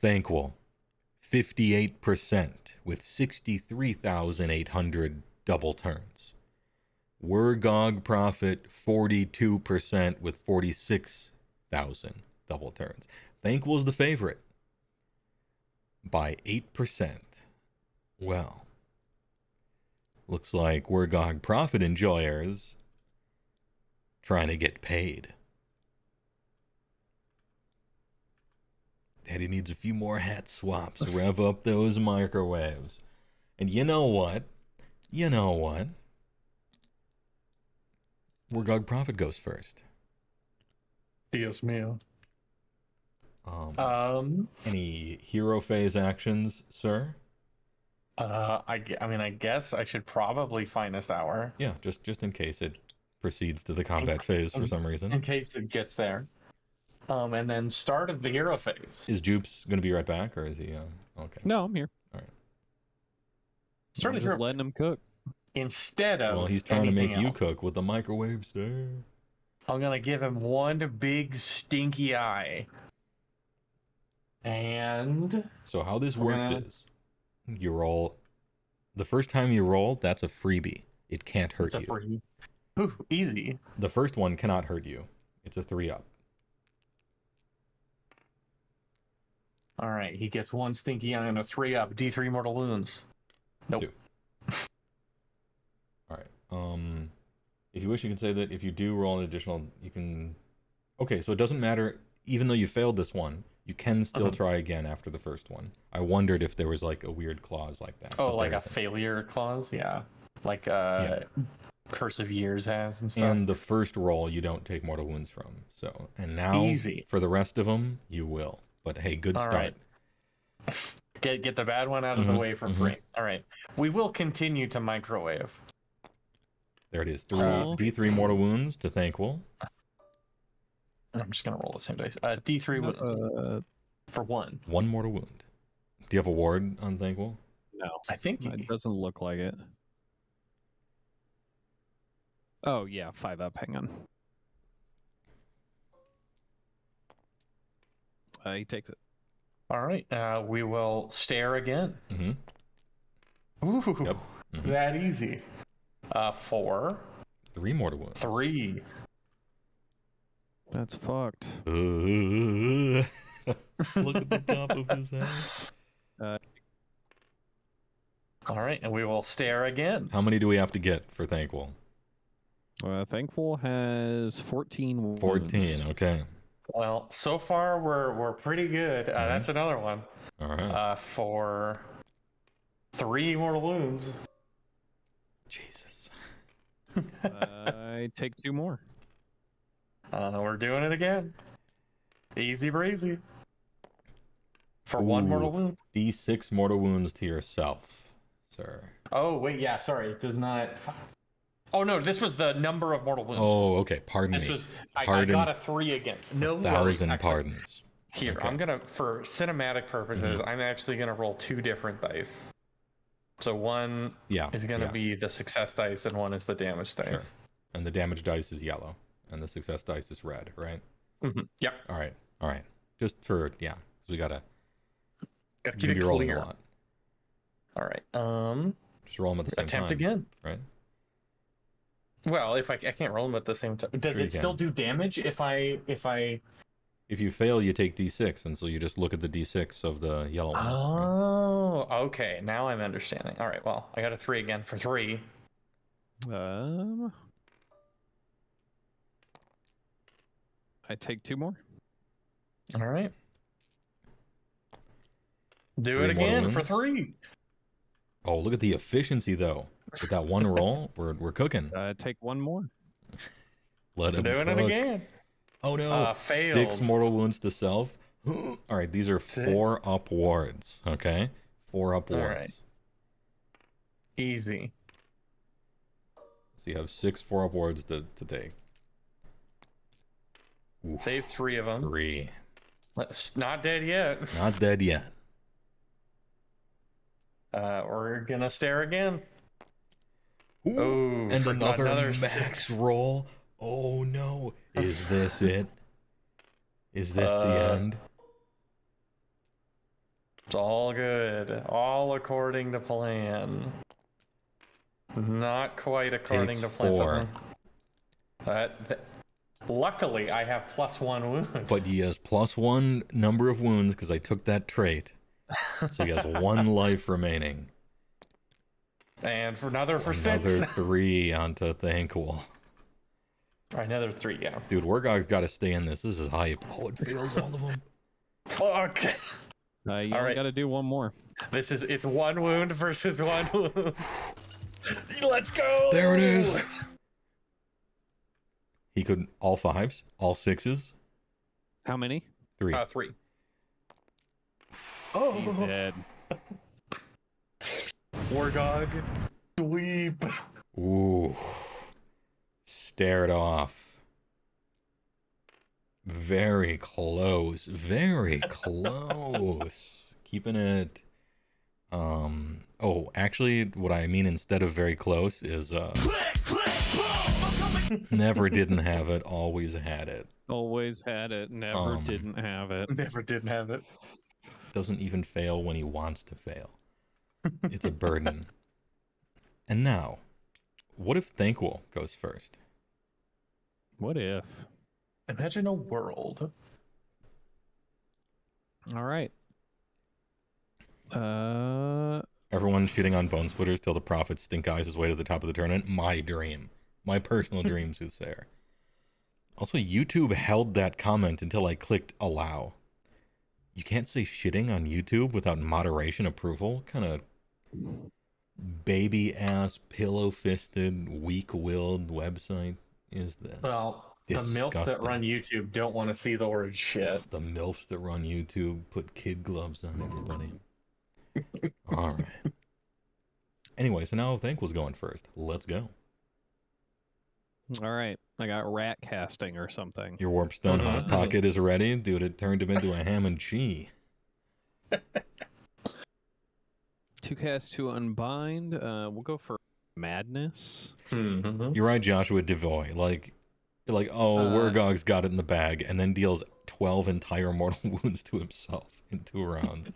Thanquil, 58% with 63,800 double turns. Wargog Prophet, 42% with 46,000 double turns. Thanquil's the favorite by 8%. Well, looks like Wargog Prophet enjoyers trying to get paid. Daddy needs a few more hat swaps. Rev up those microwaves. And you know what? You know what? Wargog Prophet goes first. Dios mío. Any hero phase actions, sir? I mean, I guess I should probably Finest Hour. Yeah, just in case it proceeds to the combat phase for some reason. In case it gets there. And then start of the hero phase. Is Jupes going to be right back, or is he... okay. No, I'm here. All right. Start of just letting him cook. Instead of Well, he's trying to make you else. cook with the microwave, sir. I'm going to give him one big stinky eye. And... So how this works is, you roll... The first time you roll, that's a freebie. It can't hurt you. It's a freebie. Ooh, easy. The first one cannot hurt you. It's a 3-up. All right, he gets one stinky eye and a 3-up. D3 mortal wounds. Nope. 2. All right. If you wish, you can say that if you do roll an additional, you can... Okay, so it doesn't matter. Even though you failed this one, you can still try again after the first one. I wondered if there was like a weird clause like that. Oh, like a failure clause? Yeah. Like Curse of Years has and stuff. And the first roll you don't take mortal wounds from. So, and now Easy. For the rest of them, you will. But hey, good start. Right. Get the bad one out of the way for free. All right. We will continue to microwave. There it is. D3 mortal wounds to Thankful. I'm just going to roll the same dice. D3 wounds. For 1. 1 mortal wound. Do you have a ward on Thankful? No. I think it doesn't look like it. Oh, yeah. 5-up. Hang on. He takes it. All right. We will stare again. Ooh. Yep. That easy. 4. 3 mortal wounds. 3. That's fucked. Look at the top of his head. All right, and we will stare again. How many do we have to get for Thankful? Thankful has 14 wounds. 14, okay. Well, so far we're pretty good. That's another one. All right. For 3 mortal wounds. Jesus. I take 2 more. We're doing it again. Easy breezy. For 1 mortal wound. D6 mortal wounds to yourself, sir. Oh, wait, yeah, sorry. It does not... Oh, no, this was the number of mortal wounds. Oh, okay. Pardon me. This was... I got a 3 again. No 1,000 pardons. Here, okay. I'm going to... For cinematic purposes, I'm actually going to roll 2 different dice. So one is going to be the success dice and one is the damage dice. Sure. And the damage dice is yellow. And the success dice is red, right? Yep. All right. Just for, so we gotta keep it rolling clear. a lot. All right. Just roll them at the same time. Attempt again. Right? Well, if I can't roll them at the same time. Does it still do damage if you fail, you take D6, and so you just look at the D6 of the yellow one. Oh, okay. Now I'm understanding. All right, well, I got a 3 again for 3. I take 2 more. All right. Do it again for 3. Oh, look at the efficiency, though. With that one roll, we're cooking. Take 1 more. Let him doing cook. it again. Oh, no. Failed. 6 mortal wounds to self. All right, these are 4-up wards, okay? 4-up wards. Right. Easy. So you have 6 4-up wards to take. Oof. Save 3 of them. 3. Not dead yet. Not dead yet. We're gonna stare again. Ooh, and another max 6. roll. Oh no. Is this it? Is this the end? It's all good. All according to plan. Not quite according to plan. 4. Luckily, I have +1 wound. But he has +1 number of wounds because I took that trait. So he has 1 life remaining. And for another 6. Another 3 onto Thankful. Another 3, yeah. Dude, Wargog's got to stay in this. This is hype. Oh, it fails all of them. Fuck. You All only right. got to do one more. It's 1 wound versus 1 wound. Let's go. There it is. He could all 5s, all 6s. How many? 3. 3. He's dead. Wargog, sleep. Ooh. Stared off. Very close. Very close. Keeping it. Oh, actually, what I mean instead of very close is never didn't have it, always had it. Always had it, never didn't have it. Never didn't have it. Doesn't even fail when he wants to fail. It's a burden. And now, what if Thanil goes first? What if? Imagine a world. All right. Everyone shitting on Bone Splitters till the Prophet stink eyes his way to the top of the tournament. My dream. My personal dream, Soothsayer. Also, YouTube held that comment until I clicked allow. You can't say shitting on YouTube without moderation approval? What kind of baby-ass, pillow-fisted, weak-willed website is this? Well, Disgusting. the MILFs that run YouTube don't want to see the word shit. The MILFs that run YouTube put kid gloves on everybody. All right. Anyway, so now Thanil's going first. Let's go. All right. I got rat casting or something. Your Warpstone Hot Pocket is ready. Dude, it turned him into a ham and cheese. 2 cast, 2 unbind. We'll go for Madness. You're right, Joshua Devoy. You're like, oh, Wargog's got it in the bag, and then deals 12 entire mortal wounds to himself in 2 rounds.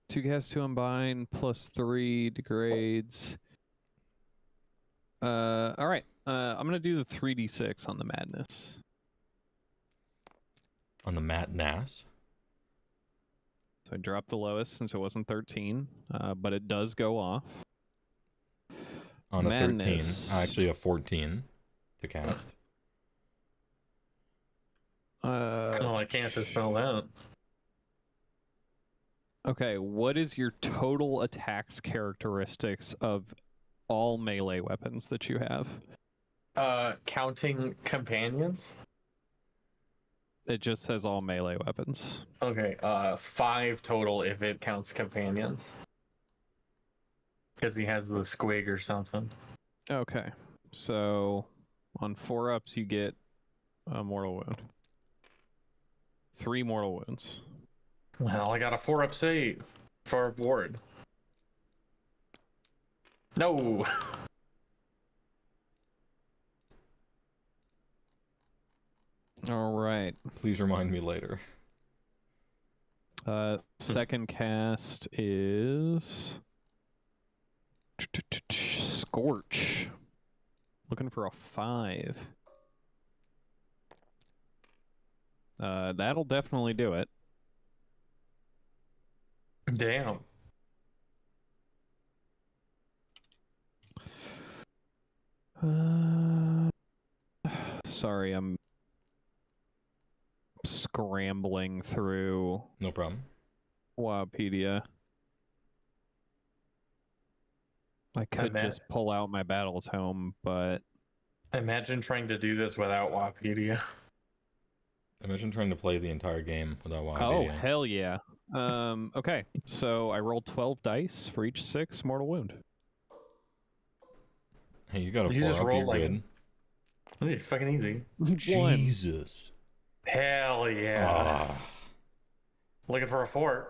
2 cast, 2 unbind, plus 3 degrades. All right. I'm gonna do the 3d6 on the Madness. On the Madness? So I dropped the lowest since it wasn't 13, but it does go off. On a Madness. 13. Actually, a 14 to cast. I can't dispel that. Okay, what is your total attacks characteristics of all melee weapons that you have? Counting companions? It just says all melee weapons. Okay, 5 total if it counts companions. Because he has the squig or something. Okay, so on 4-ups you get a mortal wound. 3 mortal wounds. Well, I got a 4-up save for a ward. No! All right. Please remind me later. Second cast is Scorch. Looking for a 5. That'll definitely do it. Damn. Sorry, I'm scrambling through. No problem. Wikipedia. I could just pull out my battle tome, but Imagine trying to do this without Wikipedia. Imagine trying to play the entire game without oh Wikipedia. hell yeah. Okay, so I rolled 12 dice for each 6 mortal wound. Hey, you got a You 4 just up, roll you're like- good. It's fucking easy. Jesus. Hell yeah. Ah. Looking for a 4.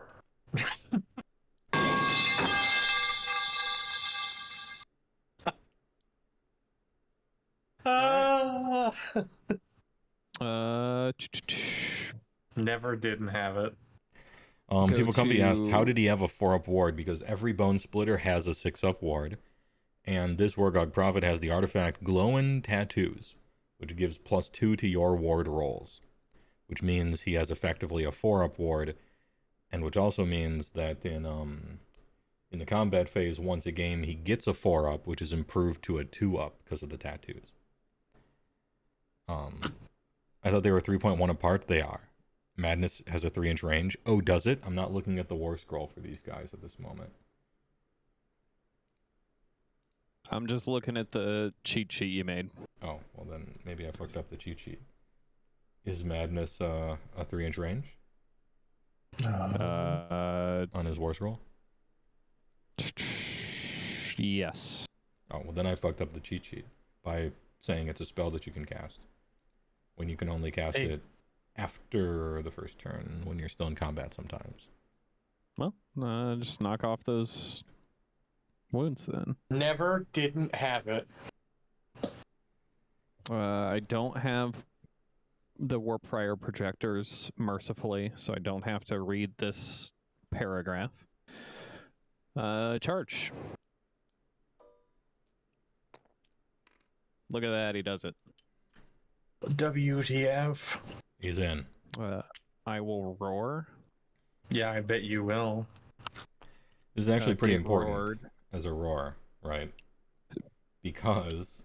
Never didn't have it. People come to ask, how did he have a 4-up ward? Because every Bone Splitter has a 6-up ward. And this Wargog Prophet has the artifact Glowing Tattoos, which gives +2 to your ward rolls. Which means he has effectively a 4-up ward, and which also means that in the combat phase, once a game, he gets a 4-up, which is improved to a 2-up because of the tattoos. I thought they were 3.1 apart. They are. Madness has a 3-inch range. Oh, does it? I'm not looking at the war scroll for these guys at this moment. I'm just looking at the cheat sheet you made. Oh, well then maybe I fucked up the cheat sheet. Is Madness a 3-inch range? On his war scroll? Yes. Oh, well then I fucked up the cheat sheet by saying it's a spell that you can cast. When you can only cast it after the first turn, when you're still in combat sometimes. Well, just knock off those wounds then. Never didn't have it. I don't have the Warp Prior projectors, mercifully, so I don't have to read this paragraph. Charge. Look at that, he does it. WTF. He's in. I will roar. Yeah, I bet you will. This is actually pretty important roared. as a roar, right? Because,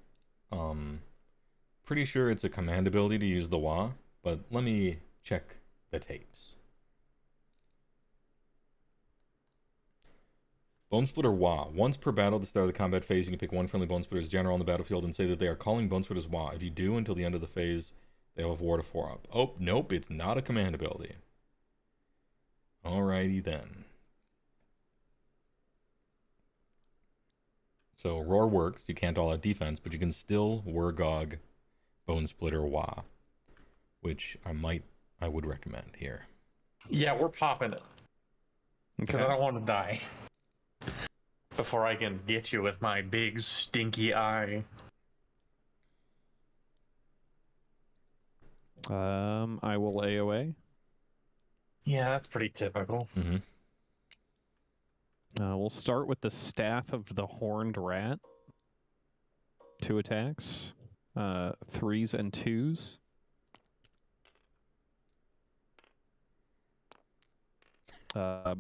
pretty sure it's a command ability to use the Wah, but let me check the tapes. Bone Splitter Wah. Once per battle at the start of the combat phase, you can pick one friendly Bone Splitter's general on the battlefield and say that they are calling Bone Splitter's Wah. If you do, until the end of the phase, they will have War to 4 up. Oh, nope, it's not a command ability. Alrighty then. So Roar works, you can't all out defense, but you can still Wargog Bone Splitter Wah, which I would recommend here. Yeah, we're popping it. Because I don't want to die. Before I can get you with my big stinky eye. I will AoA. Yeah, that's pretty typical. Mm-hmm. We'll start with the Staff of the Horned Rat. 2 attacks. 3s and 2s.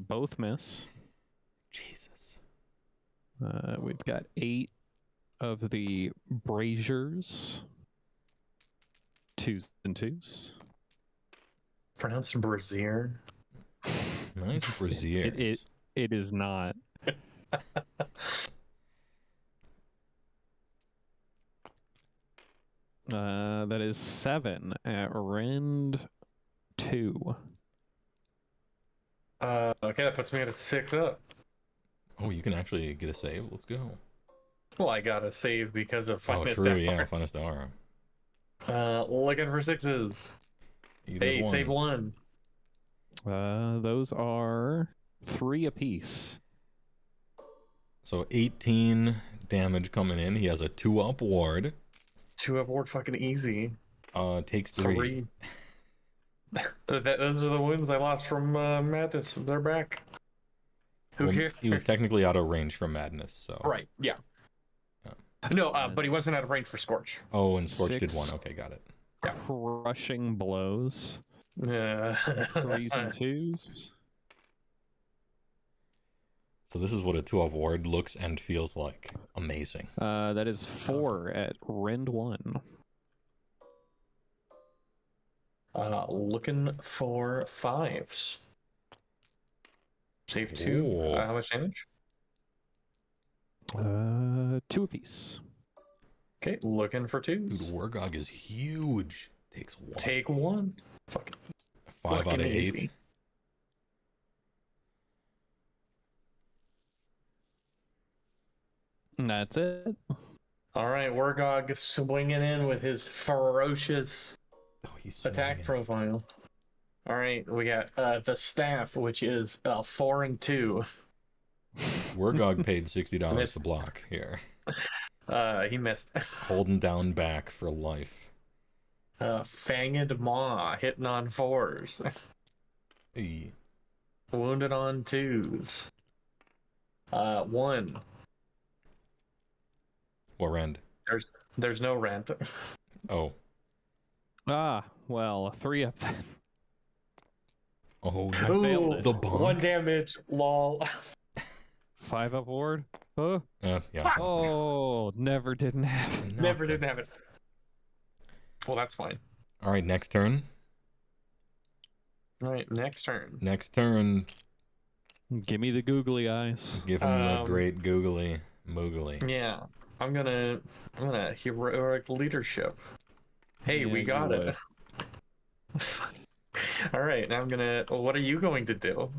Both miss. Jesus. We've got 8 of the Braziers. 2s and 2s. Pronounced Brazier. Nice Brazier. It is not. That is 7 at Rend 2. Okay, that puts me at a 6 up. Oh, you can actually get a save? Let's go. Well, I got a save because of Finest Oh, true, Hour. yeah, Finest Hour. Looking for 6s. Hey, save 1. Those are 3 apiece. So 18 damage coming in. He has a 2-up ward. 2-up ward, fucking easy. Takes 3. Those are the wounds I lost from Madness. They're back. Who cares? He was technically out of range from Madness, so. Right, yeah. No, but he wasn't out of range for Scorch. Oh, and Scorch 6 did 1. Okay, got it. Crushing blows. Yeah. 3s and 2s. So this is what a 2-up ward looks and feels like. Amazing. That is 4 at Rend 1. Looking for 5s. Save 2. How much damage? 2 apiece. Okay, looking for 2s. Dude, Wargog is huge. Takes 1. Take 1. Fucking 5 out of 8. Easy. And that's it. All right, Wargog swinging in with his ferocious attack profile. All right, we got the staff, which is 4 and 2. Wargog paid $60 to block here. He missed. Holding down back for life. Fanged Maw hitting on 4s. Hey. Wounded on 2s. 1. What rend? There's no rend. Oh. Ah, well, 3 up. Oh, Ooh, the bonk. 1 damage. Lol. 5 up ward. Oh. Yeah. Oh, never didn't have it. Never didn't have it. Well, that's fine. All right, next turn. All right, next turn. Next turn. Give me the googly eyes. Give him the great googly moogly. Yeah, I'm gonna heroic leadership. Hey, we got it. All right, now I'm gonna. What are you going to do?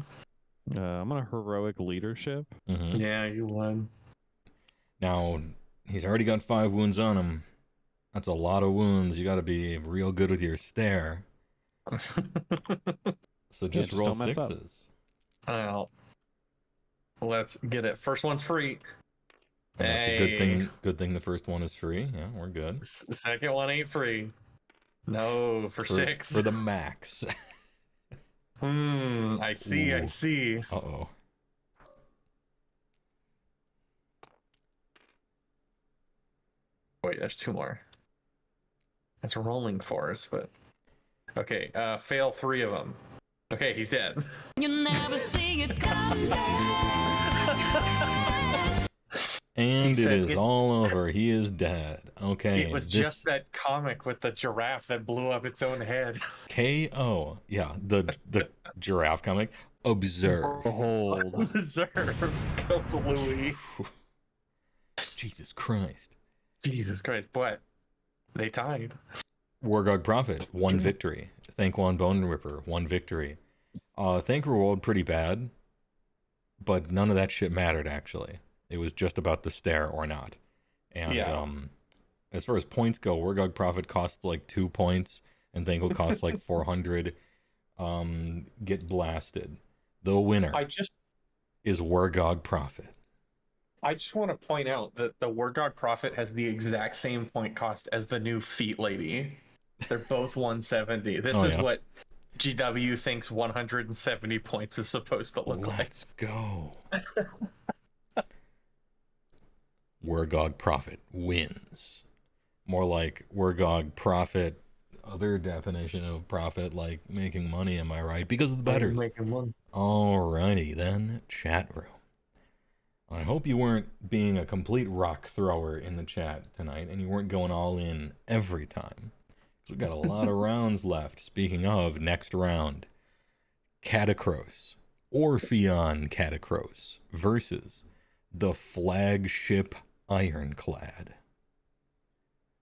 I'm gonna heroic leadership. Mm-hmm. Yeah, you won. Now he's already got 5 wounds on him. That's a lot of wounds. You got to be real good with your stare. So just roll don't mess up. 6s. Well, let's get it. First one's free. And that's Hey. a good thing. Good thing the first one is free. Yeah, we're good. Second one ain't free. No, for 6. For the max. I see. Ooh. I see. Uh-oh. Wait, there's 2 more. That's rolling 4s, but okay. Fail 3 of them. Okay, he's dead. You never see it coming. And it is all over. He is dead. Okay. It was just that comic with the giraffe that blew up its own head. KO. Yeah, the giraffe comic. Observe. Hold. Observe. Go Louie. Jesus Christ. Jesus Christ. But they tied. Wargog Prophet, 1 victory. Thanquan Bone Ripper, 1 victory. Thank Reward, pretty bad. But none of that shit mattered, actually. It was just about the stare or not. And as far as points go, Wargog Prophet costs like 2 points, and Thankful costs like 400. Get blasted. The winner is Wargog Prophet. I just want to point out that the Wargog Prophet has the exact same point cost as the new Feet Lady. They're both 170. This is what GW thinks 170 points is supposed to look like. Let's go. Wargog Prophet wins. More like Wargog Prophet, other definition of profit, like making money, am I right? Because of the betters. Making money. Alrighty then, chat room. I hope you weren't being a complete rock thrower in the chat tonight, and you weren't going all in every time. We've got a lot of rounds left. Speaking of, next round, Katakros, Orpheon Katakros versus the flagship Ironclad.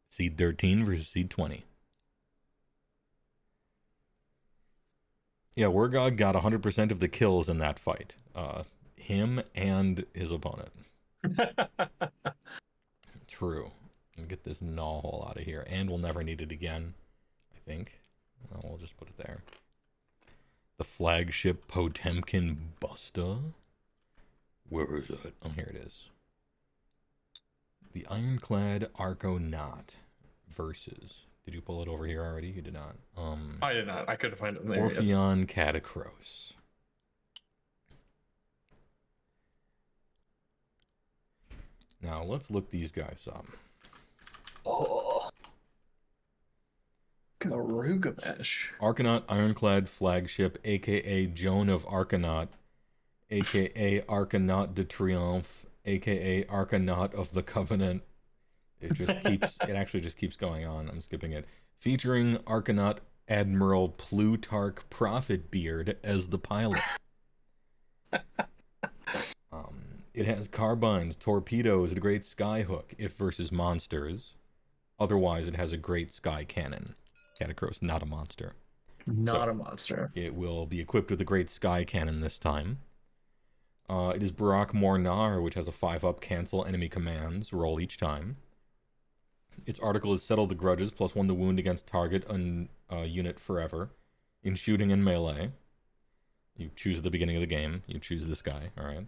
Seed 13 versus Seed 20. Yeah, Wargog got 100% of the kills in that fight. Him and his opponent. True. And get this null hole out of here. And we'll never need it again, I think. Well, we'll just put it there. The flagship Potemkin Busta. Where is it? Oh, here it is. The Ironclad Arconaut versus... Did you pull it over here already? You did not. I did not. I couldn't find it. There Orpheon Katakros. Now, let's look these guys up. Oh. Garugamesh. Arconaut Ironclad Flagship, a.k.a. Joan of Arconaut, a.k.a. Arconaut de Triomphe, a.k.a. Arconaut of the Covenant. It just keeps, it actually just keeps going on. I'm skipping it. Featuring Arconaut Admiral Plutarch Prophetbeard as the pilot. It has carbines, torpedoes, and a great skyhook, if versus monsters. Otherwise, it has a great sky cannon. Katakros, not a monster. Not a monster. It will be equipped with a great sky cannon this time. It is Barak Mornar, which has a 5-up cancel enemy commands, roll each time. Its article is Settle the Grudges, +1 to wound against target unit forever. In shooting and melee. You choose at the beginning of the game. You choose this guy, alright?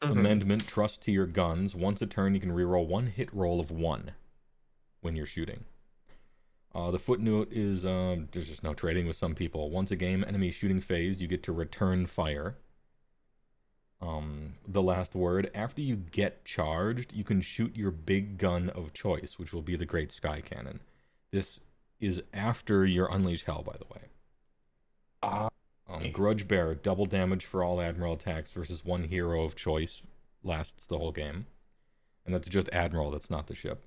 Amendment, trust to your guns. Once a turn, you can reroll 1 hit roll of 1 when you're shooting. The footnote is, there's just no trading with some people. Once a game, enemy shooting phase, you get to return fire. The last word, after you get charged, you can shoot your big gun of choice, which will be the Great Sky Cannon. This is after your Unleash Hell, by the way. Grudge Bearer, double damage for all Admiral attacks versus 1 hero of choice. Lasts the whole game. And that's just Admiral, that's not the ship.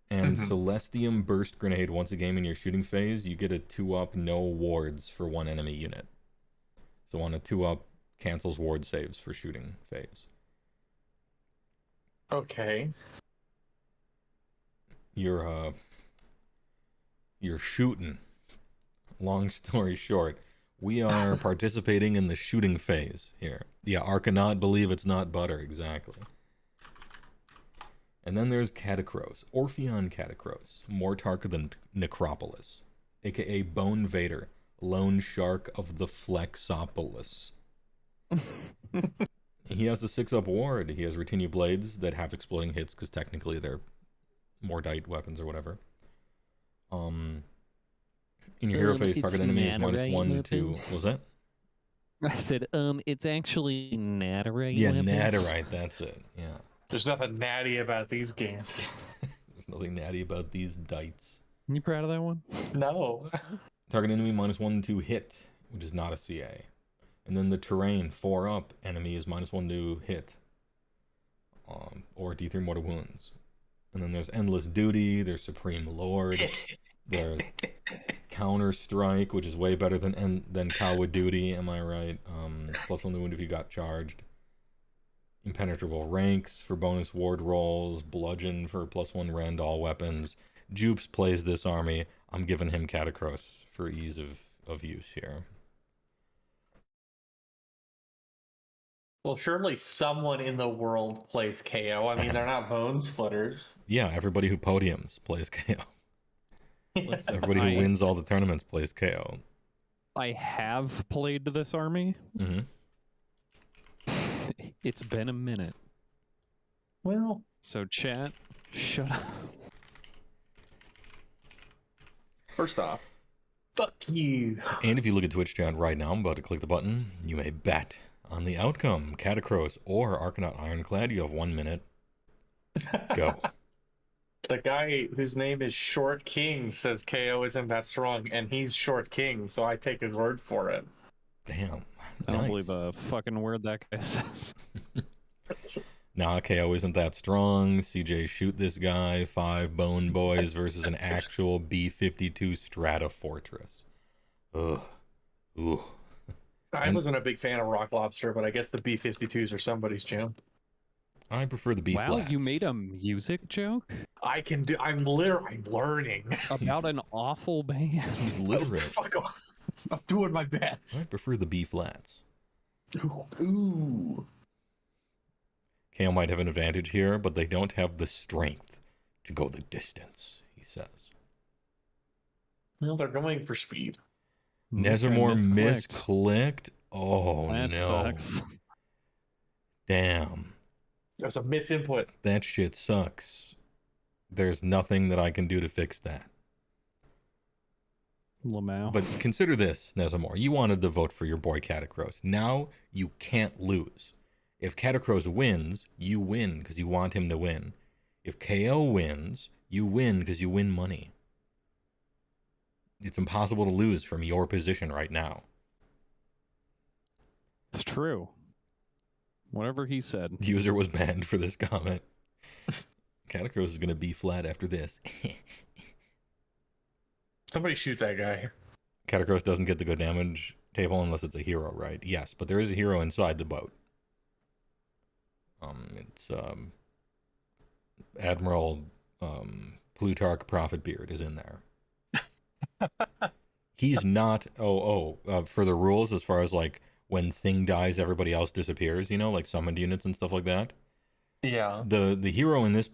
And Celestium Burst Grenade, once a game in your shooting phase, you get a 2-up, no wards for one enemy unit. So on a 2-up, cancels ward saves for shooting phase. Okay. You're shooting. Long story short, we are participating in the shooting phase here. Yeah, Arcanaut, believe it's not butter, exactly. And then there's Katakros, Orpheon Katakros, Mortarch the Necropolis, aka Bone Vader, Lone Shark of the Flexopolis. He has a 6-up ward. He has Retinue Blades that have exploding hits because technically they're Mordite weapons or whatever. In your hero phase, target enemy is -1 to... What was that? I said, it's actually Nadirite Yeah, weapons. Nadirite, that's it. Yeah. There's nothing natty about these games. There's nothing natty about these dites. You proud of that one? No. Target enemy -1 to hit, which is not a CA. And then the terrain, 4-up, enemy is -1 to hit. Or D3 mortal wounds. And then there's Endless Duty, there's Supreme Lord, there's Counter Strike, which is way better than Kawa Duty, am I right? +1 to wound if you got charged. Impenetrable Ranks for bonus ward rolls, Bludgeon for +1 rend all weapons. Jupes plays this army. I'm giving him Katakros for ease of use here. Well, surely someone in the world plays KO. I mean, they're not bone splitters. Yeah, everybody who podiums plays KO. Everybody who wins all the tournaments plays KO. I have played this army. Mm-hmm. It's been a minute. Well, so chat, shut up. First off, fuck you. And if you look at Twitch chat right now, I'm about to click the button. You may bet on the outcome. Katakros or Arcanaut Ironclad. You have 1 minute. Go. The guy whose name is Short King says KO isn't that strong, and he's Short King, so I take his word for it. Damn. I don't believe a fucking word that guy says. Nah, KO isn't that strong. CJ, shoot this guy. 5 bone boys versus an actual B-52 Strata Fortress. Ugh. Ooh. I wasn't a big fan of Rock Lobster, but I guess the B-52s are somebody's jam. I prefer the B-flats. Wow, you made a music joke? I can do. I'm learning. About an awful band. He's literate. Fuck off. I'm doing my best. I prefer the B-flats. Ooh. KO might have an advantage here, but they don't have the strength to go the distance, he says. Well, they're going for speed. Nezarmore misclicked? Oh, that no. Sucks. Damn. That was a misinput. That shit sucks. There's nothing that I can do to fix that. Lamau. But consider this, Nezarmore. You wanted to vote for your boy Katakros. Now you can't lose. If Katakros wins, you win because you want him to win. If KO wins, you win because you win money. It's impossible to lose from your position right now. It's true. Whatever he said. The user was banned for this comment. Katakros is going to be flat after this. Somebody shoot that guy. Katakros doesn't get the good damage table unless it's a hero, right? Yes, but there is a hero inside the boat. It's Admiral Plutarch Prophetbeard is in there. He's not. For the rules, as far as like when Thing dies, everybody else disappears. You know, like summoned units and stuff like that. Yeah. The hero in this,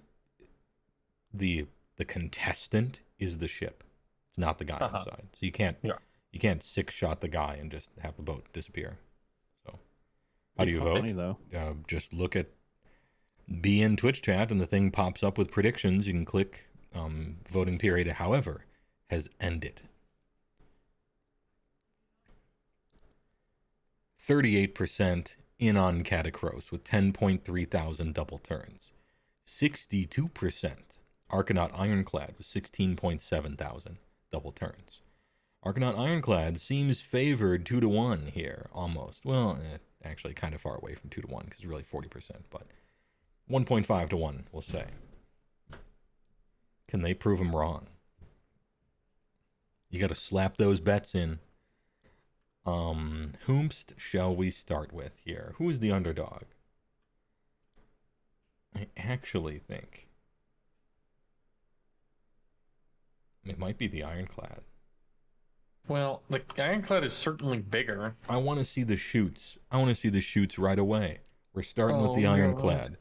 the contestant is the ship. It's not the guy inside. So you can't 6-shot the guy and just have the boat disappear. So how do you vote? Though. Just look at be in Twitch chat and the thing pops up with predictions. You can click voting period, however, has ended. 38% in on Katakros with 10.3 thousand double turns. 62% Arcanaut Ironclad with 16.7 thousand double turns. Arcanaut Ironclad seems favored 2-1 here, almost. Well, actually kind of far away from 2-1 because it's really 40%, but 1.5-1, we'll say. Can they prove him wrong? You got to slap those bets in. Whomst shall we start with here? Who is the underdog? I actually think it might be the Ironclad. Well, the Ironclad is certainly bigger. I want to see the shoots. I want to see the shoots right away. We're starting with the Ironclad.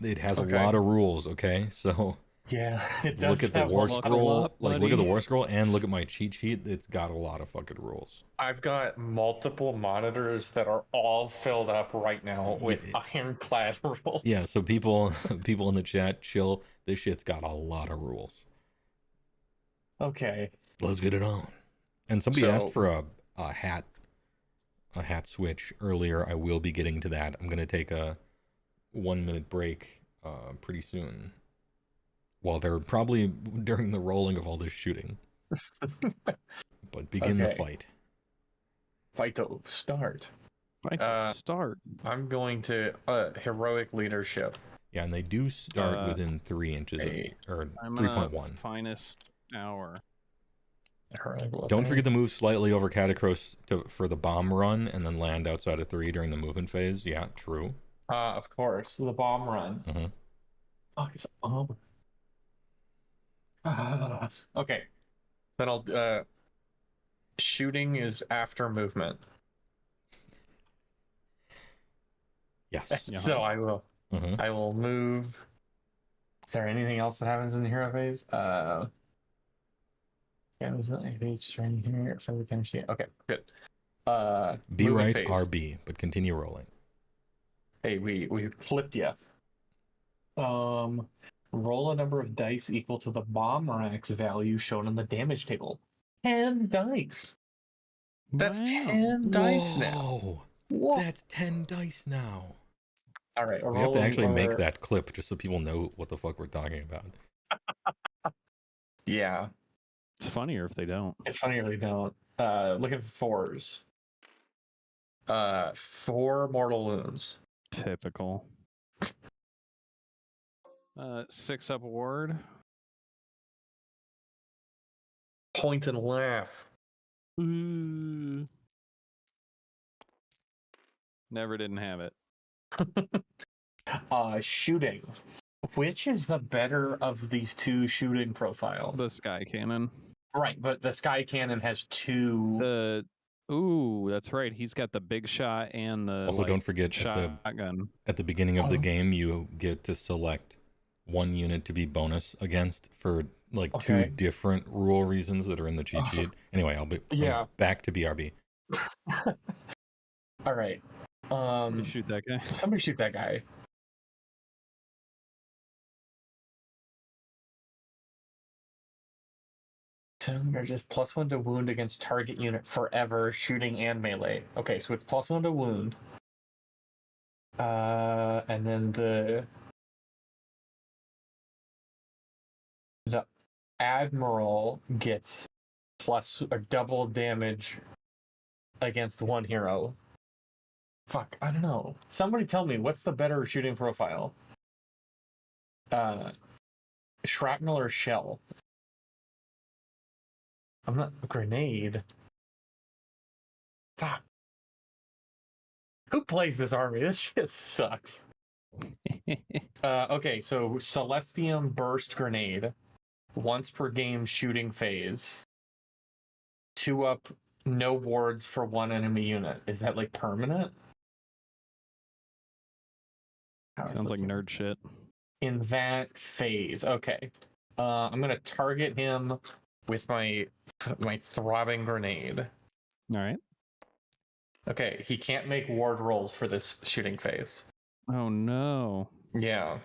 It has a lot of rules, okay? So yeah, it does. Look at the war scroll. Look at the war scroll and look at my cheat sheet. It's got a lot of fucking rules. I've got multiple monitors that are all filled up right now with Ironclad rules. Yeah, so people in the chat, chill. This shit's got a lot of rules. Okay. Let's get it on. And somebody asked for a hat switch earlier. I will be getting to that. I'm gonna take a 1-minute break pretty soon. While they're probably during the rolling of all this shooting. But begin the fight. Fight to start. Start. I'm going to heroic leadership. Yeah, and they do start within 3 inches of me, or 3.1. Finest hour. Don't forget to move slightly over Katakros for the bomb run, and then land outside of 3 during the movement phase. Yeah, true. Of course, the bomb run. Mm-hmm. Fuck, it's a bomb. Okay. Then I'll shooting is after movement. Yes. So I will move. Is there anything else that happens in the hero phase? Yeah, was that just right here so we can understand? Okay, good. Be right phase. RB, but continue rolling. Hey, we clipped you. Roll a number of dice equal to the bomb rack's value shown on the damage table. 10 dice. That's 10 dice now. Whoa. That's 10 dice now. All right. We have to actually make that clip just so people know what the fuck we're talking about. Yeah. It's funnier if they don't. It's funnier if they don't. Looking for 4s. 4 mortal wounds. Typical. 6 up ward. Point and laugh. Ooh. Never didn't have it. Shooting. Which is the better of these two shooting profiles? The sky cannon. Right, but the sky cannon has 2. Ooh, that's right. He's got the big shot and the also don't forget shotgun. At the beginning of the game you get to select 1 unit to be bonus against for like 2 different rule reasons that are in the cheat sheet. Anyway, I'll be back to BRB. All right. Somebody shoot that guy. Somebody shoot that guy. Or just +1 to wound against target unit forever, shooting and melee. Okay, so it's +1 to wound. And then the Admiral gets double damage against 1 hero. Fuck, I don't know. Somebody tell me, what's the better shooting profile? Shrapnel or shell? I'm not a grenade. Fuck. Who plays this army? This shit sucks. Okay, so Celestium Burst Grenade. Once per game shooting phase. 2 up, no wards for 1 enemy unit. Is that like permanent? Sounds like nerd shit. In that phase. Okay. I'm gonna target him with my throbbing grenade. All right. Okay, he can't make ward rolls for this shooting phase. Oh no. Yeah.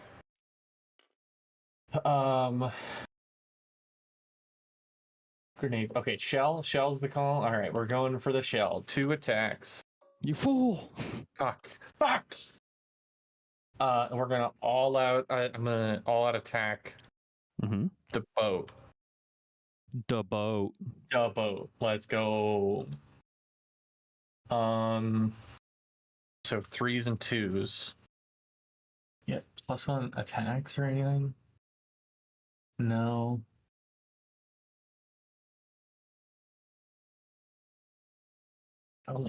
Grenade. Okay, shell. Shell's the call. All right, we're going for the shell. 2 attacks. You fool. Fuck. We're gonna all out. I'm gonna all out attack. Mm-hmm. The boat. Let's go. So 3s and 2s. Yeah, +1 attacks or anything. No.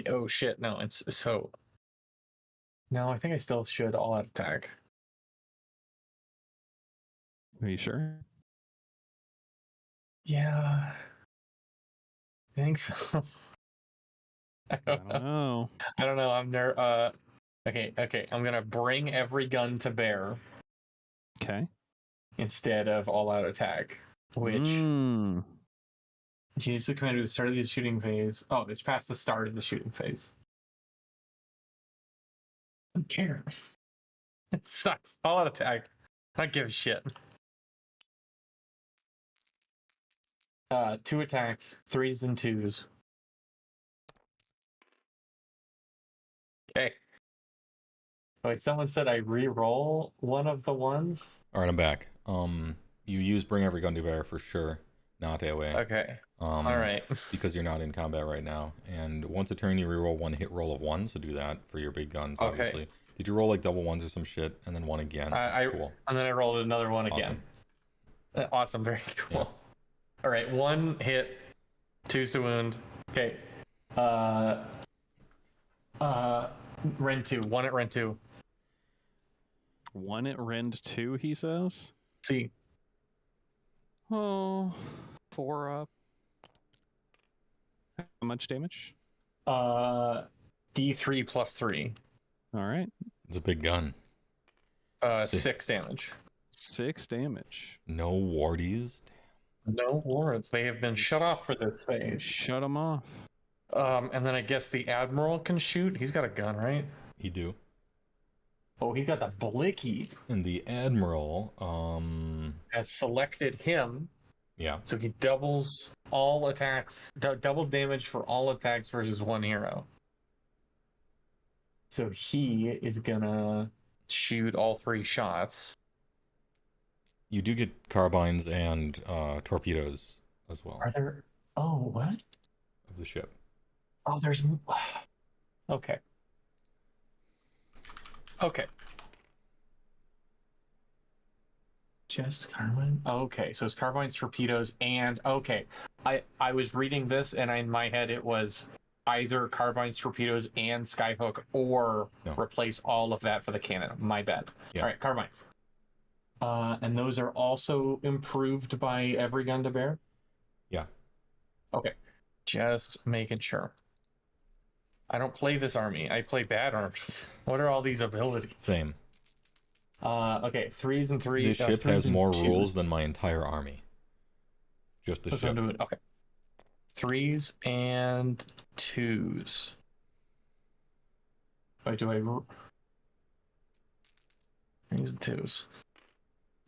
Oh shit! No, it's so. No, I think I still should all out attack. Are you sure? Yeah. I think so. I don't know. I don't know. I'm there. Okay. I'm gonna bring every gun to bear. Okay. Instead of all out attack, which use the commander at the start of the shooting phase. Oh, it's past the start of the shooting phase. I don't care. It sucks. All out attack. I don't give a shit. 2 attacks, 3s and 2s. Okay. Wait, someone said I re-roll one of the ones? Alright, I'm back. You use bring every gun to bear for sure, not AoE. Okay. Alright. Because you're not in combat right now. And once a turn, you reroll 1 hit roll of 1, so do that for your big guns, obviously. Okay. Did you roll like double 1s or some shit, and then 1 again? Cool. And then I rolled another one again. Awesome, very cool. Yeah. Alright, 1 hit, 2's to wound. Okay. Rend 2. 1 at Rend 2. 1 at Rend 2, he says? See. Oh, 4 up. How much damage? D3 plus 3. All right. It's a big gun. 6 damage. 6 damage. No wardies? No wards. They have been shut off for this phase. Shut them off. And then I guess the Admiral can shoot. He's got a gun, right? He do. Oh, he's got the Blicky. And the Admiral, has selected him. Yeah. So he doubles all attacks, double damage for all attacks versus 1 hero. So he is gonna shoot all 3 shots. You do get carbines and torpedoes as well. Are there? Oh, what? Of the ship. Oh, there's. Okay. Okay. Just carbine. Okay, so it's carbines, torpedoes, and okay. I was reading this, and in my head it was either carbines, torpedoes, and skyhook, or replace all of that for the cannon. My bad. Yeah. All right, carbines. And those are also improved by every gun to bear? Yeah. Okay. Just making sure. I don't play this army. I play bad armies. What are all these abilities? Same. Okay, 3s and 3s. This ship has more rules than my entire army. Just the ship. Okay. 3s and 2s. Wait, do I... 3s and 2s.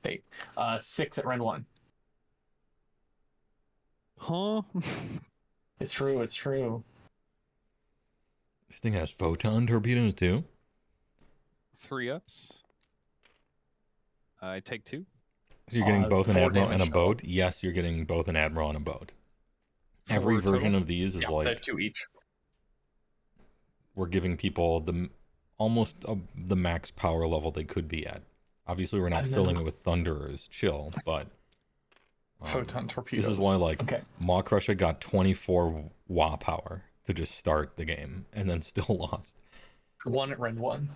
8. 6 at Rend 1. Huh? It's true, it's true. This thing has photon torpedoes too? 3 ups. I take 2. So you're getting both an Admiral and a damage. boat? Yes, you're getting both an Admiral and a boat. Every Four version total? of these is Yeah, like... they're 2 each. We're giving people the the max power level they could be at. Obviously, we're not filling it with Thunderers. Chill, but... Photon torpedoes. This is why, like, Okay. Maw Crusher got 24 WA power to just start the game, and then still lost. 1 at Rend 1.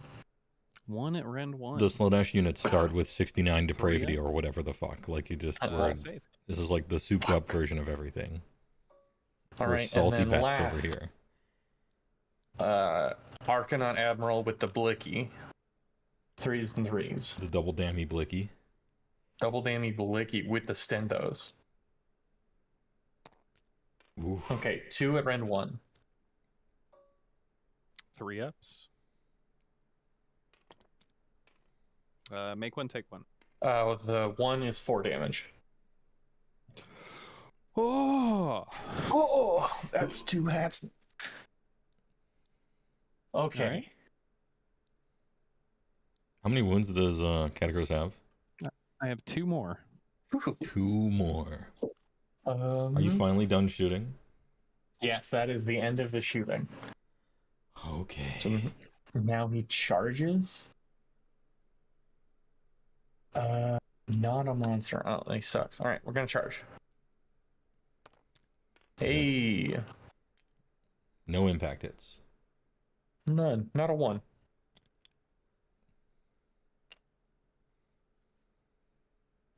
1 at Rend 1. The Slaanesh units start with 69 depravity or whatever the fuck. Like, you just... this is like the souped up version of everything. All We're right, salty and then bets last, over here. Arcanon Admiral with the Blicky. 3s and 3s. The double dammy blicky. Double dammy Blicky with the Stendos. Ooh. Okay, 2 at Rend 1. 3 ups. Make 1, take 1. The 1 is 4 damage. Oh, that's 2 hats. Okay. Right. How many wounds does Katakros have? I have 2 more. 2 more. Are you finally done shooting? Yes, that is the end of the shooting. Okay. So now he charges. Not a monster. Oh, he sucks. All right, we're gonna charge. Hey. No impact hits. None. Not a 1.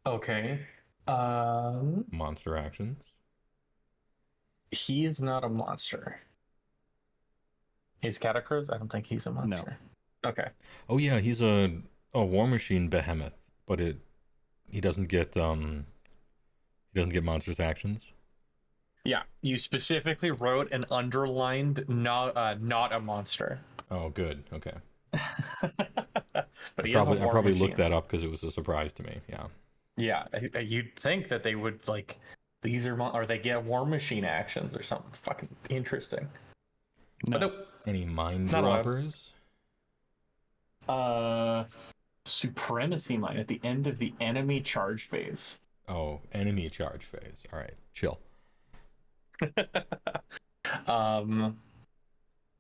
Okay. Monster actions. He is not a monster. Is Katakros? I don't think he's a monster. No. Okay. Oh yeah, he's a War Machine behemoth, but he doesn't get monsters actions. Yeah, you specifically wrote and underlined not a monster. Oh, good. Okay. But I probably looked that up because it was a surprise to me. Yeah. Yeah, you'd think that they would like these are or they get War Machine actions or something fucking interesting. No. But nope. Any mind droppers? Supremacy mine at the end of the enemy charge phase. Oh, enemy charge phase. All right, chill.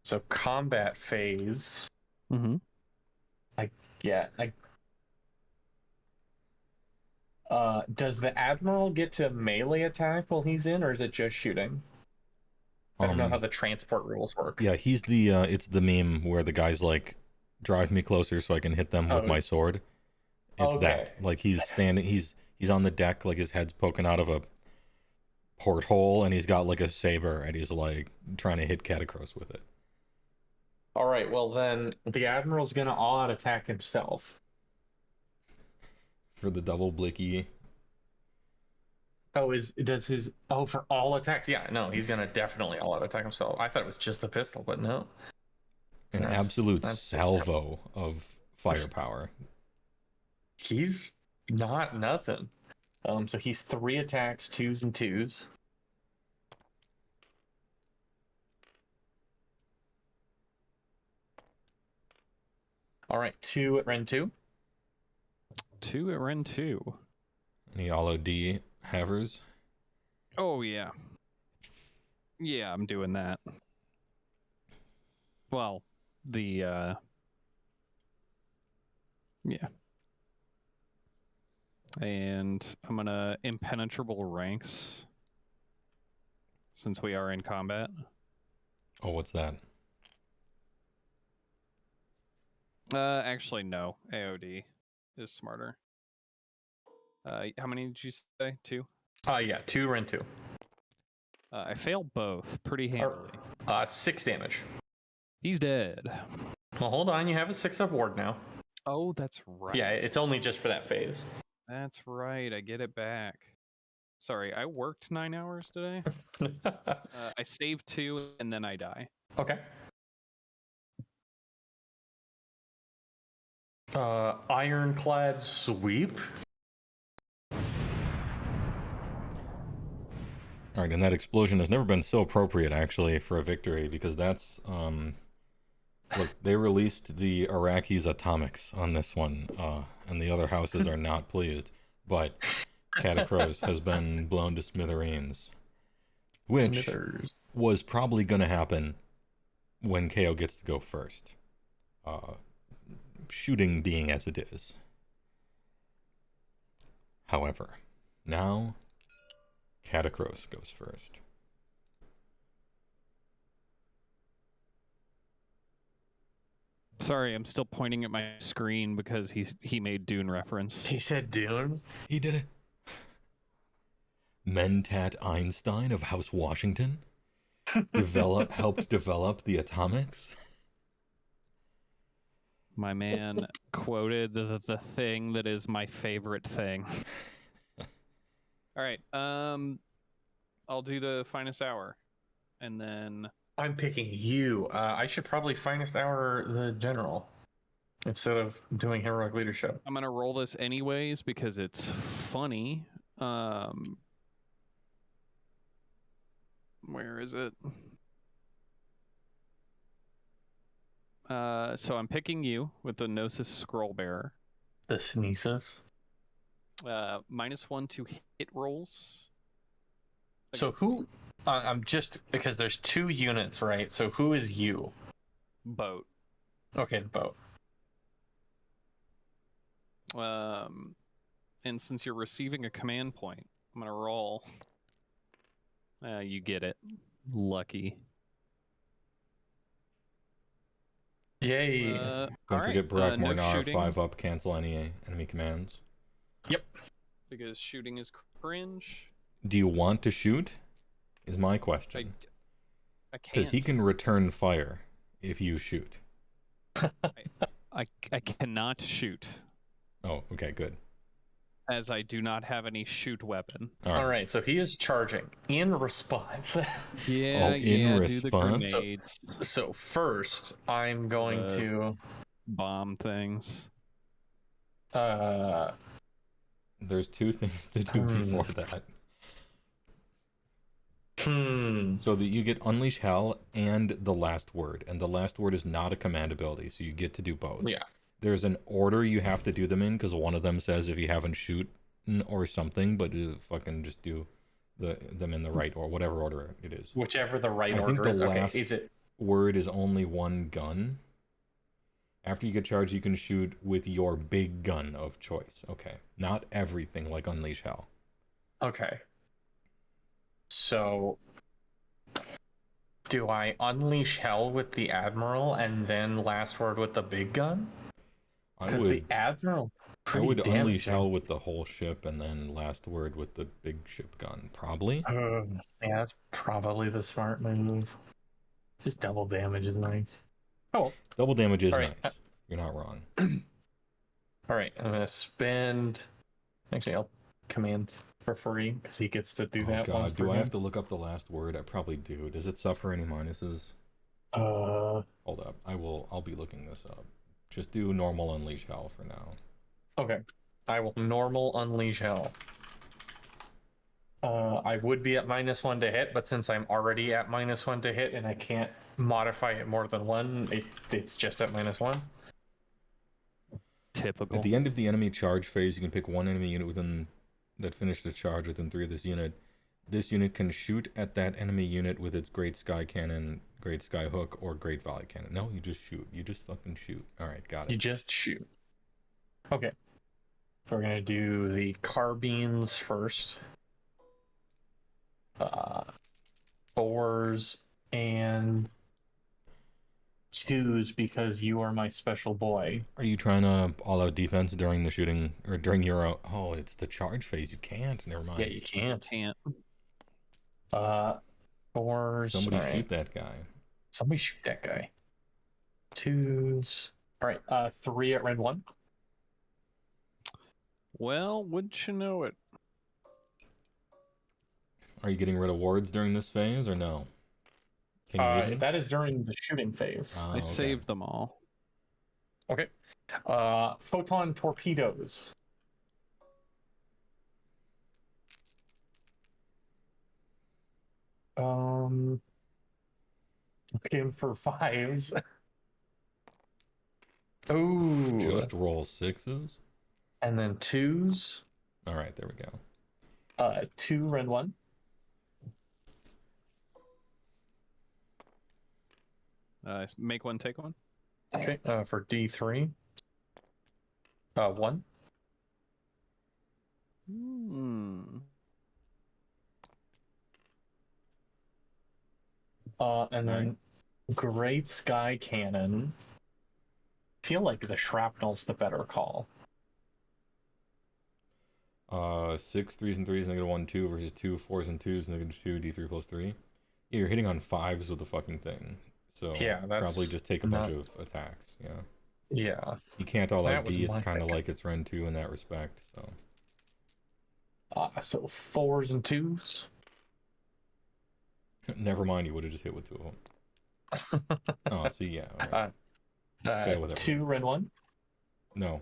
So combat phase. Mm-hmm. Does the Admiral get to melee attack while he's in, or is it just shooting? I don't know how the transport rules work. Yeah, he's the it's the meme where the guy's like, drive me closer so I can hit them with my sword. It's that. Like he's standing, he's on the deck, like his head's poking out of a porthole, and he's got like a saber, and he's like trying to hit Katakros with it. All right, well then the Admiral's gonna all-out attack himself. For the double blicky. Oh, for all attacks? Yeah, no, he's gonna definitely all-out attack himself. I thought it was just the pistol, but no. An absolute salvo of firepower. He's not nothing. So he's 3 attacks, 2s and 2s. All right, 2 at Ren 2. 2 at Ren 2. Any Allo D havers? Oh, yeah. Yeah, I'm doing that. Well, yeah. And I'm gonna impenetrable ranks since we are in combat. Oh, what's that? Actually, no. AOD is smarter. How many did you say? 2? Yeah, 2 Ren 2. I failed both pretty handily. 6 damage. He's dead. Well, hold on. You have a 6-up ward now. Oh, that's right. Yeah, it's only just for that phase. That's right. I get it back. Sorry, I worked 9 hours today. I saved 2 and then I die. Okay. Ironclad sweep. All right, and that explosion has never been so appropriate, actually, for a victory, because that's, look, they released the Iraqis' atomics on this one, and the other houses are not pleased, but Katakros has been blown to smithereens, which was probably going to happen when KO gets to go first, shooting being as it is. However, now Katakros goes first. Sorry, I'm still pointing at my screen because he made Dune reference. He said Dune? He did it. Mentat Einstein of House Washington helped develop the atomics. My man quoted the thing that is my favorite thing. All right, I'll do the finest hour, and then I'm picking you. I should probably finest hour the general instead of doing heroic leadership. I'm gonna roll this anyways because it's funny. Where is it? So I'm picking you with the Gnosis Scroll Bearer. The Sneezus. -1 to hit rolls. So who? I'm just because there's 2 units, right? So who is you? Boat. Okay, the boat. And since you're receiving a command point, I'm gonna roll. You get it. Lucky. Yay. Don't forget Barack no Mornar, shooting. 5 up, cancel any enemy commands. Yep. Because shooting is cringe. Do you want to shoot? Is my question. I can't. Because he can return fire if you shoot. I cannot shoot. Oh, okay, good. As I do not have any shoot weapon. All right, so he is charging in response. Yeah, do the grenades. So first, I'm going to bomb things. There's 2 things to do before that. So that you get Unleash Hell and the Last Word, and the Last Word is not a command ability, so you get to do both. Yeah. There's an order you have to do them in, because one of them says if you haven't shoot or something, but fucking just do them in the right or whatever order it is. Whichever the right I think order the is. last Okay, is it? word is only 1 gun. After you get charged, you can shoot with your big gun of choice. Okay. Not everything like Unleash Hell. Okay. So, do I unleash hell with the Admiral and then Last Word with the big gun? Because the Admiral, I would damaging. unleash hell with the whole ship and then Last Word with the big ship gun. Probably. Yeah, that's probably the smart move. Just double damage is nice. Oh, double damage is all right. nice. You're not wrong. All right, I'm gonna spend. Actually, I'll command for free because he gets to do that. God, once per do I have game. to look up the Last Word? I probably do. Does it suffer any minuses? Hold up. I'll be looking this up. Just do normal Unleash Hell for now. Okay. I will normal unleash hell. I would be at -1 to hit, but since I'm already at -1 to hit and I can't modify it more than 1, it's just at -1. Typical. At the end of the enemy charge phase, you can pick 1 enemy unit that finished the charge within 3 of this unit. This unit can shoot at that enemy unit with its Great Sky Cannon, Great Sky Hook, or Great Volley Cannon. No, you just shoot. You just fucking shoot. Alright, got it. You just shoot. Okay. We're gonna do the carbines first. 4s and 2s because you are my special boy. Are you trying to all-out defense during the shooting, or during your... Oh, it's the charge phase. You can't. Never mind. Yeah, you can't. 4s. Somebody all right. shoot that guy. Somebody shoot that guy. 2s. All right, 3 at red 1. Well, wouldn't you know it? Are you getting rid of wards during this phase, or no? Can you even? That is during the shooting phase. Oh, I saved them all. Okay. Photon torpedoes. Looking for 5s. Ooh. Just roll 6s? And then 2s. Alright, there we go. 2 red 1. Make 1, take 1. Okay. For D3. 1. And then Great Sky Cannon. I feel like the shrapnel's the better call. 6 3s and 3s, -1 2 versus 2 4s and 2s, -2 D3 plus 3. Yeah, you're hitting on 5s with the fucking thing. So yeah, that's probably just take a bunch of attacks. Yeah. Yeah. You can't all out was D. my It's kind of thinking. like it's Ren 2 in that respect. So. So 4s and 2s. Never mind, you would have just hit with 2 of them. Oh, see, yeah. Right. Okay, 2 red 1. No.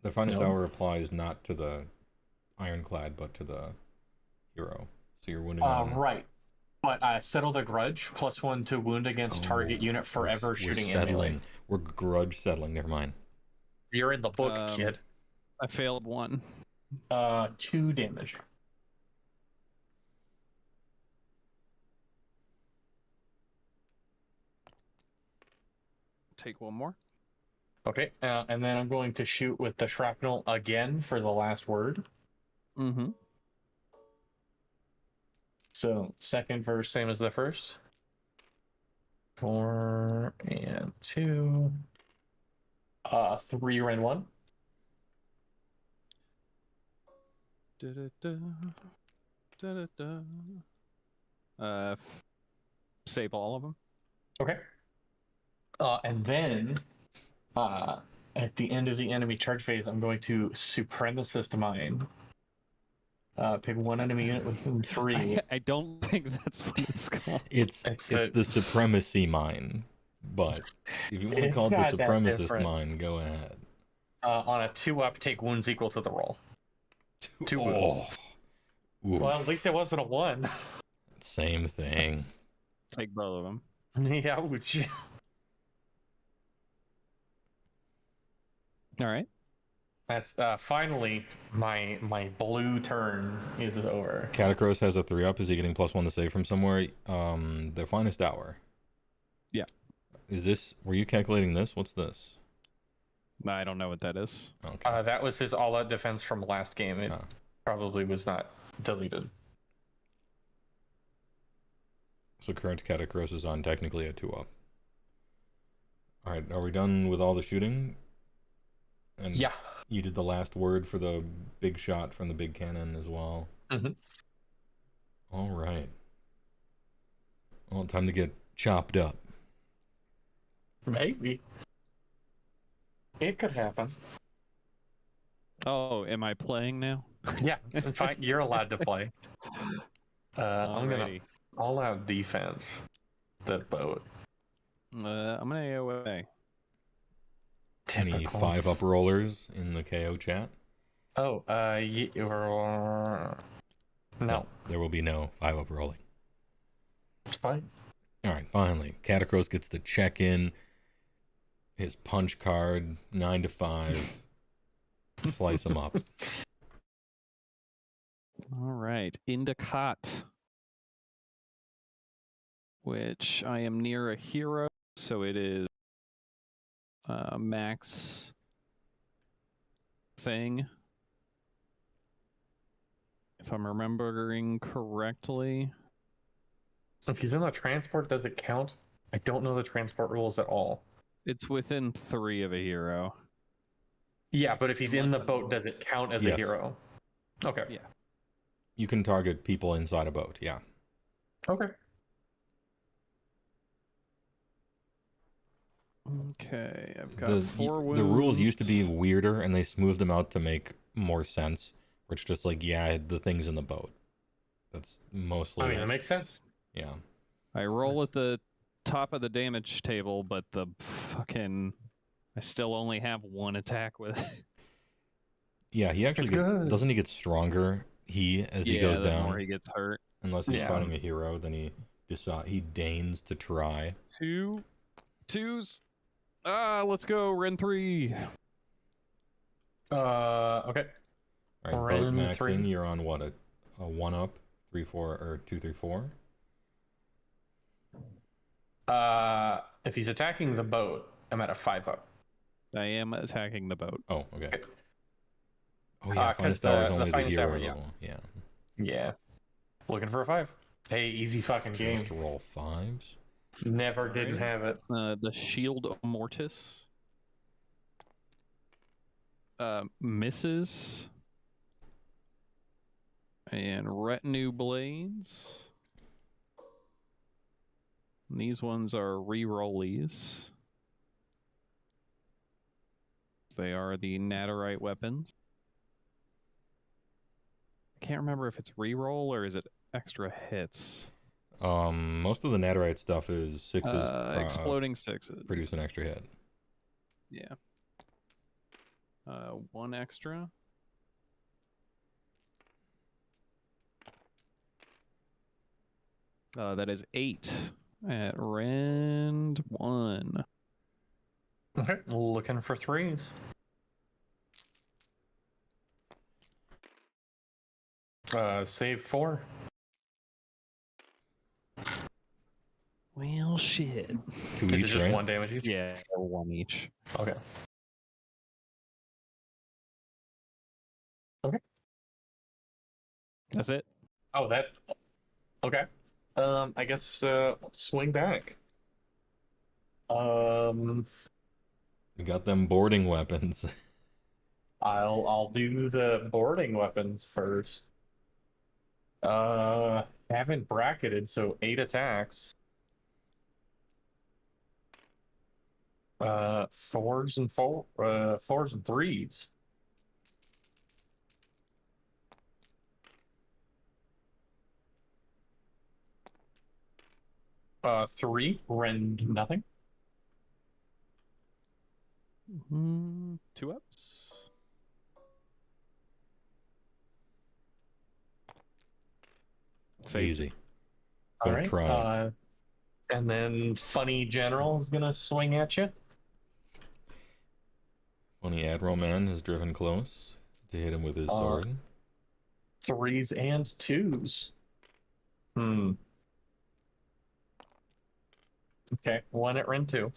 The finest hour applies not to the Ironclad, but to the hero. So you're wounding on... Right. But settle the grudge, +1 to wound against target unit forever shooting settling. We're grudge settling, never mind. You're in the book, kid. I failed 1. 2 damage. Take 1 more. Okay, and then I'm going to shoot with the shrapnel again for the last word. Mm-hmm. So second verse, same as the first. 4 and 2. 3 and 1. Save all of them. Okay. And then, at the end of the enemy charge phase, I'm going to Supremacist Mine. Pick one enemy unit within 3. I don't think that's what it's called. It's the Supremacy Mine, but if you want to call it the Supremacist Mine, go ahead. On a 2-up, take wounds equal to the roll. 2 wounds. Oof. Well, at least it wasn't a 1. Same thing. Take both of them. Yeah, would you? All right. That's finally my blue turn is over. Katakros has a 3-up. Is he getting +1 to save from somewhere? The finest hour. Yeah. Is this? Were you calculating this? What's this? I don't know what that is. Okay. That was his all-out defense from last game. It probably was not deleted. So current Katakros is on technically a 2-up. All right, are we done with all the shooting? And yeah. You did the last word for the big shot from the big cannon as well. Mm-hmm. All right. Well, time to get chopped up. Maybe. It could happen. Oh, am I playing now? Yeah, in fact, you're allowed to play. I'm gonna Alrighty. all-out defense the boat. I'm gonna AoA. Any 5-up rollers in the KO chat? Oh, no. There will be no 5-up rolling. It's fine. All right, finally, Katakros gets to check in his punch card, 9 to 5. Slice him up. All right, Indicat, which I am near a hero, so it is max thing, if I'm remembering correctly. If he's in the transport, does it count? I don't know the transport rules at all. It's within 3 of a hero. Yeah, but if he's in the boat, does it count as a Yes. hero? Okay. Yeah. You can target people inside a boat, yeah. Okay. Okay, I've got 4 wounds. The rules used to be weirder, and they smoothed them out to make more sense. Where it's just like, yeah, the thing's in the boat. That's mostly... I mean, it makes sense. Yeah. I roll at the top of the damage table, but the fucking... I still only have 1 attack with it. Yeah, he actually doesn't he get stronger as he goes the down? more he gets hurt. Unless he's fighting a hero, then he deigns to try. 2 twos. Let's go. Ren 3. Okay. All right, boat Ren maxing, 3. you're on what, a 1-up, 3-4, or 2-3-4? If he's attacking the boat, I'm at a 5-up. I am attacking the boat. Oh, okay. Oh yeah, because finest hour is only the finest hero hour, level. Yeah. Yeah. Looking for a 5. Hey, easy fucking game. Just roll 5s. Never didn't have it. The Shield Mortis misses. And Retinue Blades. These ones are re-rollies. They are the Naderite weapons. I can't remember if it's re-roll or is it extra hits. Most of the Naderite stuff is 6s. Exploding 6s. Produce an extra hit. Yeah. 1 extra. That is 8 at rend 1. Okay, looking for 3s. Save 4. Well, shit. 2 Is each, it just right? 1 damage each? Yeah, 1 each. Okay. That's it. Oh, that. Okay. I guess swing back. You got them boarding weapons. I'll do the boarding weapons first. Haven't bracketed, so 8 attacks. 4s and 3s. Three, rend nothing. 2 ups. Easy. All Don't right. try. And then Funny General is gonna swing at you. Funny Admiral Man has driven close to hit him with his sword. 3s and 2s. Okay, 1 at rend 2.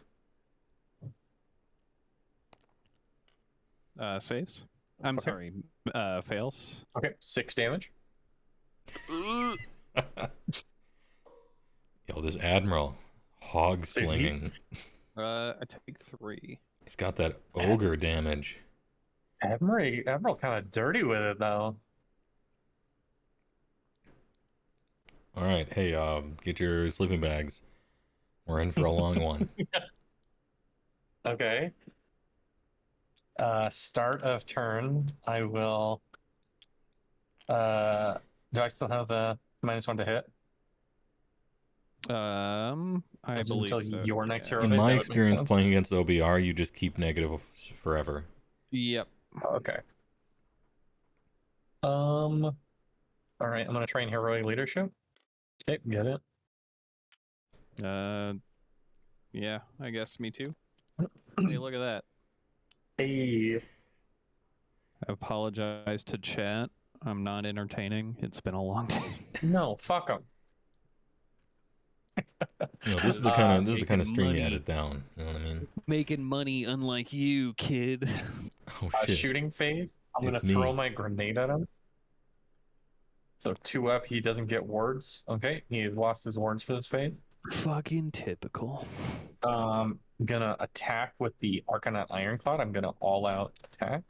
Saves. I'm sorry. Fails. Okay, 6 damage. Yo, this Admiral hog slinging. I take 3. He's got that ogre damage. Admiral kind of dirty with it though. All right, hey, get your sleeping bags. We're in for a long one. Okay. Start of turn. I will. Do I still have the -1 to hit? I believe until so. your next hero. In phase, my that would make experience sense? playing against OBR, you just keep negative forever. Yep. Okay. All right, I'm gonna train heroic leadership. Okay, get it. Yeah, I guess me too. Hey, look at that. Hey. I apologize to chat. I'm not entertaining. It's been a long day. No, fuck them. You know, this is the kind of stream you money. edit down. You know what I mean? Making money, unlike you, kid. Oh shit! Shooting phase. I'm It's gonna throw me. my grenade at him. So 2 up, he doesn't get wards. Okay, he has lost his wards for this phase. Fucking typical. Gonna attack with the Arcanaut Ironclad. I'm gonna all-out attack.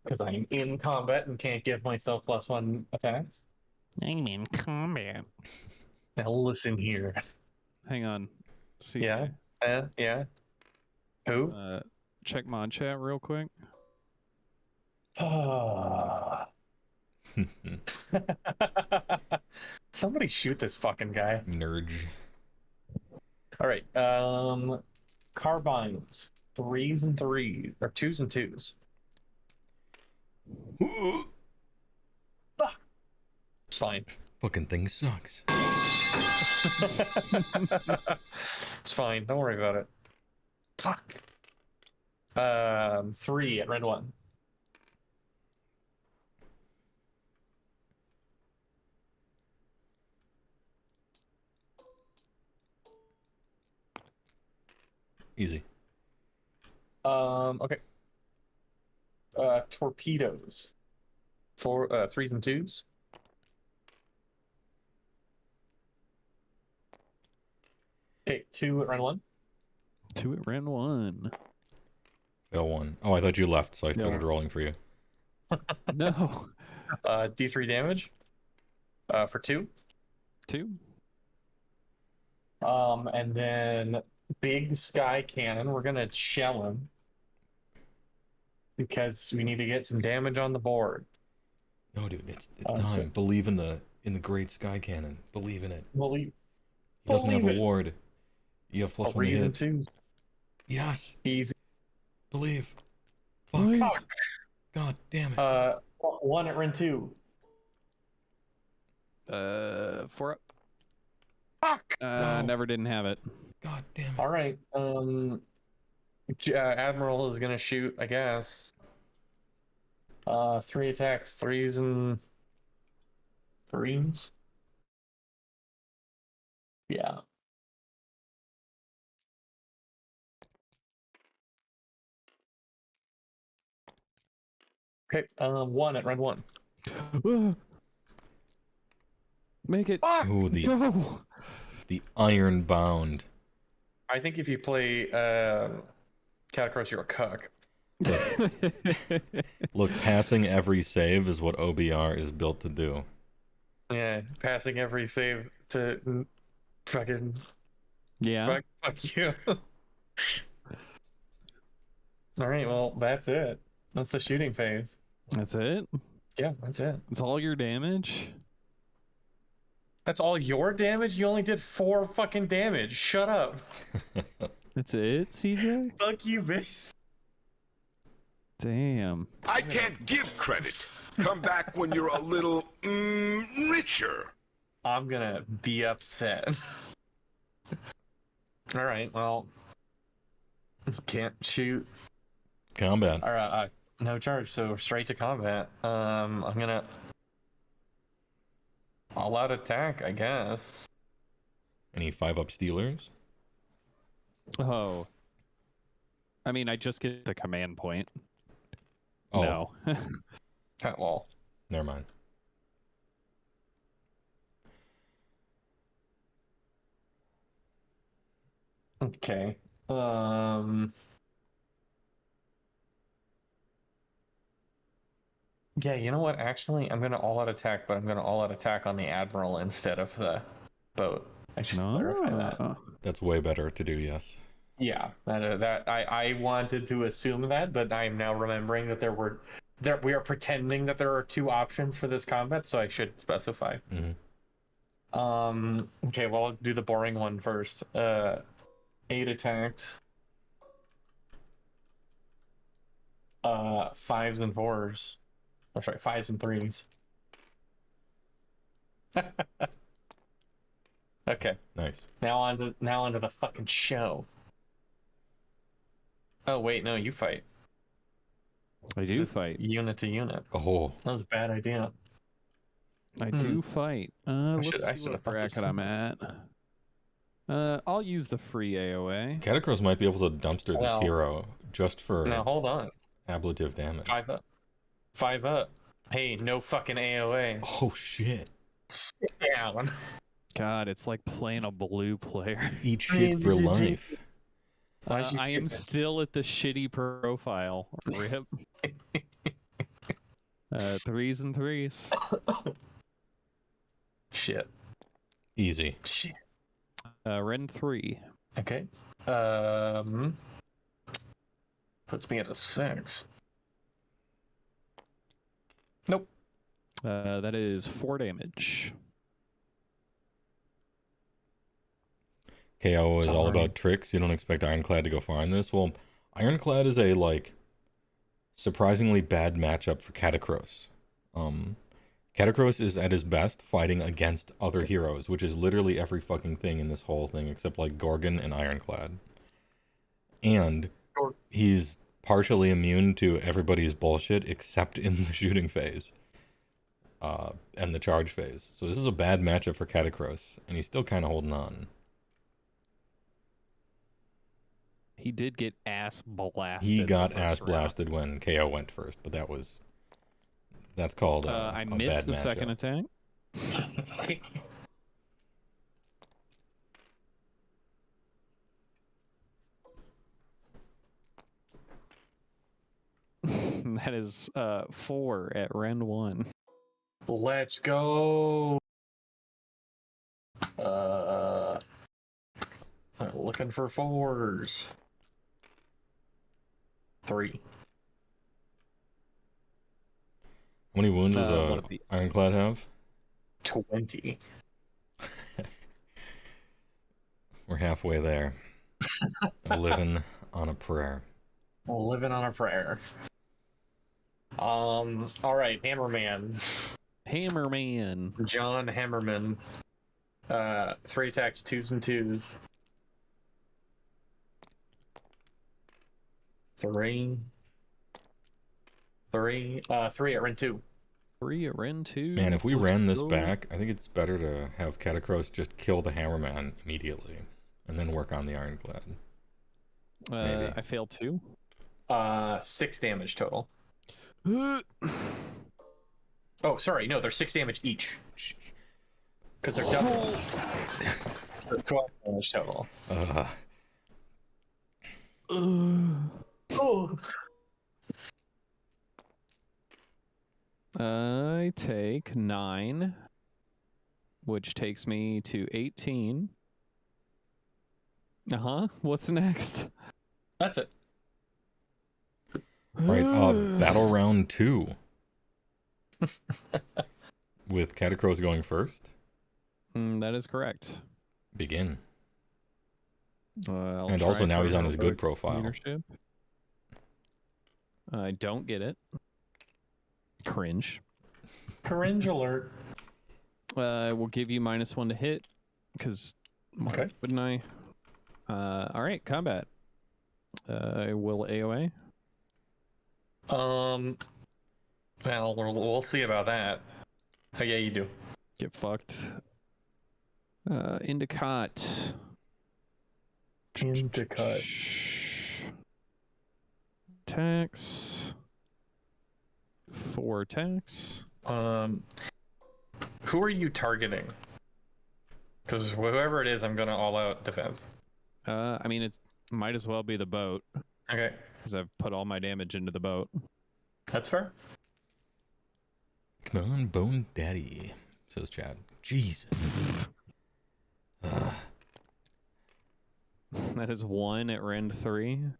Because I'm in combat and can't give myself +1 attacks. I'm in combat. Now listen here. Hang on. See. Yeah. Yeah. Who? Check mod chat real quick. Somebody shoot this fucking guy. Nerd. All right. Carbines. 3s and 3s, or 2s and 2s. It's fine. Fucking thing sucks. It's fine. Don't worry about it. Fuck. 3 at red 1. Easy. Okay. Torpedoes. 3s and 2s. Okay, 2 at round 1. 2 at round 1. Fail 1. Oh, I thought you left, so I started rolling for you. No. D3 damage. For 2. 2. And then big sky cannon. We're gonna shell him because we need to get some damage on the board. No, dude, it's time. Believe in the great sky cannon. Believe in it. Believe. He doesn't have a ward. You have +1 to hit. 2s. Yes. Easy. Believe. Fuck. God damn it. 1 at rend 2. 4 up. Fuck. No. Never didn't have it. God damn it. All right. Admiral is gonna shoot, I guess. 3 attacks, 3s and 3s. Yeah. Okay, 1 at run 1. Make it. Ooh, the iron bound. I think if you play Katakros, you're a cuck. Look, passing every save is what OBR is built to do. Yeah, passing every save to fucking... Yeah. Fuck you. Alright, well, that's it. That's the shooting phase. That's it? Yeah, that's it. It's all your damage? That's all your damage? You only did 4 fucking damage. Shut up. That's it, CJ? Fuck you, bitch. Damn. I can't give credit. Come back when you're a little richer. I'm gonna be upset. Alright, well. Can't shoot. Combat. Alright, no charge, so straight to combat. I'm gonna all out attack, I guess. Any 5-up stealers? Oh. I mean, I just get the command point. Oh. No. Well. Never mind. Okay. Yeah, you know what? Actually, I'm gonna all-out attack, but I'm gonna all-out attack on the Admiral instead of the boat. I should clarify that. That's way better to do, yes. Yeah, I wanted to assume that, but I am now remembering that we are pretending that there are 2 options for this combat, so I should specify. Mm-hmm. Okay, well, I'll do the boring one first. 8 attacks. 5s and 4s. Oh, sorry, 5s and 3s. Okay. Nice. Now on to the fucking show. Oh wait, no, you fight. I do fight. Unit to unit. Oh. That was a bad idea. I do fight. Let's I see what thought this bracket I'm at. I'll use the free AoA. Katakros might be able to dumpster this hero just for now hold on. ablative damage. 5 up. 5 up. Hey, no fucking AoA. Oh shit. Sit down. God, it's like playing a blue player. Eat shit for life. I am still at the shitty profile. Rip. 3s and 3s. Shit. Easy. Shit. Ren 3. Okay. Puts me at a 6. Nope. That is 4 damage. KO is all about tricks. You don't expect Ironclad to go far in this. Well, Ironclad is a, like, surprisingly bad matchup for Katakros. Katakros is at his best fighting against other heroes, which is literally every fucking thing in this whole thing, except, like, Gorgon and Ironclad. And he's partially immune to everybody's bullshit, except in the shooting phase. And the charge phase. So this is a bad matchup for Katakros, and he's still kind of holding on. He did get ass blasted. He got ass blasted when KO went first, but that's called I a missed bad the matchup. second attack. That is 4 at round 1. Let's go. Looking for 4s. 3. How many wounds does Ironclad have? 20. We're halfway there. Living on a prayer. Living on a prayer. All right, Hammerman. Hammerman. John Hammerman. 3 attacks, 2s and 2s. 3 at Ren 2. 3 at Ren 2. Man, if we ran this back, I think it's better to have Katakros just kill the Hammerman immediately, and then work on the Ironclad. I failed 2. 6 damage total. Oh, sorry. No, they're 6 damage each. Because they're double. They're 12 damage total. Oh. I take 9, which takes me to 18. What's next? That's it. Right, battle round 2. With Katakros going first. That is correct. Begin. And also now he's on his good profile. Leadership. I don't get it. Cringe. Cringe alert. I will give you -1 to hit, because okay. Wouldn't I? All right, combat. I will AoA. Well, we'll see about that. Oh, yeah, you do. Get fucked. Indicott. Indicott. Attacks. 4 attacks. Who are you targeting? Because whoever it is, I'm gonna all out defense. I mean, it might as well be the boat. Okay. Because I've put all my damage into the boat. That's fair. Come on, Bone Daddy, says Chad. Jesus. That is 1 at rend 3.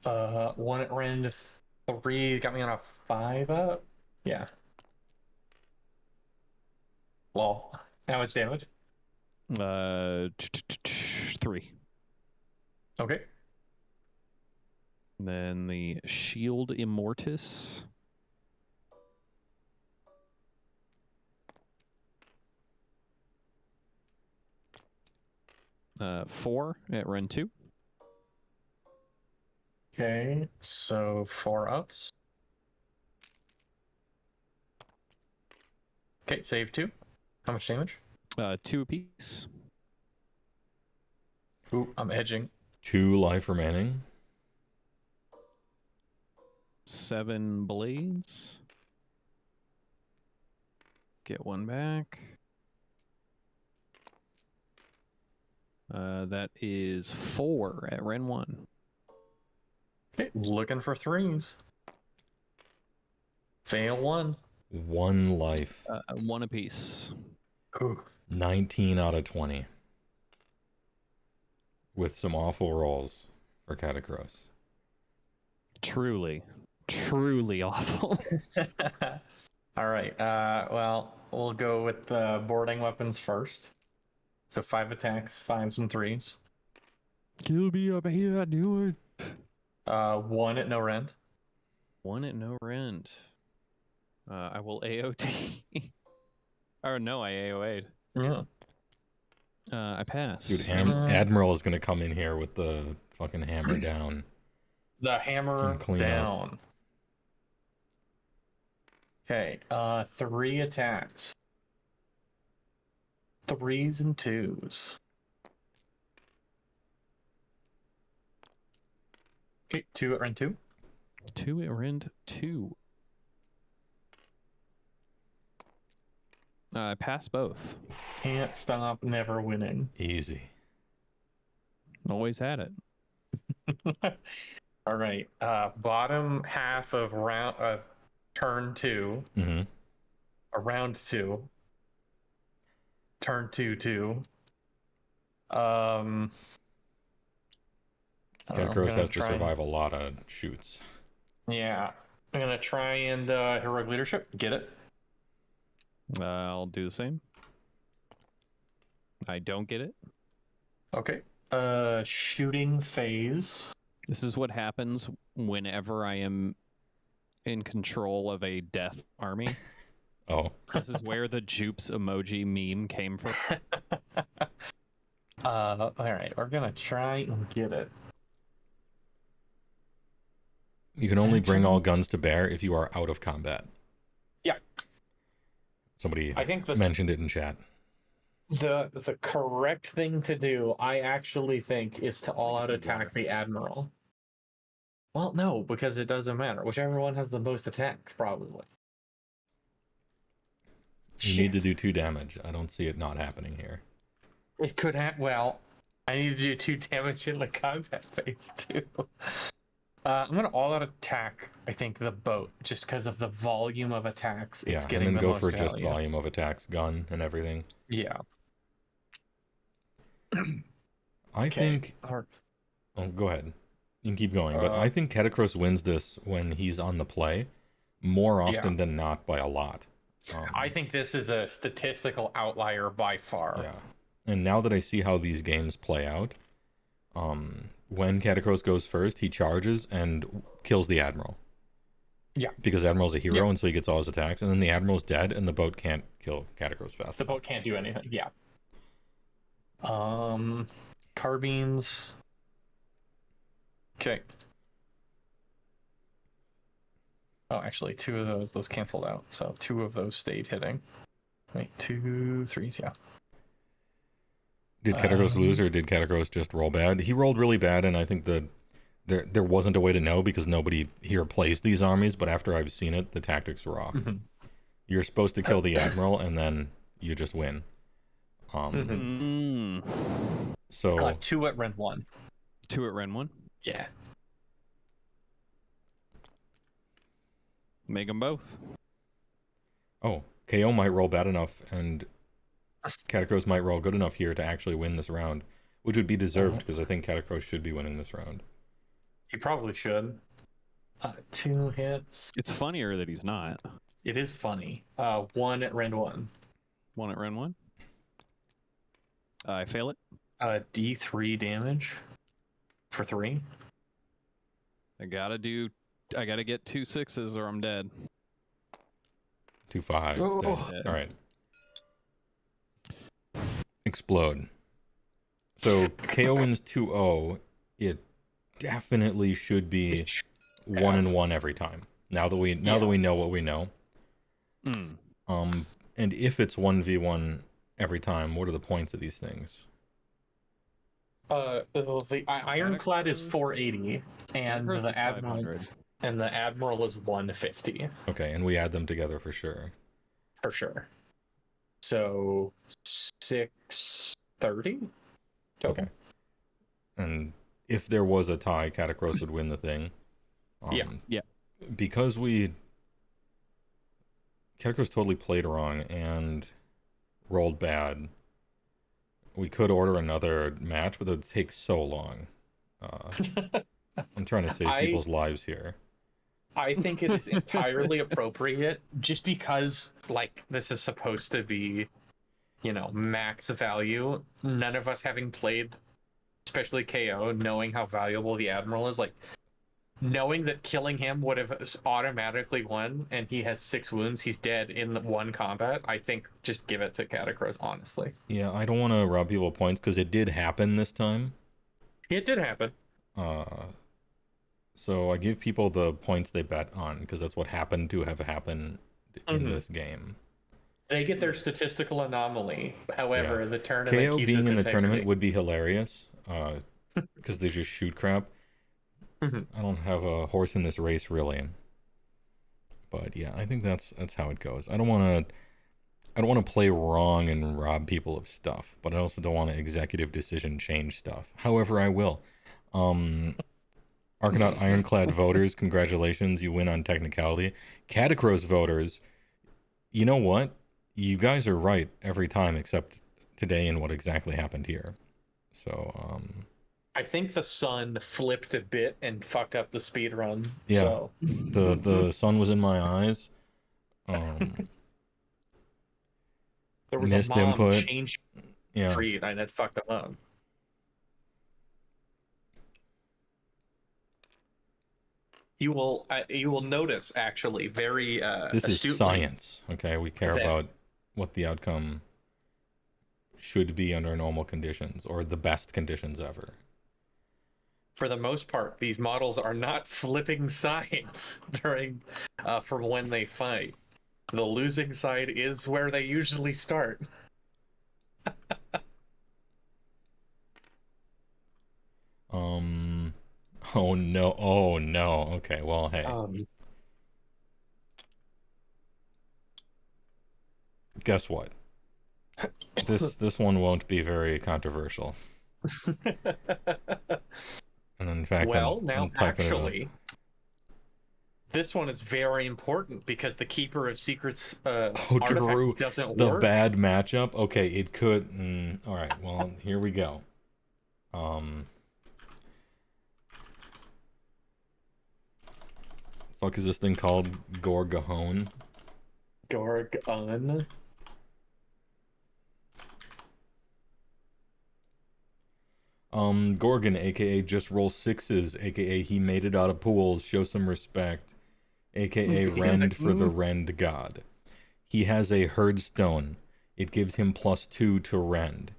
1 at rend 3 got me on a 5 up. Yeah. Lol. How much damage? 3. Okay. Then the Shield Immortus. Uh, 4 at run 2. Okay, so 4 ups. Okay, save 2. How much damage? 2 apiece. Ooh, I'm edging. 2 life remaining. 7 blades. Get 1 back. That is 4 at Ren 1. Okay, looking for 3s. Fail 1. 1 life. 1 apiece. Ooh. 19 out of 20. With some awful rolls for Katakros. Truly awful. All right. Well, we'll go with the boarding weapons first. So 5 attacks, 5s and 3s. Kill me up here, do it. 1 at no rend. 1 at no rend. I will AOT. Or no, I AOA'd. Yeah. I pass. Dude, Admiral is going to come in here with the fucking hammer down. The hammer down. Okay, 3 attacks. 3s and 2s. Okay, 2 at rend 2. 2 at rend 2. I pass both. Can't stop never winning. Easy. Always had it. All right. Bottom half of turn 2. Mm-hmm. Round 2. Turn 2. Katakros has to survive a lot of shoots. Yeah. I'm gonna try and heroic leadership. Get it? I'll do the same. I don't get it. Okay. Shooting phase. This is what happens whenever I am in control of a death army. Oh. This is where the Jupes emoji meme came from. All right. We're gonna try and get it. You can only bring all guns to bear if you are out of combat. Yeah. Somebody mentioned it in chat. The correct thing to do, I actually think, is to all-out attack the Admiral. Well, no, because it doesn't matter. Whichever one has the most attacks, probably. You need to do 2 damage. I don't see it not happening here. It could have. Well, I need to do 2 damage in the combat phase too. I'm gonna all-out attack. I think the boat, just because of the volume of attacks. It's getting and then the go most for just value. volume of attacks, gun, and everything. Yeah. I think. Oh, go ahead. You can keep going, but I think Katakros wins this when he's on the play, more often than not by a lot. I think this is a statistical outlier by far. Yeah. And now that I see how these games play out, when Katakros goes first, he charges and kills the Admiral. Yeah. Because Admiral's a hero, and so he gets all his attacks, and then the Admiral's dead, and the boat can't kill Katakros fast. The boat can't do anything. Yeah. Carbines. Okay. Oh, actually, 2 of those canceled out. So 2 of those stayed hitting. Wait, 2 3s, yeah. Did Katakros lose, or did Katakros just roll bad? He rolled really bad, and I think that there wasn't a way to know because nobody here plays these armies, but after I've seen it, the tactics were off. You're supposed to kill the Admiral, and then you just win. So 2 at Ren 1. 2 at Ren 1? Yeah. Make them both. Oh, KO might roll bad enough, and Katakros might roll good enough here to actually win this round, which would be deserved because I think Katakros should be winning this round. He probably should. 2 hits. It's funnier that he's not. It is funny. 1 at Ren 1. 1 at Ren 1? I fail it. D3 damage for 3. I gotta get 2 6s or I'm dead. 2 5s. Oh. All right. Explode. So KO wins 2-0. It definitely should be 1-1 every time. Now that we know what we know. And if it's 1v1 every time, what are the points of these things? The Ironclad is 480, and the Admiral is 150. Okay, and we add them together for sure. For sure. So 630. Okay. And if there was a tie, Katakros would win the thing. Yeah. Because Katakros totally played wrong and rolled bad. We could order another match, but it would take so long. I'm trying to save people's lives here. I think it is entirely appropriate, just because, like, this is supposed to be, max value. None of us having played, especially KO, knowing how valuable the Admiral is, like, knowing that killing him would have automatically won, and he has 6 wounds, he's dead in the 1 combat, I think just give it to Katakros, honestly. Yeah, I don't want to rob people of points, because it did happen this time. It did happen. So I give people the points they bet on, because that's what happened to have happened in this game. They get their statistical anomaly. However, the tournament KO keeps being its in the integrity. tournament would be hilarious, because they just shoot crap. I don't have a horse in this race, really. But yeah, I think that's how it goes. I don't want to play wrong and rob people of stuff, but I also don't want to executive decision change stuff. However, I will. Argonaut Ironclad voters, congratulations, you win on technicality. Katakros voters, you know what? You guys are right every time except today and what exactly happened here. So, I think the sun flipped a bit and fucked up the speed run. yeah, So. the sun was in my eyes. There was missed a mom input. changing Yeah. street and it fucked them up. You will notice, actually, very This is astutely, science, okay? We care that- about what the outcome should be under normal conditions, or the best conditions ever. for the most part, these models are not flipping sides during from when they fight. The losing side is where they usually start. Oh no! Oh no! Okay, well, hey. Guess what? This one won't be very controversial. And in fact, well, I'm typing actually, this one is very important because the Keeper of Secrets artifact doesn't the work. bad matchup. Okay, it could. All right. Well, here we go. Fuck is this thing called? Gorgon. Gorgon. Gorgon, aka just roll sixes, aka he made it out of pools, show some respect, aka Rend for the Rend god. He has a Herdstone. It gives him +2 to Rend.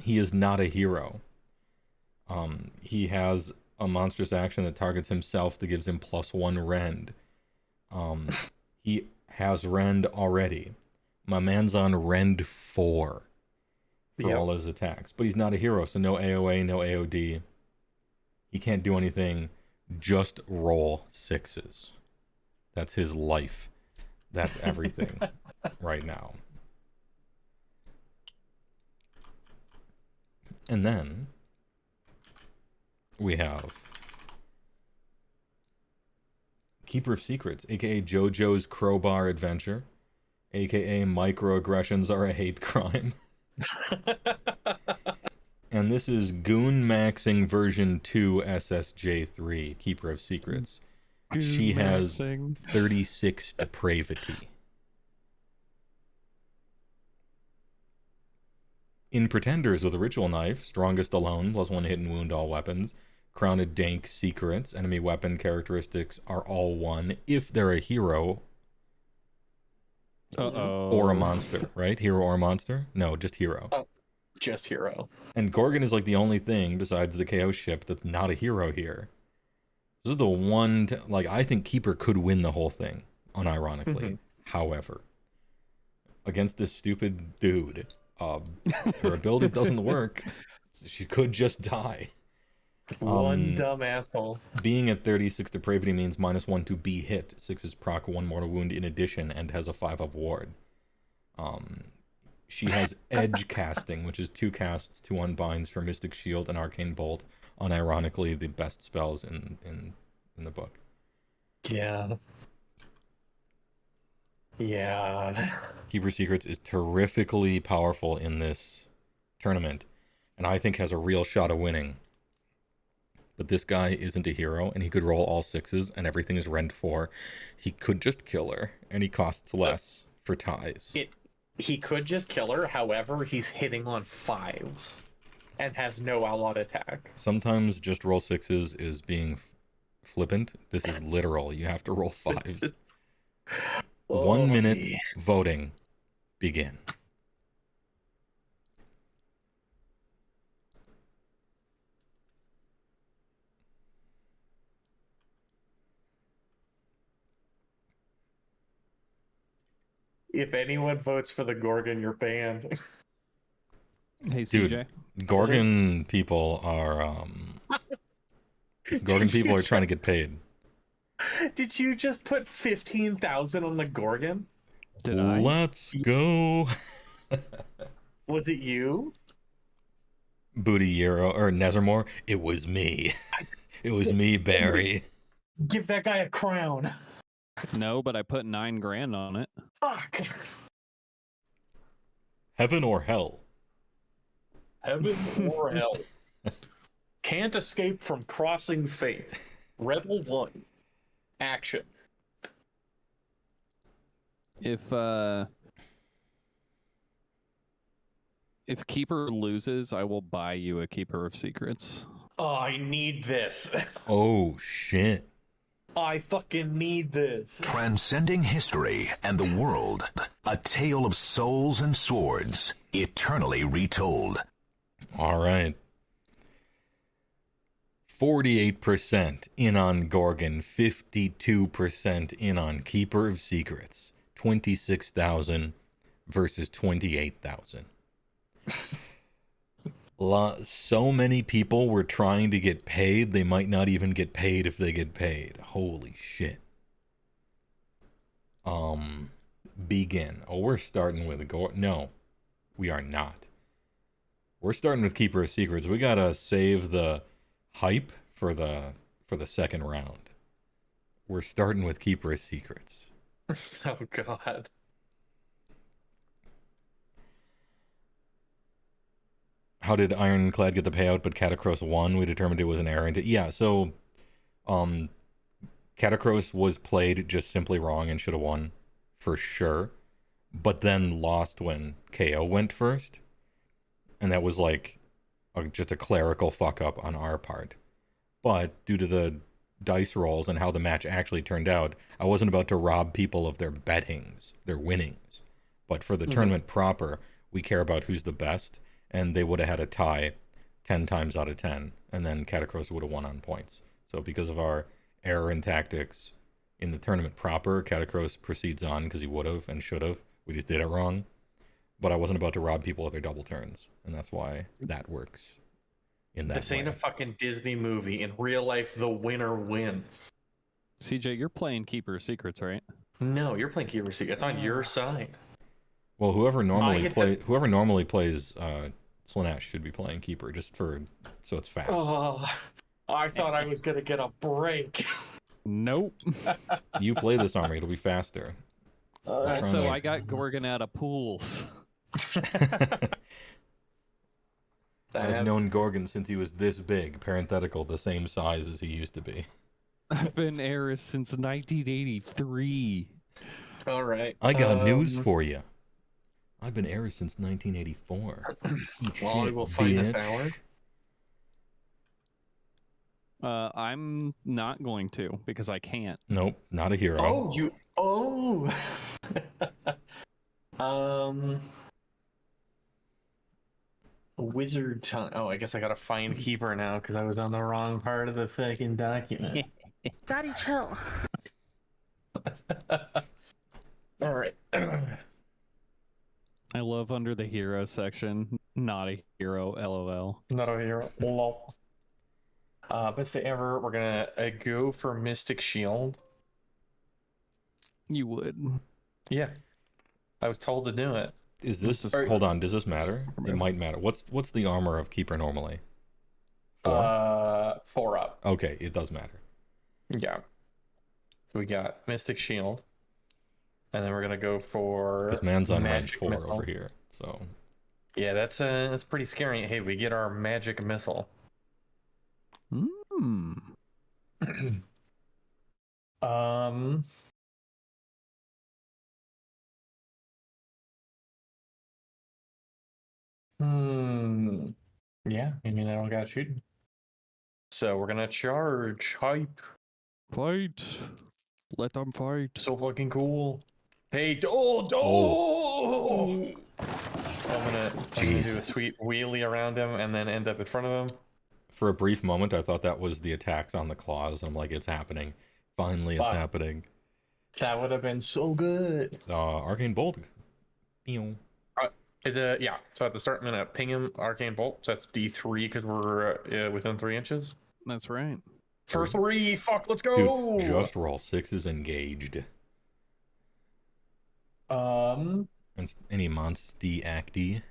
He is not a hero. He has a monstrous action that targets himself that gives him +1 Rend. He has Rend already. My man's on Rend 4. For all his attacks. But he's not a hero, so no AoA, no AoD. He can't do anything. Just roll sixes. That's his life. That's everything right now. And then we have Keeper of Secrets, aka JoJo's Crowbar Adventure, aka microaggressions are a hate crime. And this is Goon Maxing version 2 SSJ3, Keeper of Secrets. She has 36 depravity. In Pretenders with a Ritual Knife, strongest alone, +1 hit and wound all weapons. Crowned Dank Secrets, enemy weapon characteristics are all 1 if they're a hero. Or a monster, right? Hero or monster? No, just hero. Oh, just hero. And Gorgon is like the only thing besides the KO ship that's not a hero here. This is the one, like, I think Keeper could win the whole thing, unironically. However, against this stupid dude, her ability doesn't work. She could just die. One dumb asshole. Being at 36 depravity means -1 to be hit. 6 is proc 1 mortal wound in addition and has a 5-up ward. She has edge casting, which is 2 casts, 2 unbinds for Mystic Shield and Arcane Bolt. Unironically, the best spells in the book. Yeah. Yeah. Keeper Secrets is terrifically powerful in this tournament, and I think has a real shot of winning. But this guy isn't a hero, and he could roll all sixes, and everything is Rend 4. He could just kill her, and he costs less for ties. He could just kill her, however, he's hitting on 5s, and has no outlawed attack. Sometimes just roll sixes is being flippant. This is literal. You have to roll 5s. 1 minute voting. Begin. If anyone votes for the Gorgon, you're banned. Hey, Dude, CJ. Gorgon people are Gorgon people are trying to get paid. Did you just put 15,000 on the Gorgon? Did I? Let's go. Was it you? Booty Euro or Nezermore? It was me. It was me, Barry. Give that guy a crown. No, but I put 9 grand on it. Fuck. Heaven or hell? Heaven or hell. Can't escape from crossing fate. Rebel 1. Action. If Keeper loses, I will buy you a Keeper of Secrets. Oh, I need this. Oh, shit. I fucking need this. Transcending history and the world. A tale of souls and swords, eternally retold. All right. 48% in on Gorgon, 52% in on Keeper of Secrets. 26,000 versus 28,000. So many people were trying to get paid, they might not even get paid if they get paid. Holy shit. Begin. Oh, we're starting with no, we are not. We're starting with Keeper of Secrets. We gotta save the hype for the second round. We're starting with Keeper of Secrets. Oh god. How did Ironclad get the payout, but Katakros won? We determined it was an error. Yeah, so Katakros was played just simply wrong and should have won for sure, but then lost when KO went first, and that was like just a clerical fuck up on our part. But due to the dice rolls and how the match actually turned out, I wasn't about to rob people of their bettings, their winnings. But for the tournament proper, we care about who's the best, and they would have had a tie 10 times out of 10, and then Katakros would have won on points. So because of our error in tactics in the tournament proper, Katakros proceeds on because he would have and should have. We just did it wrong. But I wasn't about to rob people of their double turns, and that's why that works in that This way. ain't a fucking Disney movie. In real life, the winner wins. CJ, you're playing Keeper of Secrets, right? No, you're playing Keeper of Secrets. It's on your side. Well, whoever normally plays Slanesh should be playing Keeper, just so it's fast. Oh, I thought I was gonna get a break. Nope. You play this army, it'll be faster. Also, I got Gorgon out of pools. I've known Gorgon since he was this big, parenthetical, the same size as he used to be. I've been Eris since 1983. All right. I got news for you. I've been Eris since 1984. Well, I will find this hour. I'm not going to because I can't. Nope, not a hero. Oh, you. Oh. Wizard time. Oh, I guess I gotta find Keeper now because I was on the wrong part of the fucking document. Daddy, chill. All right. I love under the hero section. Not a hero, LOL. Not a hero. Lol. Best day ever. We're gonna go for Mystic Shield. You would. Yeah. I was told to do it. Is this? Hold on. Does this matter? It might matter. What's the armor of Keeper normally? 4 up. Okay, it does matter. Yeah. So we got Mystic Shield, and then we're gonna go for because man's on range Magic 4 Missile. over here. So. Yeah, that's pretty scary. Hey, we get our Magic Missile. Yeah, I mean, I don't got shooting. So we're gonna charge. Hype. Fight. Let them fight. So fucking cool. Hey, I'm gonna do a sweet wheelie around him and then end up in front of him. For a brief moment, I thought that was the attacks on the claws. I'm like, it's happening. Finally, it's happening. That would have been so good. Arcane Bolt. Is it? Yeah. So at the start, I'm gonna ping him Arcane Bolt. So that's D3 because we're within 3 inches. That's right. For 3. Fuck. Let's go. Dude, just roll 6s engaged. And any Monsty Acty?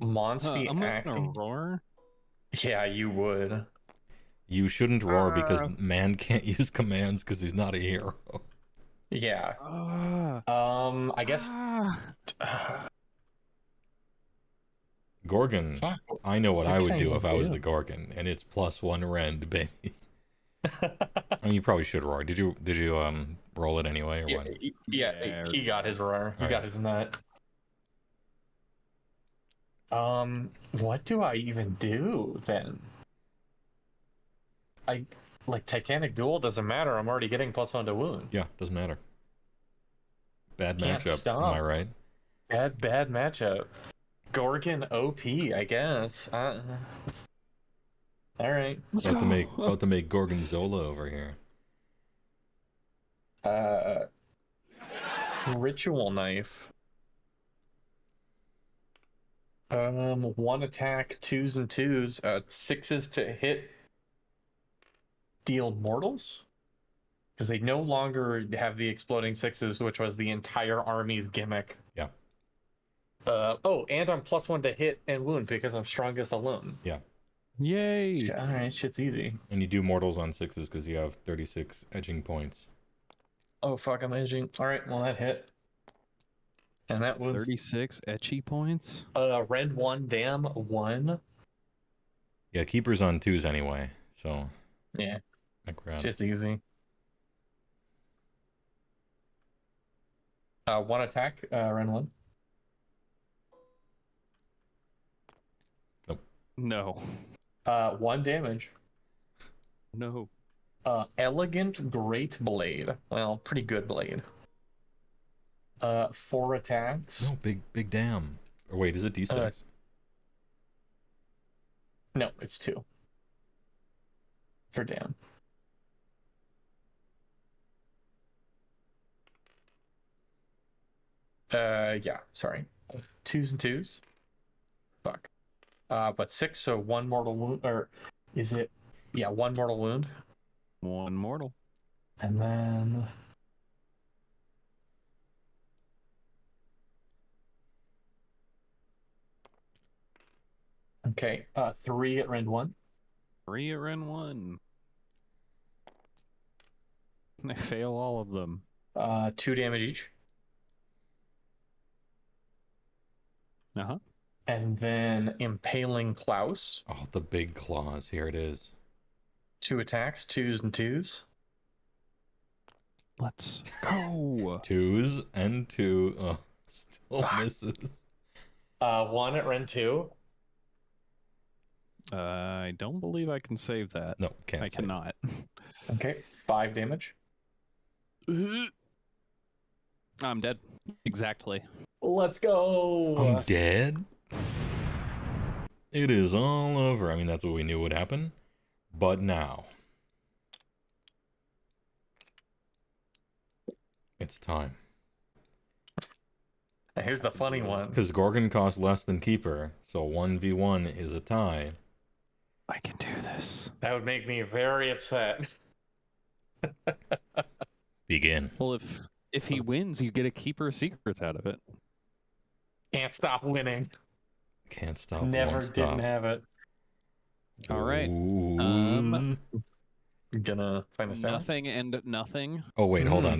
Monsty I'm acting. gonna roar. Yeah, you would. You shouldn't roar because man can't use commands because he's not a hero. Yeah. I guess. Gorgon. Fuck. I know what I would do can if I was do? the Gorgon, and it's +1 rend, baby. I mean, you probably should roar. Did you roll it anyway or what? Yeah, he got his roar. He got his nut. What do I even do then? Titanic Duel doesn't matter. I'm already getting +1 to wound. Yeah, doesn't matter. Bad Can't matchup. stop. Am I right? Bad matchup. Gorgon OP, I guess. All right. About to make Gorgonzola over here. Ritual knife. One attack, 2s and 2s, 6s to hit, deal mortals? Because they no longer have the exploding 6s, which was the entire army's gimmick. Yeah. And I'm +1 to hit and wound because I'm strongest alone. Yeah. Yay! Alright, shit's easy. And you do mortals on 6s because you have 36 edging points. Oh, fuck, I'm edging. Alright, well, that hit. And that was 36 etchy points. Rend 1, dam 1. Yeah, keeper's on 2s anyway, so. Yeah. Background. Shit's easy. One attack, Rend 1. Nope. No. 1 damage. No. Elegant Great Blade. Well, pretty good blade. 4 attacks. No, big damn. Or wait, is it D6? No, it's 2. For damn. Yeah, sorry. 2s and 2s. Fuck. But 6, so 1 mortal wound, or is it? Yeah, 1 mortal wound. 1 mortal. And then... Okay, 3 at Rend 1. 3 at Rend 1. I fail all of them. 2 damage each. Uh-huh. And then Impaling Klaus. Oh, the big claws. Here it is. 2 attacks, 2s and 2s. Let's go. 2s and 2. Oh, still misses. 1 at Rend 2. I don't believe I can save that. No, can't. I cannot. Okay, 5 damage. I'm dead. Exactly. Let's go. I'm dead. It is all over. I mean, that's what we knew would happen. But now. It's time. Here's the funny one. Because Gorgon costs less than Keeper, so 1v1 is a tie. I can do this. That would make me very upset. Begin. Well, if he wins, you get a Keeper secret out of it. Can't stop winning. Can't stop. Never won't didn't stop. have it. All right. I'm gonna find this out. Nothing and nothing. Oh wait, hold on.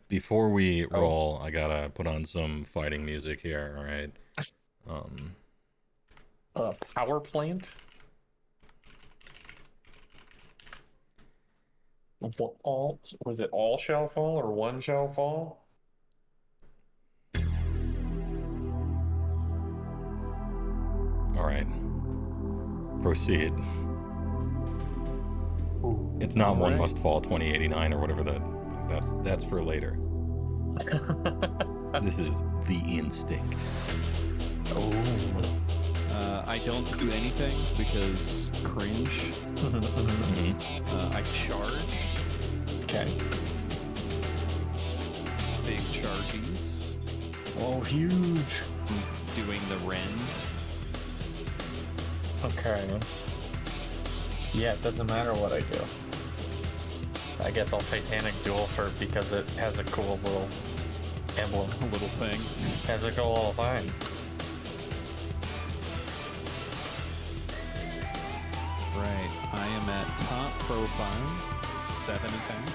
Before we roll, I gotta put on some fighting music here. All right. Power plant. Was it all shall fall or one shall fall? All right. Proceed. It's not one must fall 2089 or whatever that's for later. This is the instinct. I don't do anything because cringe. I charge. Okay. Big charges. Oh, huge. Doing the rend. Okay. Yeah, it doesn't matter what I do. I guess I'll Titanic Duel because it has a cool little emblem. A little thing. Has a cool little thing. Right. I am at top profile. 7 attacks.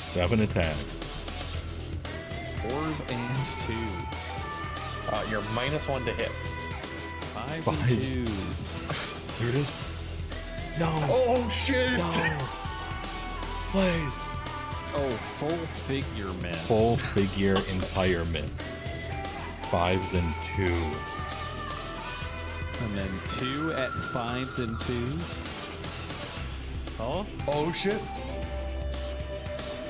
7 attacks. 4s and 2s. You're -1 to hit. 5s and 2s. Here it is. No. Oh shit. No. Please. Oh, full figure miss. Full figure entire miss. 5s and 2s. And then 2 at 5s and 2s. Oh shit.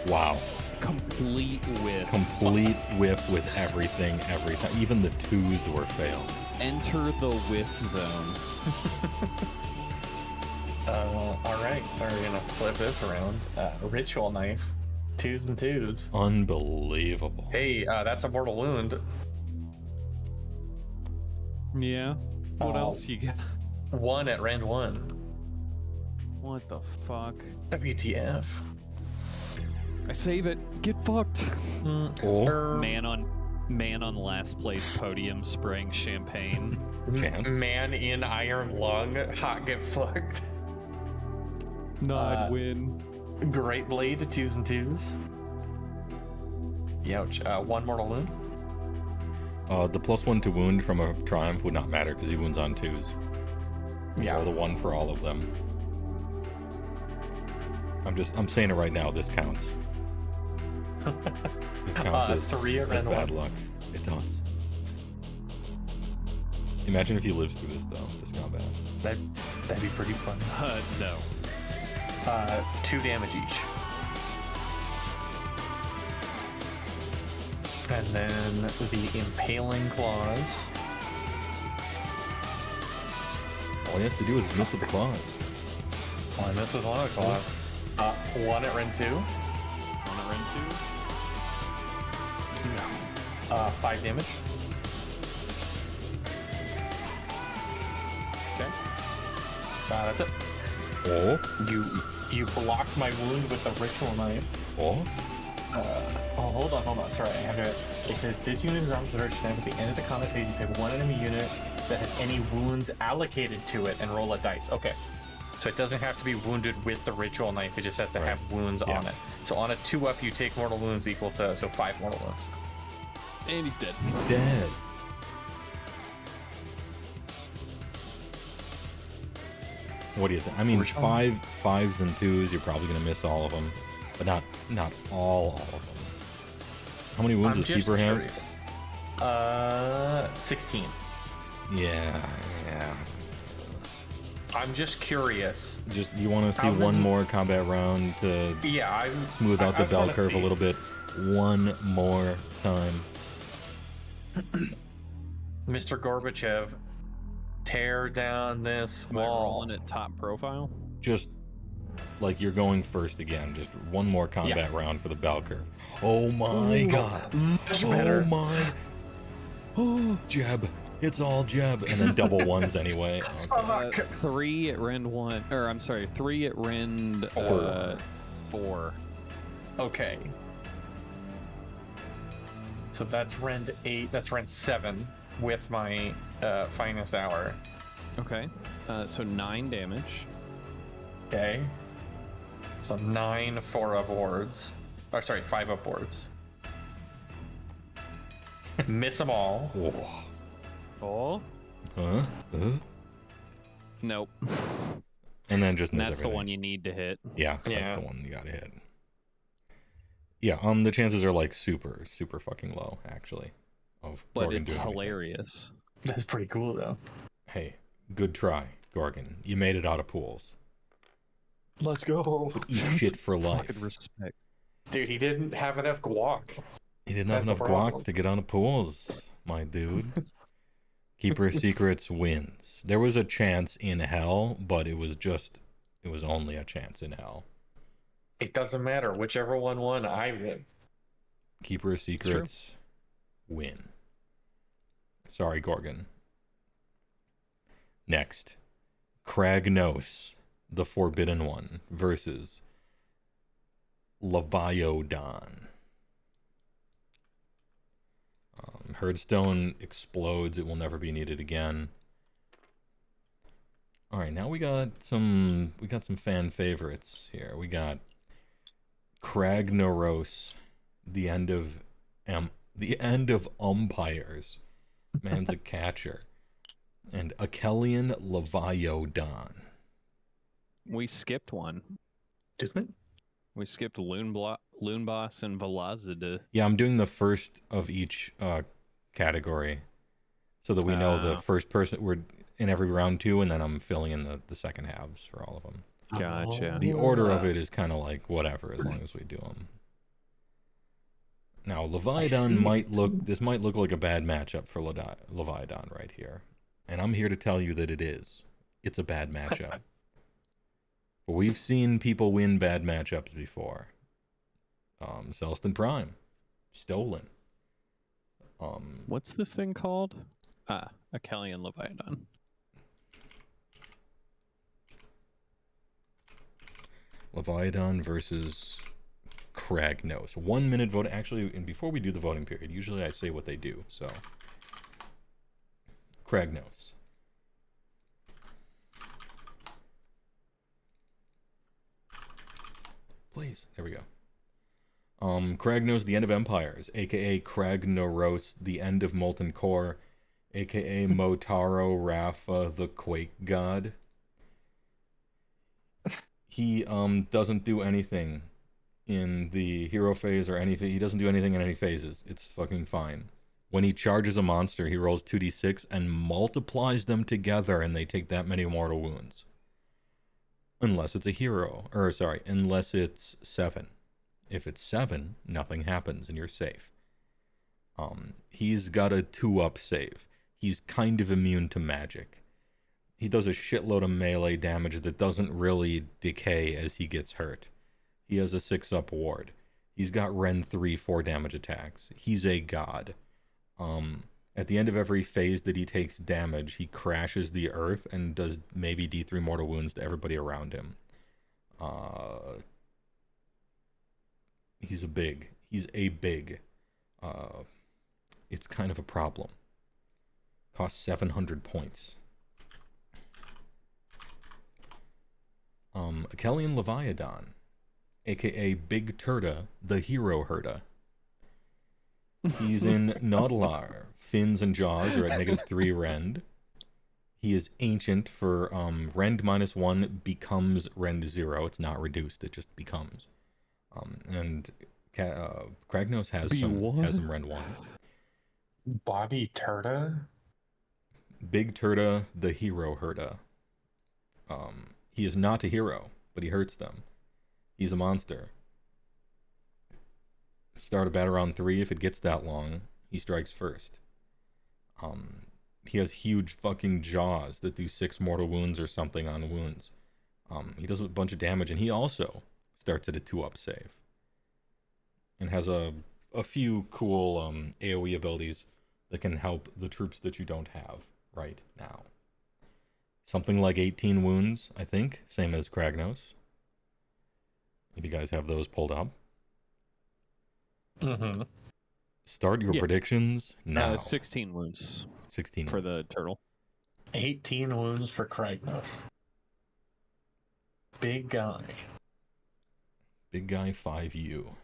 Wow. Complete whiff. Complete whiff with everything every time. Even the 2s were failed. Enter the whiff zone. Alright, so we're gonna flip this around. Ritual knife. 2s and 2s. Unbelievable. Hey, that's a mortal wound. Yeah. What else you got? 1 at Rand 1. What the fuck? WTF. I save it. Get fucked. Oh. Man on last place podium spraying champagne. Chance. Man in iron lung. Hot get fucked. No, I'd win. Great blade, 2s and 2s. Youch. 1 mortal wound. The +1 to wound from a triumph would not matter because he wounds on 2s. Yeah. Roll the 1 for all of them. I'm saying it right now. This counts. This counts as 3 at as Rand bad 1. luck. It does. Imagine if he lives through this though. This combat. That'd be pretty fun. No. 2 damage each. And then the impaling claws. All he has to do is miss with the claws. Oh, I missed with 1 of the claws. 1 at Ren 2. 1 at Ren 2. 5 damage. Okay. That's it. Oh. You blocked my wound with the ritual knife. Oh. Hold on. Sorry, I have to. It says this unit is armed with the at the end of the combat phase. You pick 1 enemy unit that has any wounds allocated to it and roll a dice. Okay. So it doesn't have to be wounded with the ritual knife. It just has to have wounds on it. So on a 2-up, you take mortal wounds equal to 5 mortal wounds. And he's dead. He's dead. What do you think? I mean, 5s and 2s. You're probably gonna miss all of them, but not all of them. How many wounds does Keeper have? 16. Yeah. I'm just curious. Just you want to see one more combat round to smooth out the bell curve a little bit. One more time. Mr. Gorbachev, tear down this wall. Rolling at top profile. Just like you're going first again. Just one more combat round for the bell curve. Oh my god. Much better. Oh my. Oh, Jeb. It's all Jeb. And then double ones anyway. Okay. 3 at Rend 1. Or, I'm sorry, 3 at Rend 4. Okay. So that's Rend 8. That's Rend 7 with my finest hour. Okay. So 9 damage. Okay. So 9 4-up wards. Or sorry, 5-up wards. Miss them all. Oh. Nope. And then just miss that's everything. the one you need to hit. Yeah, that's the one you gotta hit. Yeah, the chances are like super fucking low, actually. But Gorgon it's doing hilarious. That's pretty cool, though. Hey, good try, Gorgon. You made it out of pools. Let's go. But eat shit for life. Fucking respect. Dude, he didn't have enough guac. He didn't have enough guac to get on the pools, my dude. Keeper of Secrets wins. There was a chance in hell, but it was only a chance in hell. It doesn't matter. Whichever one won, I win. Keeper of Secrets win. Sorry, Gorgon. Next, Kragnos, the Forbidden One, versus Leviodon. Herdstone explodes. It will never be needed again. All right, now we got some fan favorites here. We got Kragnoros, the end of umpires. Man's a catcher. And Achelian Leviodon. We skipped one. Did we? We skipped Loonboss and Velocida. Yeah, I'm doing the first of each category so that we know the first person. We're in every round 2, and then I'm filling in the second halves for all of them. Gotcha. The order of it is kind of like whatever, as long as we do them. Now, Leviodon might look like a bad matchup for Leviodon right here. And I'm here to tell you that it is. It's a bad matchup. But we've seen people win bad matchups before. Celestant Prime. Stolen. What's this thing called? Achelian Leviathan. Leviathan versus Kragnos. 1 minute vote. Actually, and before we do the voting period, usually I say what they do. So, Kragnos. Please. There we go. Kragnos, the end of empires, aka Kragnoros, the end of molten core, aka Motaro Rafa, the quake god. He doesn't do anything in the hero phase or anything. He doesn't do anything in any phases. It's fucking fine. When he charges a monster, he rolls 2d6 and multiplies them together, and they take that many mortal wounds. Unless it's a hero, or sorry, unless it's 7. If it's 7, nothing happens and you're safe. He's got a 2-up save. He's kind of immune to magic. He does a shitload of melee damage that doesn't really decay as he gets hurt. He has a 6-up ward. He's got Ren 3 4 damage attacks. He's a god. At the end of every phase that he takes damage, he crashes the earth and does maybe D3 mortal wounds to everybody around him. He's a big. It's kind of a problem. Costs 700 points. Achelian Leviathan, aka Big Turda, the hero herda. He's in Naudalar. Fins and jaws are at -3 rend. He is ancient for rend -1 becomes rend 0. It's not reduced, it just becomes. And Kragnos has some rend 1. Bobby Turda? Big Turda, the hero herda. He is not a hero, but he hurts them. He's a monster. Start a battle round 3. If it gets that long, he strikes first. He has huge fucking jaws that do 6 mortal wounds or something on wounds. He does a bunch of damage, and he also starts at a 2-up save. And has a few cool AoE abilities that can help the troops that you don't have right now. Something like 18 wounds, I think, same as Kragnos. If you guys have those pulled up. Mm-hmm. Start your predictions now. 16 wounds. 16 for the turtle. 18 wounds for Kragnos. Big guy. Big guy 5U.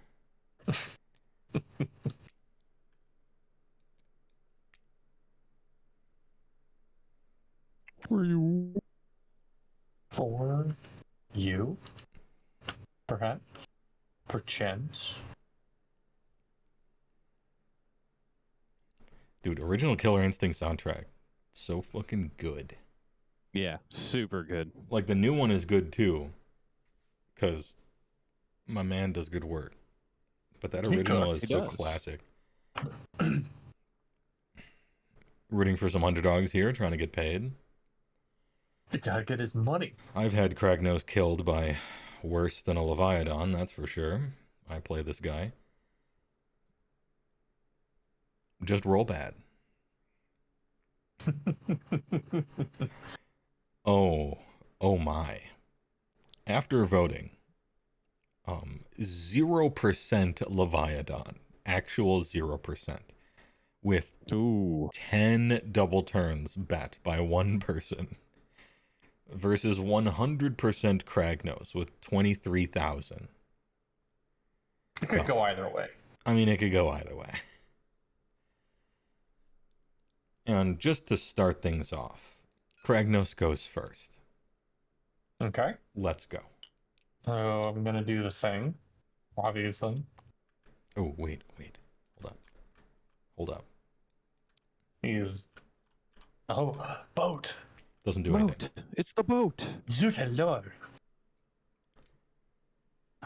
For you. For you? Perhaps? Perchance? Dude, original Killer Instinct soundtrack. So fucking good. Yeah, super good. Like, the new one is good too. Because my man does good work. But that original is so classic. Rooting for some underdogs here, trying to get paid. You gotta get his money. I've had Kragnos killed by worse than a Leviathan, that's for sure. I play this guy. Just roll bad. Oh my. After voting, 0% Leviathan. Actual 0%. With 10 double turns bet by one person. Versus 100% Kragnos with 23,000. It could go either way. I mean, it could go either way. And just to start things off, Kragnos goes first. Okay. Let's go. So I'm gonna do the thing, obviously. Oh, wait. Hold up. He's... Oh, boat. Doesn't do anything. It's the boat. Zut hello.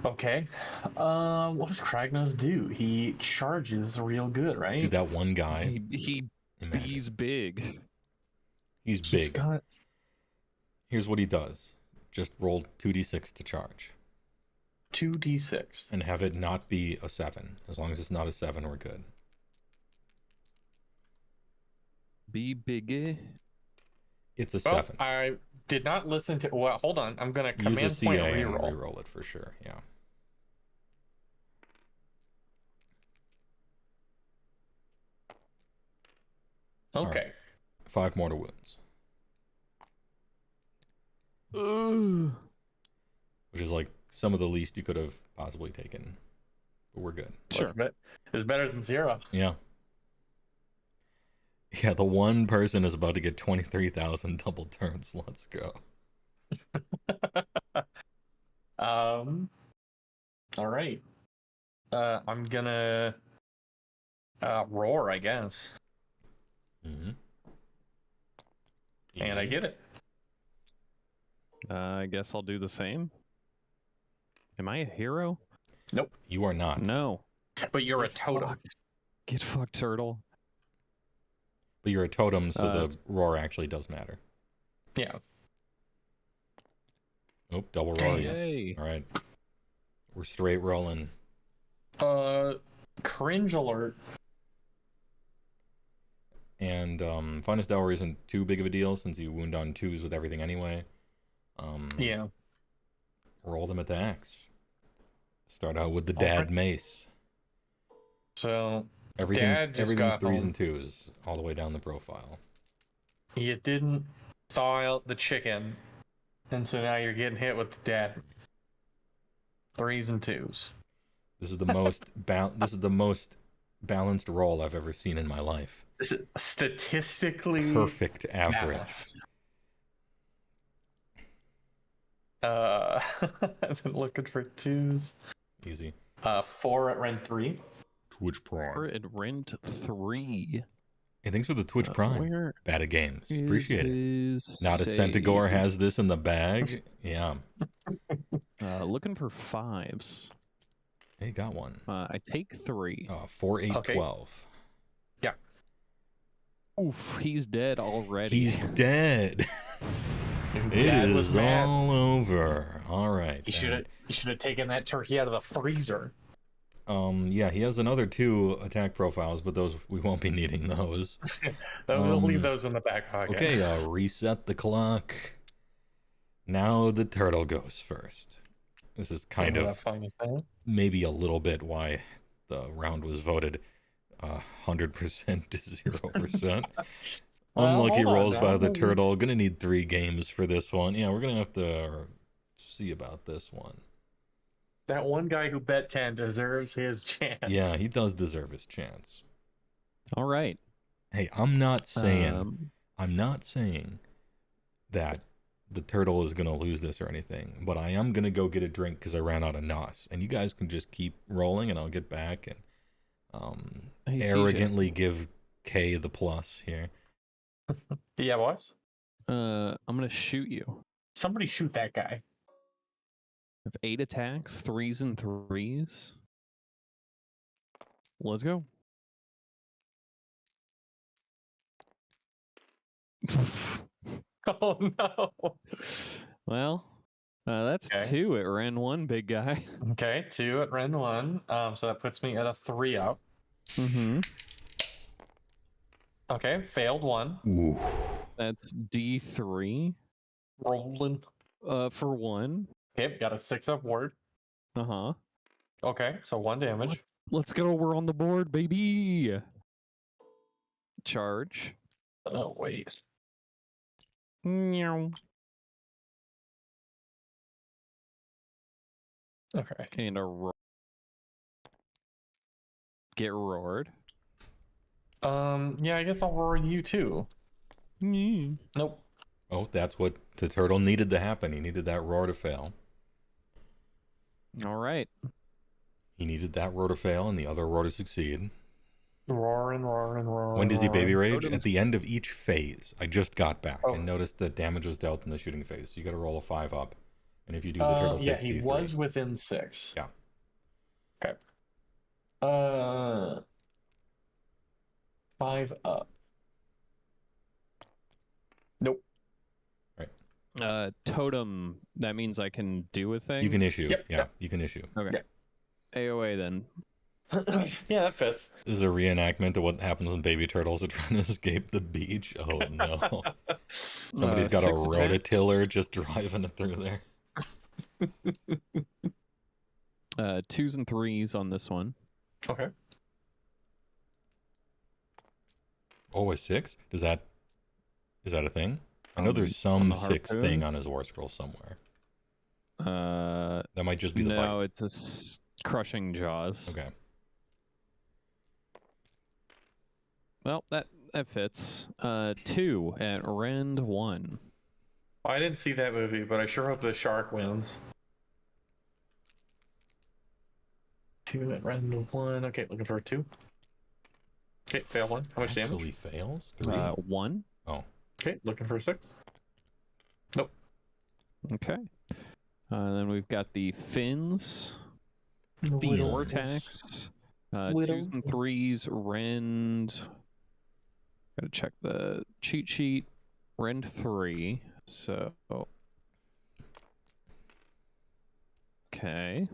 Okay. What does Kragnos do? He charges real good, right? Dude, that one guy. He's big. He's big. Here's what he does. Just roll 2d6 to charge. 2d6. And have it not be a 7. As long as it's not a 7, we're good. Be biggie. It's a Oh, 7. I did not listen to. Well, hold on. I'm gonna Use command a point CA and reroll. reroll it for sure. Yeah. Okay. Right. 5 mortar wounds. Which is like some of the least you could have possibly taken. But we're good. Sure. It's better than 0. Yeah. Yeah, the one person is about to get 23,000 double turns. Let's go. All right. I'm gonna roar, I guess. Mm-hmm. And I get it. I guess I'll do the same. Am I a hero? Nope. You are not. No. But you're a totem. Get fucked, turtle. But you're a totem, so the roar actually does matter. Yeah. Oh, double roar. Yay. All right. We're straight rolling. Cringe alert. And finest hour isn't too big of a deal since you wound on 2s with everything anyway. Yeah. Roll them attacks. Start out with the dad mace. So Everything's Dad just 3s got home. and 2s all the way down the profile. You didn't thaw out the chicken, and so now you're getting hit with the dad. 3s and 2s. This is the most balanced roll I've ever seen in my life. This is statistically Perfect average. balanced. I've been looking for 2s. Easy. 4 at Rend 3. Twitch Prime. 4 at Rent 3. Hey, thanks for the Twitch Prime. Where Bad at games. Appreciate it. is Not a save? Centaur has this in the bag. Yeah. Looking for 5s. Hey, got one. I take 3. 4, 8, Okay. 12. Yeah. Oof, he's dead already. He's dead. It Dad was is mad. all over. All right. You should have taken that turkey out of the freezer. Yeah, he has another 2 attack profiles, but those we won't be needing those. We'll leave those in the back pocket. Okay, reset the clock. Now the turtle goes first. This is kind of maybe a little bit why the round was voted 100% to 0%. Unlucky hold on rolls now. by the turtle. Gonna need 3 games for this one. Yeah, we're gonna have to see about this one. That one guy who bet 10 deserves his chance. Yeah, he does deserve his chance. All right. Hey, I'm not saying that the turtle is gonna lose this or anything, but I am gonna go get a drink because I ran out of nos, and you guys can just keep rolling, and I'll get back and Hey, arrogantly give K the plus here. Yeah, boss. I'm gonna shoot you. Somebody shoot that guy. With 8 attacks, 3s and 3s. Let's go. Oh no. Well, that's 2 at Ren 1, big guy. Okay, 2 at Rend 1. So that puts me at a 3 up. Mm-hmm. Okay, failed 1. Ooh. That's D3. Rolling. For 1. Okay, got a 6 up ward. Uh-huh. Okay, so 1 damage. Let's go. We're on the board, baby. Charge. Oh, wait. Meow. Okay. And a roar. Get roared. Yeah, I guess I'll roar you too. Nope. Oh, that's what the turtle needed to happen. He needed that roar to fail. All right. He needed that roar to fail and the other roar to succeed. Roar and roar and roar. When does he baby rage? Totems. At the end of each phase. I just got back and noticed that damage was dealt in the shooting phase. So you got to roll a 5 up. And if you do, the turtle yeah, takes he D3. was within 6. Yeah. Okay. 5 up. Nope. Right. Totem. That means I can do a thing. You can issue. Yep, yeah, yep. you can issue. Okay. Yep. AoA then. Yeah, that fits. This is a reenactment of what happens when baby turtles are trying to escape the beach. Oh no. Somebody's got a 6 rototiller just driving it through there. 2s and 3s on this one. Okay. Oh, a 6? Is that a thing? I know there's some 6 thing on his war scroll somewhere. That might just be the bite. No, it's a crushing jaws. Okay. Well, that fits. 2 at Rend 1. I didn't see that movie, but I sure hope the shark wins. 2 at Rend 1. Okay, looking for a 2. Okay, fail 1. How much damage? Actually fails? 3? 1. Oh. Okay, looking for a 6. Nope. Okay. Then we've got the fins. Fins. Vortex. 2s and 3s. Rend. Gotta check the cheat sheet. Rend 3. So. Okay.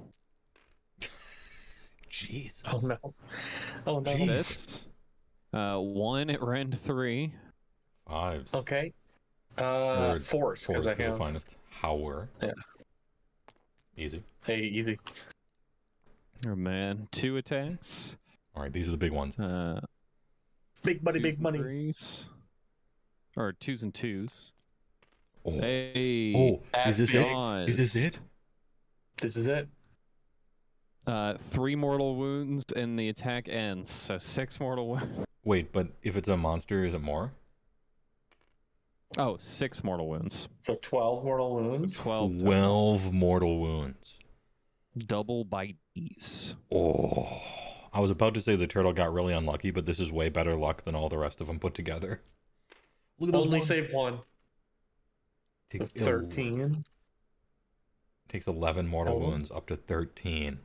Jesus. Oh no. Oh no. Fits. 1 at Rend 3. 5s. Okay. Or 4s, because I the have. finest. HeyWoah. Yeah. Easy. Hey, easy. Oh man. 2 attacks. All right, these are the big ones. Big money, 2s big and money. 3s. Or 2s and 2s. Oh. Hey. Oh, is this it? Jaws. Is this it? This is it. 3 mortal wounds and the attack ends. So 6 mortal wounds. Wait, but if it's a monster, is it more? Oh, 6 mortal wounds. So 12 mortal wounds. So 12. 12 mortal wounds. Double bites. Oh. I was about to say the turtle got really unlucky, but this is way better luck than all the rest of them put together. Look at those Only ones. save 1. So 13. Takes 11 mortal wounds up to 13.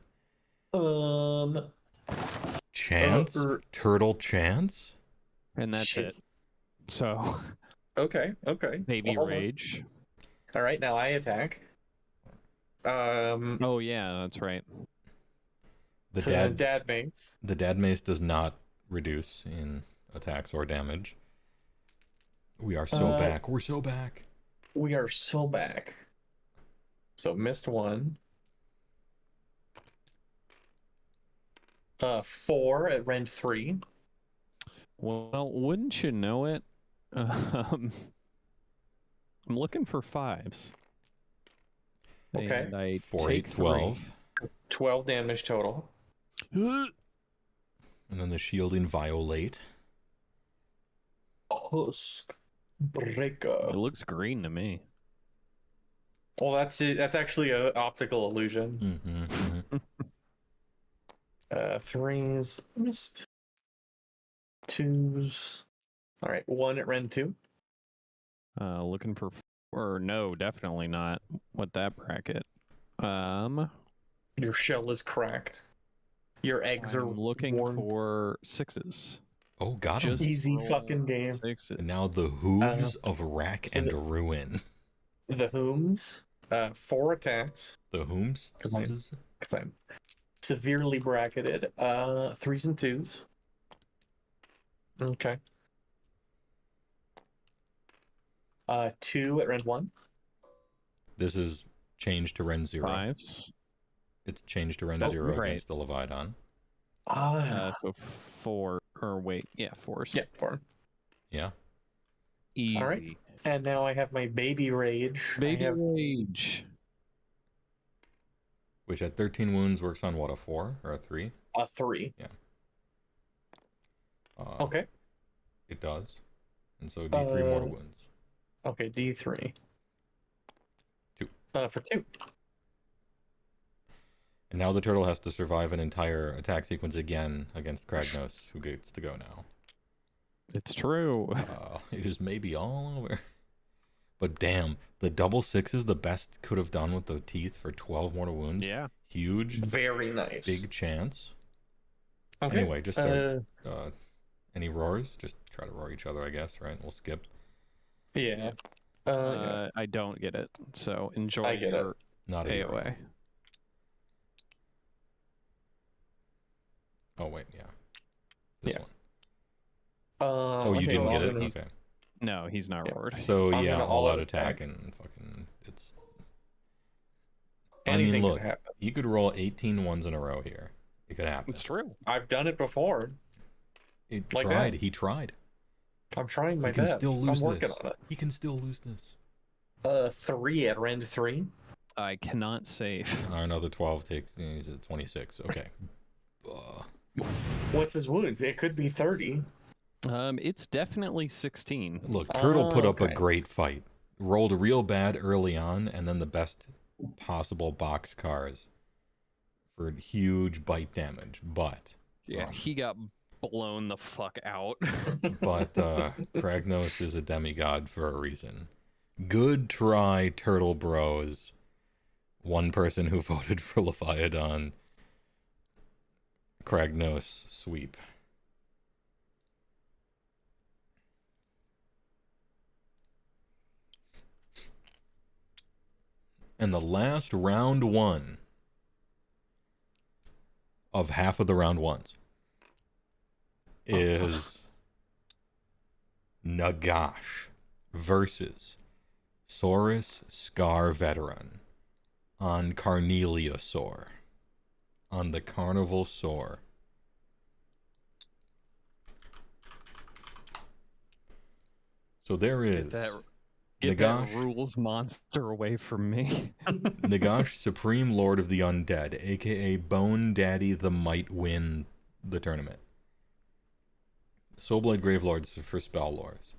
Chance? Turtle chance? And that's it. So. Okay. Baby Well, hold on. rage. All right, now I attack. Oh yeah, that's right. The dad mace. The dad mace does not reduce in attacks or damage. We are so back. We're so back. We are so back. So missed 1. 4 at Rend 3. Well, wouldn't you know it? I'm looking for 5s. Okay. And I 4, take 8, 12. 12 damage total. And then the shielding violate. Husk breaker. It looks green to me. Well, that's it. That's actually an optical illusion. Mm-hmm. 3s missed. 2s. All right, 1 at Rend 2. Looking for, or no, definitely not. What that bracket? Your shell is cracked. Your eggs are looking worn. for 6s. Oh, got him. Easy fucking game. 6s. And now the hooves of rack and ruin. The Hooms. 4 attacks. The Hooms? Because I'm severely bracketed. 3s and 2s. Okay. 2 at Rend 1. This is changed to Rend 0. 5s. It's changed to Rend 0 against the Leviathan. So 4, or wait, yeah, 4s. Yeah, 4. Yeah. Easy. All right. And now I have my baby rage. Baby rage. Which at 13 wounds works on what, a 4 or a 3? A 3. Yeah. Okay. It does. And so D3 mortal wounds. Okay, D3. 2. For 2. And now the turtle has to survive an entire attack sequence again against Kragnos, who gets to go now. It's true. It is maybe all over. But damn, the double 6s the best could have done with the teeth for 12 mortal wounds. Yeah. Huge. Very nice. Big chance. Okay. Anyway, just start. Any roars? Just try to roar each other, I guess, right? We'll skip. Yeah. I don't get it. So enjoy I get your Not a AoA. Oh wait, yeah. This Yeah. one. Oh, you okay, didn't well, get I'm it? gonna- Okay. No, he's not roared. So I'm yeah, gonna all out all-out attack attack. and fucking it's. Anything I mean, could look, happen. you could roll 18 ones in a row here. It could happen. It's true. I've done it before. It Like tried. that. He tried. I'm trying my He can best. still lose I'm working this. on it. He can still lose this. 3 at rend 3. I cannot save. Another 12 takes. He's at 26. Okay. What's his wounds? It could be 30. It's definitely 16. Look, Turtle put up a okay. great fight. Rolled real bad early on, and then the best possible box cars for huge bite damage. But Yeah, he got blown the fuck out. but Kragnos is a demigod for a reason. Good try, Turtle Bros. One person who voted for Leviathan. Kragnos sweep. And the last round one of half of the round ones is Nagash versus Saurus Scar Veteran on Carneliasaur on the Carnival Saur. So there is Get that Nagash, rules monster away from me. Nagash, Supreme Lord of the Undead, aka Bone Daddy the Might win the tournament. Soulblade Gravelords for spell lores.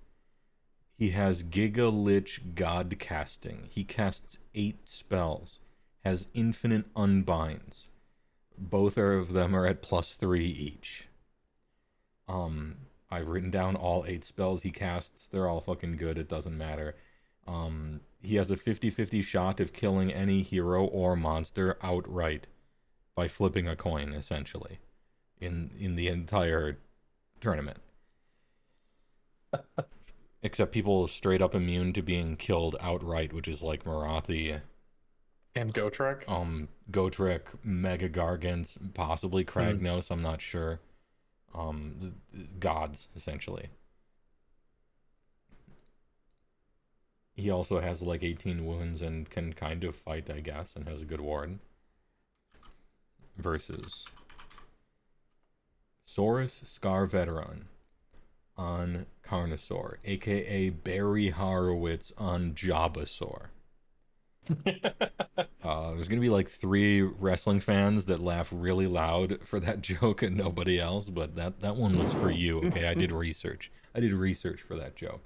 He has Giga Lich God casting. He casts 8 spells. Has infinite unbinds. Both of them are at +3 each. I've written down all 8 spells he casts. They're all fucking good. It doesn't matter. He has a 50-50 shot of killing any hero or monster outright by flipping a coin, essentially, in the entire tournament. Except people straight up immune to being killed outright, which is like Morathi. And Gotrek? Gotrek, Mega Gargants, possibly Kragnos, I'm not sure. Gods, essentially. He also has like 18 wounds and can kind of fight, I guess, and has a good ward. Versus Saurus Scar Veteran on Carnosaur, aka Barry Horowitz on Jabasaur. There's gonna be like 3 wrestling fans that laugh really loud for that joke and nobody else, but that one was for you. Okay, I did research. I did research for that joke.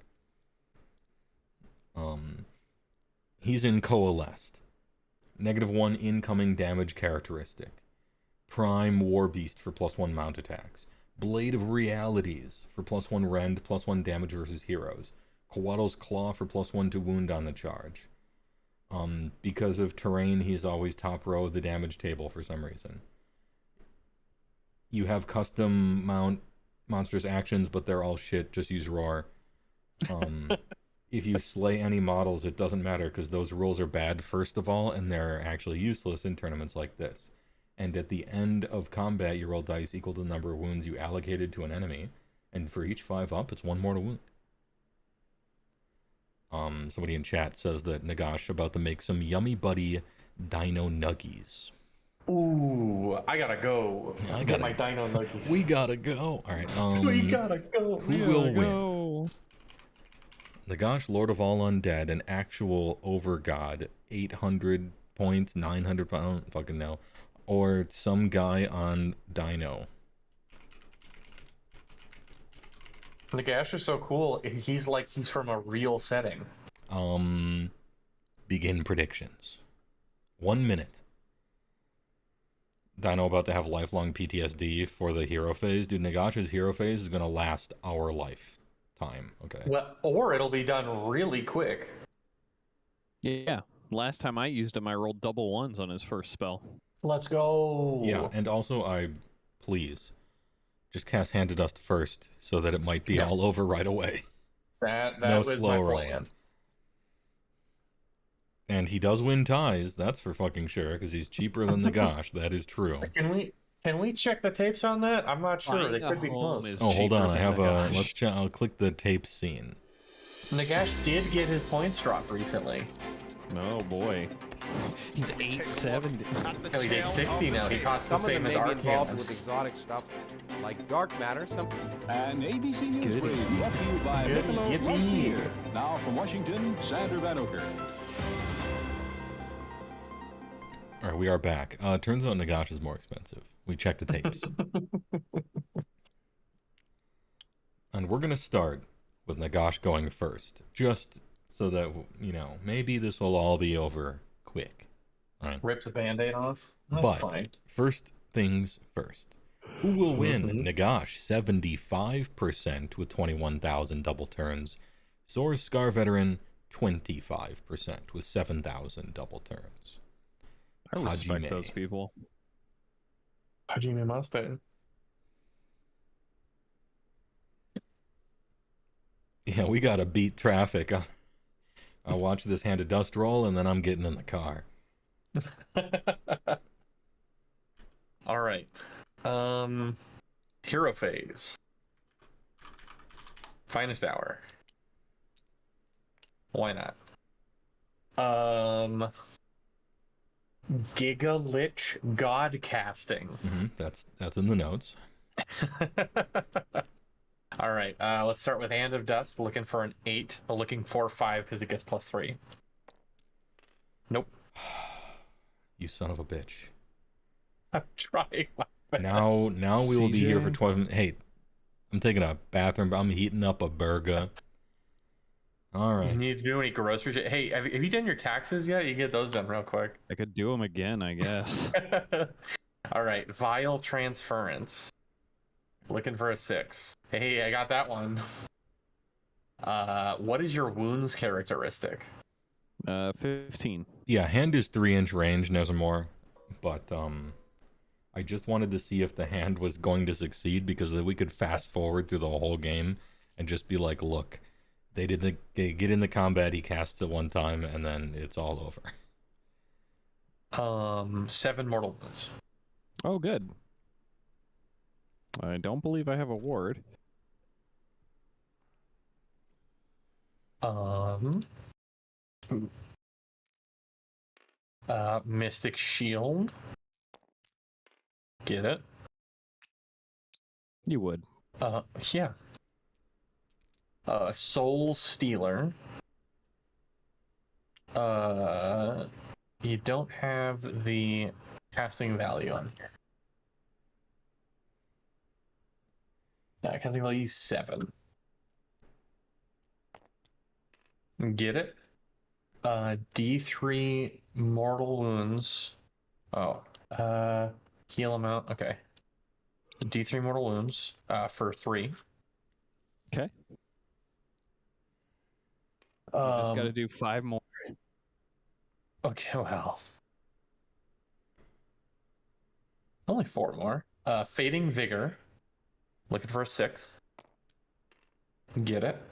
He's in Coalesced. -1 incoming damage characteristic. Prime War Beast for +1 mount attacks. Blade of Realities for +1 rend, +1 damage versus heroes. Coatl's Claw for +1 to wound on the charge. Because of terrain, he's always top row of the damage table for some reason. You have custom mount monsters actions, but they're all shit. Just use Roar. If you slay any models, it doesn't matter because those rules are bad, first of all, and they're actually useless in tournaments like this. And at the end of combat, you roll dice equal to the number of wounds you allocated to an enemy, and for each 5 up, it's 1 more to wound. Somebody in chat says that Nagash about to make some yummy buddy dino nuggies. Ooh, I gotta go. Get my dino nuggies. We gotta go. All right. We gotta go. Who will win? Nagash, Lord of all undead, an actual overgod, 800 points, 900 pounds, fucking no, or some guy on Dino. Nagash is so cool. He's from a real setting. Begin predictions. 1 minute. Dino about to have lifelong PTSD for the hero phase. Dude, Nagash's hero phase is gonna last our lifetime. Okay. Well, or it'll be done really quick. Yeah. Last time I used him, I rolled double 1s on his first spell. Let's go. Yeah, and also please, just cast Hand to Dust first so that it might be all over right away. That no was slow my rolling. plan. And he does win ties, that's for fucking sure, because he's cheaper than Nagash. That is true. Can we check the tapes on that? I'm not sure. They Buying a could be home close. is Oh, hold on. cheaper I than have a. Nagash. Let's check. I'll click the tape scene. Nagash did get his points dropped recently. Oh boy. He's 870. Oh, he did 60 now. He costs the same as our involved with exotic stuff like dark matter. And ABC News Brief brought to you by Michelob Light Beer. Now from Washington, Sandra Van Oker. All right, we are back. Turns out Nagash is more expensive. We checked the tapes. And we're going to start with Nagash going first. Just so that, you know, maybe this will all be over quick. All right. Rip the Band-Aid off? That's but fine. First things first. Who will win? Nagash, 75% with 21,000 double turns. Source Scar Veteran, 25% with 7,000 double turns. I respect Hajime. those people. Hajime Mustang. Yeah, we gotta beat traffic. I'll watch this Hand of Dust roll, and then I'm getting in the car. All right. Hero phase. Finest hour. Why not? Gigalich God casting. That's in the notes. All right. Let's start with Hand of Dust. Looking for an 8. Looking for 5 because it gets +3. Nope. You son of a bitch. I'm trying my best. Now we will be here for CJ? 12 minutes. Hey, I'm taking a bathroom. I'm heating up a burger. All right. You need to do any groceries? Hey, have you done your taxes yet? You can get those done real quick. I could do them again, I guess. All right. Vial transference. Looking for a 6. Hey, I got that one. What is your wounds characteristic? 15. Yeah, hand is 3-inch range, Nezamor. But I just wanted to see if the hand was going to succeed, because then we could fast forward through the whole game and just be like, look, they get in the combat, he casts it one time, and then it's all over. 7 mortal wounds. Oh, good. I don't believe I have a ward. Mystic Shield. Get it? You would. Yeah. Soul Stealer. You don't have the casting value on here. Yeah, casting value 7. Get it? D3 mortal wounds. Oh, heal amount. Okay. D3 mortal wounds for 3. Okay. You just got to do 5 more. Okay, well. Only 4 more. Fading Vigor. Looking for a 6. Get it.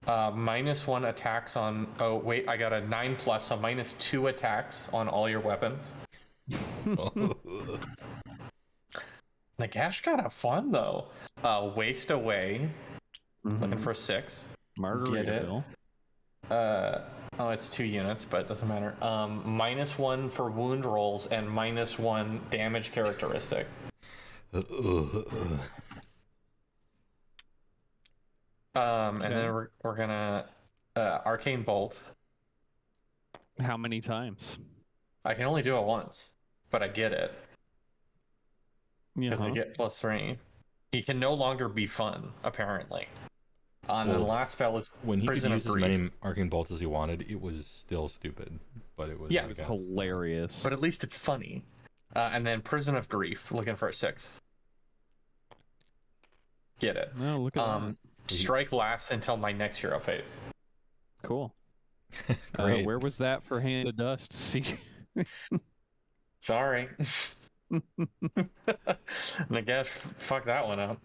-1 attacks on... Oh, wait, I got a 9+, so -2 attacks on all your weapons. Nagash got a fun, though. Waste Away. Looking for a 6. Margaritaville. Oh, it's 2 units, but it doesn't matter. -1 for wound rolls and -1 damage characteristic. And then we're gonna Arcane Bolt. How many times? I can only do it once, but I get it. Because I get +3. He can no longer be fun, apparently. And then the last spell is when he could Prison of use as Grief. many arcane bolts as he wanted, it was still stupid, but it was Yeah, I it was guess. Hilarious. But at least it's funny. And then Prison of Grief, looking for a 6. Get it. No, look at that. Strike lasts until my next hero phase. Cool. Great. Where was that for Hand of Dust? CJ? Sorry. Nagash fuck that one up.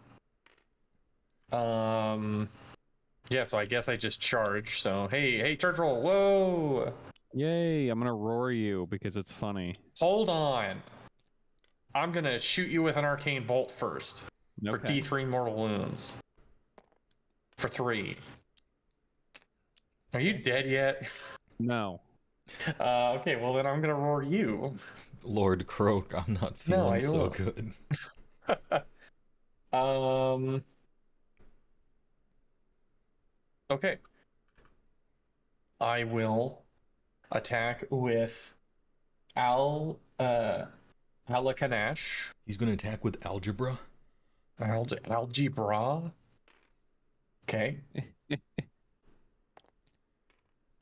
Yeah, so I guess I just charge. So hey, charge roll. Whoa! Yay! I'm gonna roar you because it's funny. Hold on. I'm gonna shoot you with an arcane bolt first for D3 mortal wounds. For 3. Are you dead yet? No. Okay, well then I'm gonna roar you. Lord Croak, I'm not feeling so good. Okay. I will attack with Alakanash. He's gonna attack with algebra? Algebra? Okay.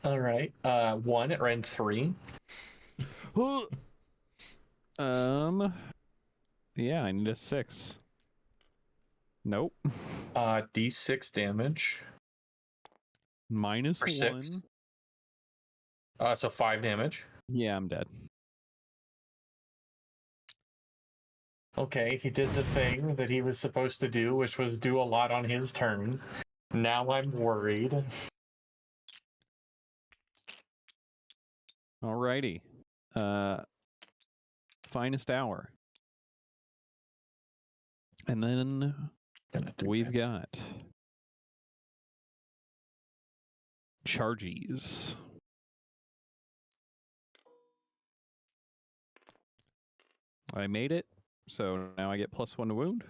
Alright. 1 at range 3. Yeah, I need a 6. Nope. D6 damage. Minus For 1. 6. So 5 damage. Yeah, I'm dead. Okay, he did the thing that he was supposed to do, which was do a lot on his turn. Now I'm worried. Alrighty. Finest hour. And then we've got charges. I made it, so now I get +1 to wound,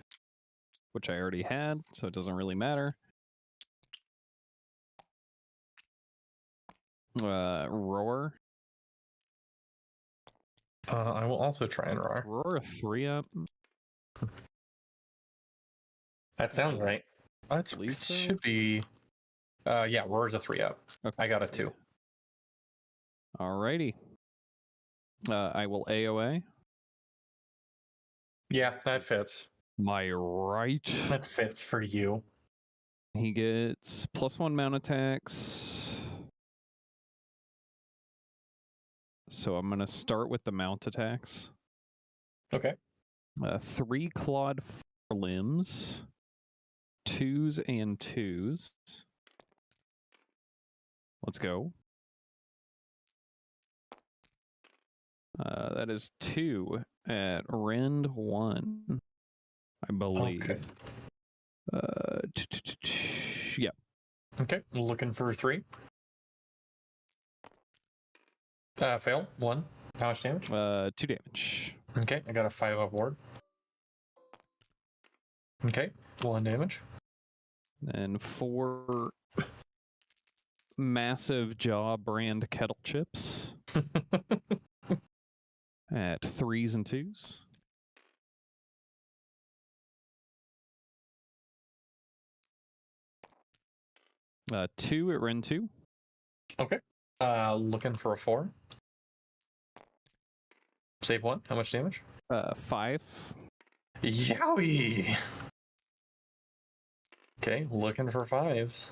which I already had, so it doesn't really matter. Roar. I will also try and roar. Roar a 3-up. That sounds right. It should be. Yeah, roar's a 3-up. Okay. I got a 2. Alrighty. I will AoA. Yeah, that fits. My right. That fits for you. He gets +1 mount attacks. So I'm going to start with the mount attacks. Okay. 3 clawed limbs. 2s and 2s. Let's go. That is 2 at rend 1, I believe. Okay. Yeah. Okay, looking for 3. Fail. 1. How much damage? 2 damage. Okay, I got a 5-up ward. Okay, 1 damage. And 4 massive jaw brand kettle chips. At 3s and 2s. Uh, 2 at rend 2. Okay. Looking for a 4. Save 1. How much damage? 5. Yowie! Okay, looking for 5s.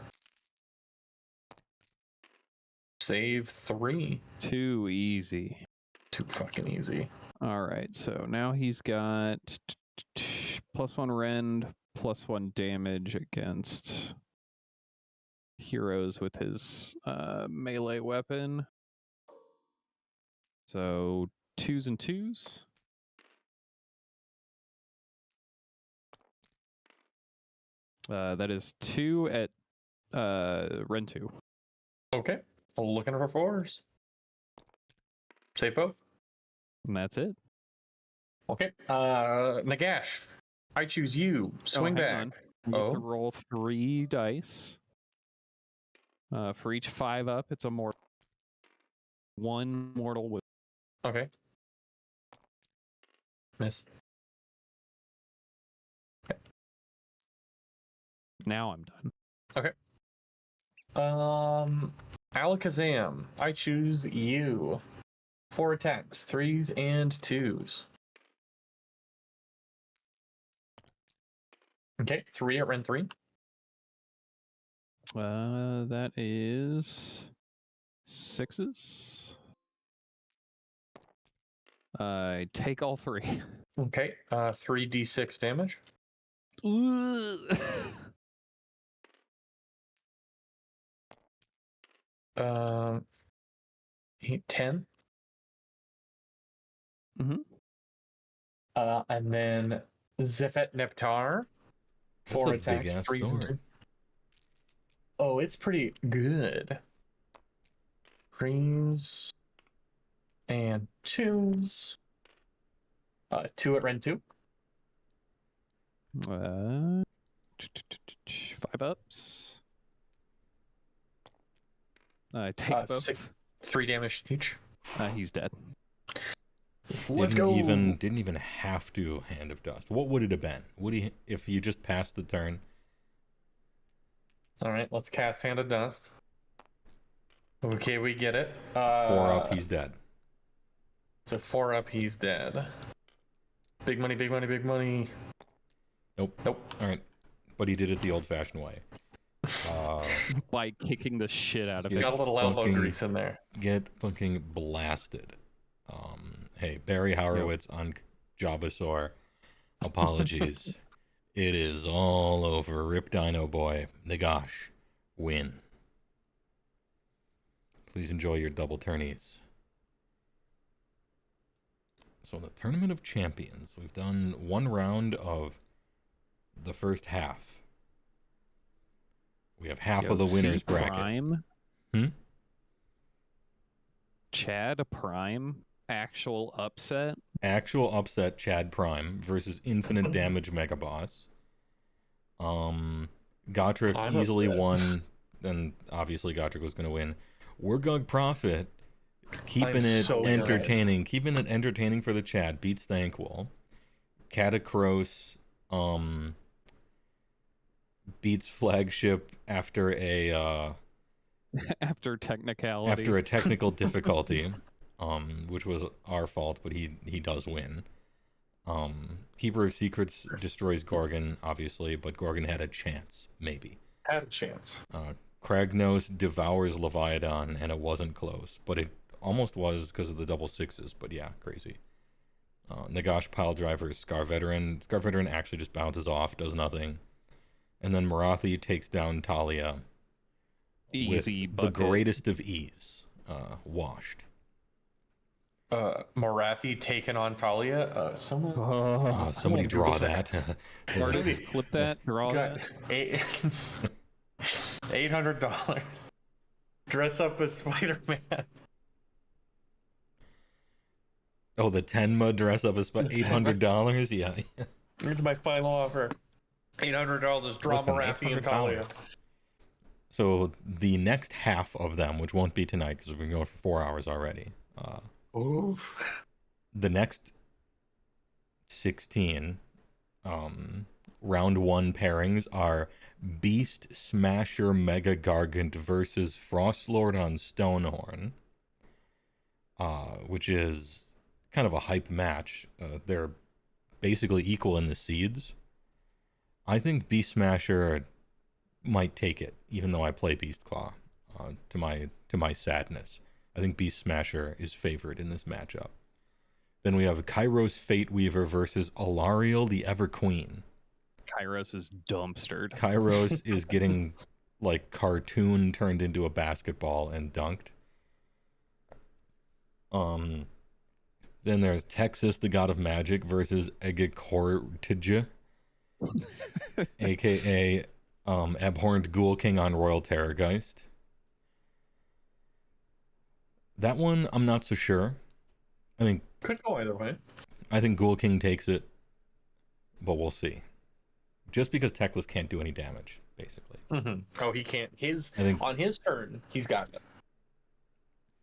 Save 3. Too easy. Too fucking easy. Alright, so now he's got +1 rend, +1 damage against heroes with his melee weapon. So 2s and 2s. That is 2 at rend 2. Okay, looking for 4s. Save both. And that's it. Okay, Nagash, I choose you. Swing back. You have to roll 3 dice. For each 5-up, it's a mortal. 1 mortal wound. Okay. Miss. Okay. Now I'm done. Okay. Alakazam, I choose you. 4 attacks, 3s and 2s. Okay, 3 at rend 3. That is 6s. I take all 3. Okay, 3d6 damage. 10. And then Zephet Neptar. 4 That's a attacks, big-ass 3s and sword. 2. Oh, it's pretty good. 3s and 2s. 2 at Ren 2. 5 ups. I take both. 3 damage each. He's dead. Let's go. Didn't even have to Hand of Dust. What would it have been? Would he, if you just passed the turn? All right, let's cast Hand of Dust. Okay, we get it. 4 up, he's dead. So 4 up, he's dead. Big money, big money, big money. Nope. Nope. All right, but he did it the old-fashioned way. By kicking the shit out of it. Got a little elbow grease in there. Get fucking blasted. Hey, Barry Horowitz on Jabbasaur. Apologies. It is all over. Rip Dino Boy. Nagash. Win. Please enjoy your double turnies. So the Tournament of Champions. We've done 1 round of the first half. We have half of the winners bracket. Prime? Chad Prime? Actual upset? Actual upset Chad Prime versus Infinite Damage Mega Boss. Gotrek easily won, and obviously Gotrek was going to win. Wargug Prophet keeping it entertaining. Keeping it entertaining for the Chad. Beats Thanquil. Katakros beats Flagship after a after technicality. After a technical difficulty, which was our fault, but he does win. Keeper of Secrets destroys Gorgon, obviously, but Gorgon had a chance, maybe. Had a chance. Kragnos devours Leviathan, and it wasn't close, but it almost was because of the double 6s, but yeah, crazy. Nagash pile drivers Scar Veteran. Scar Veteran actually just bounces off, does nothing. And then Morathi takes down Thalia. Easy with bucket. the greatest of ease. Washed. Morathi taken on Thalia. Somebody draw that. Artist, clip that, draw that. $800. Dress up as Spider-Man. Oh, the Tenma dress up as $800? Yeah. Here's my final offer. $800. Draw Morathi and Thalia. So the next half of them, which won't be tonight because we've been going for 4 hours already. The next 16 round 1 pairings are Beast Smasher Mega Gargant versus Frostlord on Stonehorn, which is kind of a hype match. They're basically equal in the seeds. I think Beast Smasher might take it, even though I play Beast Claw, to my sadness. I think Beast Smasher is favored in this matchup. Then we have Kairos Fate Weaver versus Alariel the Ever Queen. Kairos is dumpstered. Kairos is getting like cartoon turned into a basketball and dunked. Then there's Texas the God of Magic versus Egikortija, aka Abhorrent Ghoul King on Royal Terrorgeist. That one, I'm not so sure. I think could go either way. I think Ghoul King takes it, but we'll see. Just because Teclis can't do any damage, basically. Oh, he can't. On his turn, he's got it.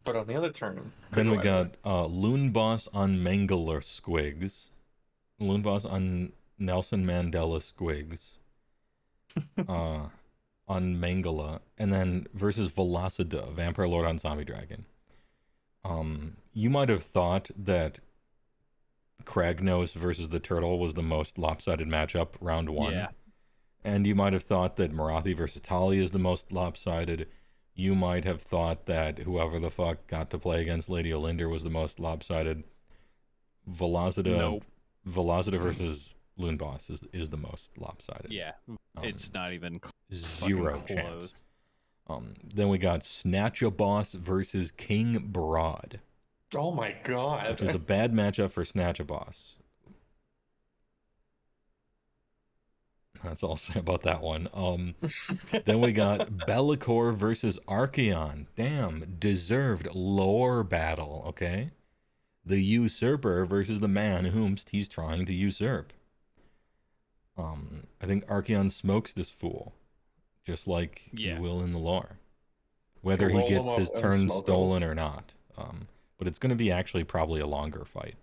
But on the other turn, then we got Loon Boss on Mangler Squigs, Loon Boss on Nelson Mandela Squigs, on Mangala, and then versus Velocida, Vampire Lord on Zombie Dragon. You might have thought that Kragnos versus the Turtle was the most lopsided matchup, round 1. Yeah. And you might have thought that Morathi versus Thalia is the most lopsided. You might have thought that whoever the fuck got to play against Lady Olinder was the most lopsided. Velocida versus Loon Boss is the most lopsided. Yeah, it's not even zero chance. Then we got Snatch-a-Boss versus King Broad. Oh my god. Which is a bad matchup for Snatch-a-Boss. That's all I'll say about that one. Then we got Bellicor versus Archaon. Damn, deserved lore battle, okay? The usurper versus the man whomst he's trying to usurp. I think Archaon smokes this fool, just like he will in the lore. Whether he gets his turn stolen or not. But it's going to be actually probably a longer fight.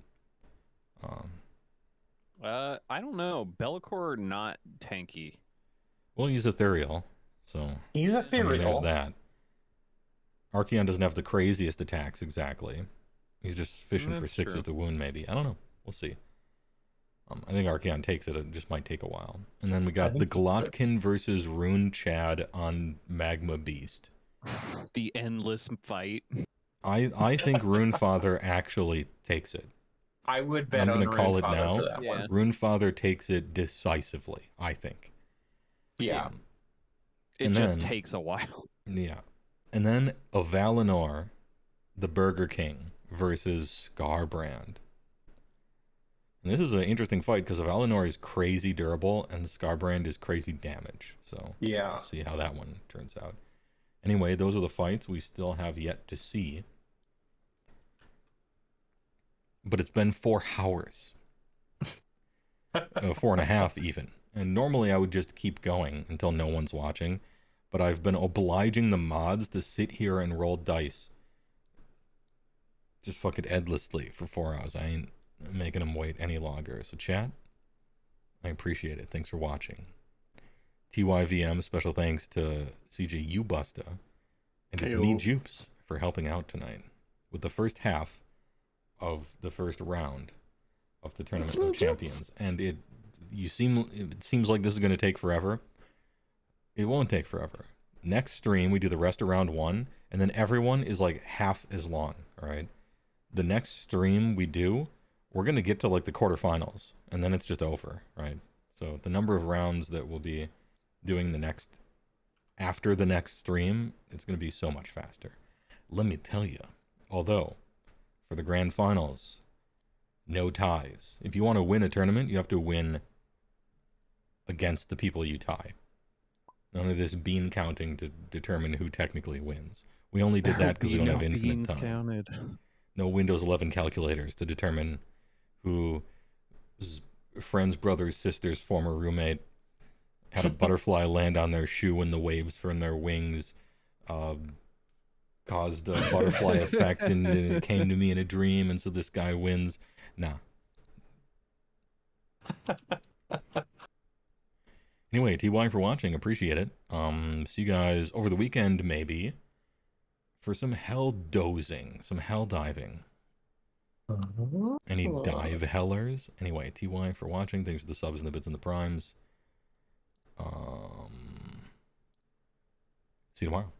I don't know. Bellicor not tanky. Well, he's ethereal, so he's ethereal. I mean, there's that. Archaon doesn't have the craziest attacks exactly. He's just fishing for sixes to wound, maybe. I don't know. We'll see. I think Archaon takes it. It just might take a while. And then we got the Glotkin versus Rune Chad on Magma Beast. The endless fight. I think Runefather actually takes it. I would bet I'm on going to call it now. for that one. Runefather takes it decisively, I think. Yeah. It just takes a while. Yeah. And then Valinor, the Burger King, versus Scarbrand. And this is an interesting fight because Valinor is crazy durable and Scarbrand is crazy damage. So yeah, we'll see how that one turns out. Anyway, those are the fights we still have yet to see. But it's been 4 hours. 4.5 even. And normally I would just keep going until no one's watching. But I've been obliging the mods to sit here and roll dice. Just fucking endlessly for 4 hours. I ain't making them wait any longer. So chat, I appreciate it. Thanks for watching. TYVM, special thanks to CJ Ubusta and it's me, Jupes, for helping out tonight with the first half of the first round of the Tournament of Champions. And it seems like this is going to take forever. It won't take forever. Next stream, we do the rest of round 1, and then everyone is like half as long, all right? The next stream we do, we're going to get to like the quarterfinals, and then it's just over, right? So the number of rounds that we'll be doing after the next stream, it's going to be so much faster. Let me tell you, although for the grand finals, no ties. If you want to win a tournament, you have to win against the people you tie. None of this bean counting to determine who technically wins. We only did that because we don't have infinite time. Counted. No Windows 11 calculators to determine who friend's brother's sister's former roommate had a butterfly land on their shoe and the waves from their wings caused a butterfly effect and it came to me in a dream and so this guy wins. Nah. Anyway, TY for watching. Appreciate it. See you guys over the weekend maybe for some hell dozing, some hell diving. Any dive hellers? Anyway, TY for watching. Thanks for the subs and the bits and the primes. See you tomorrow.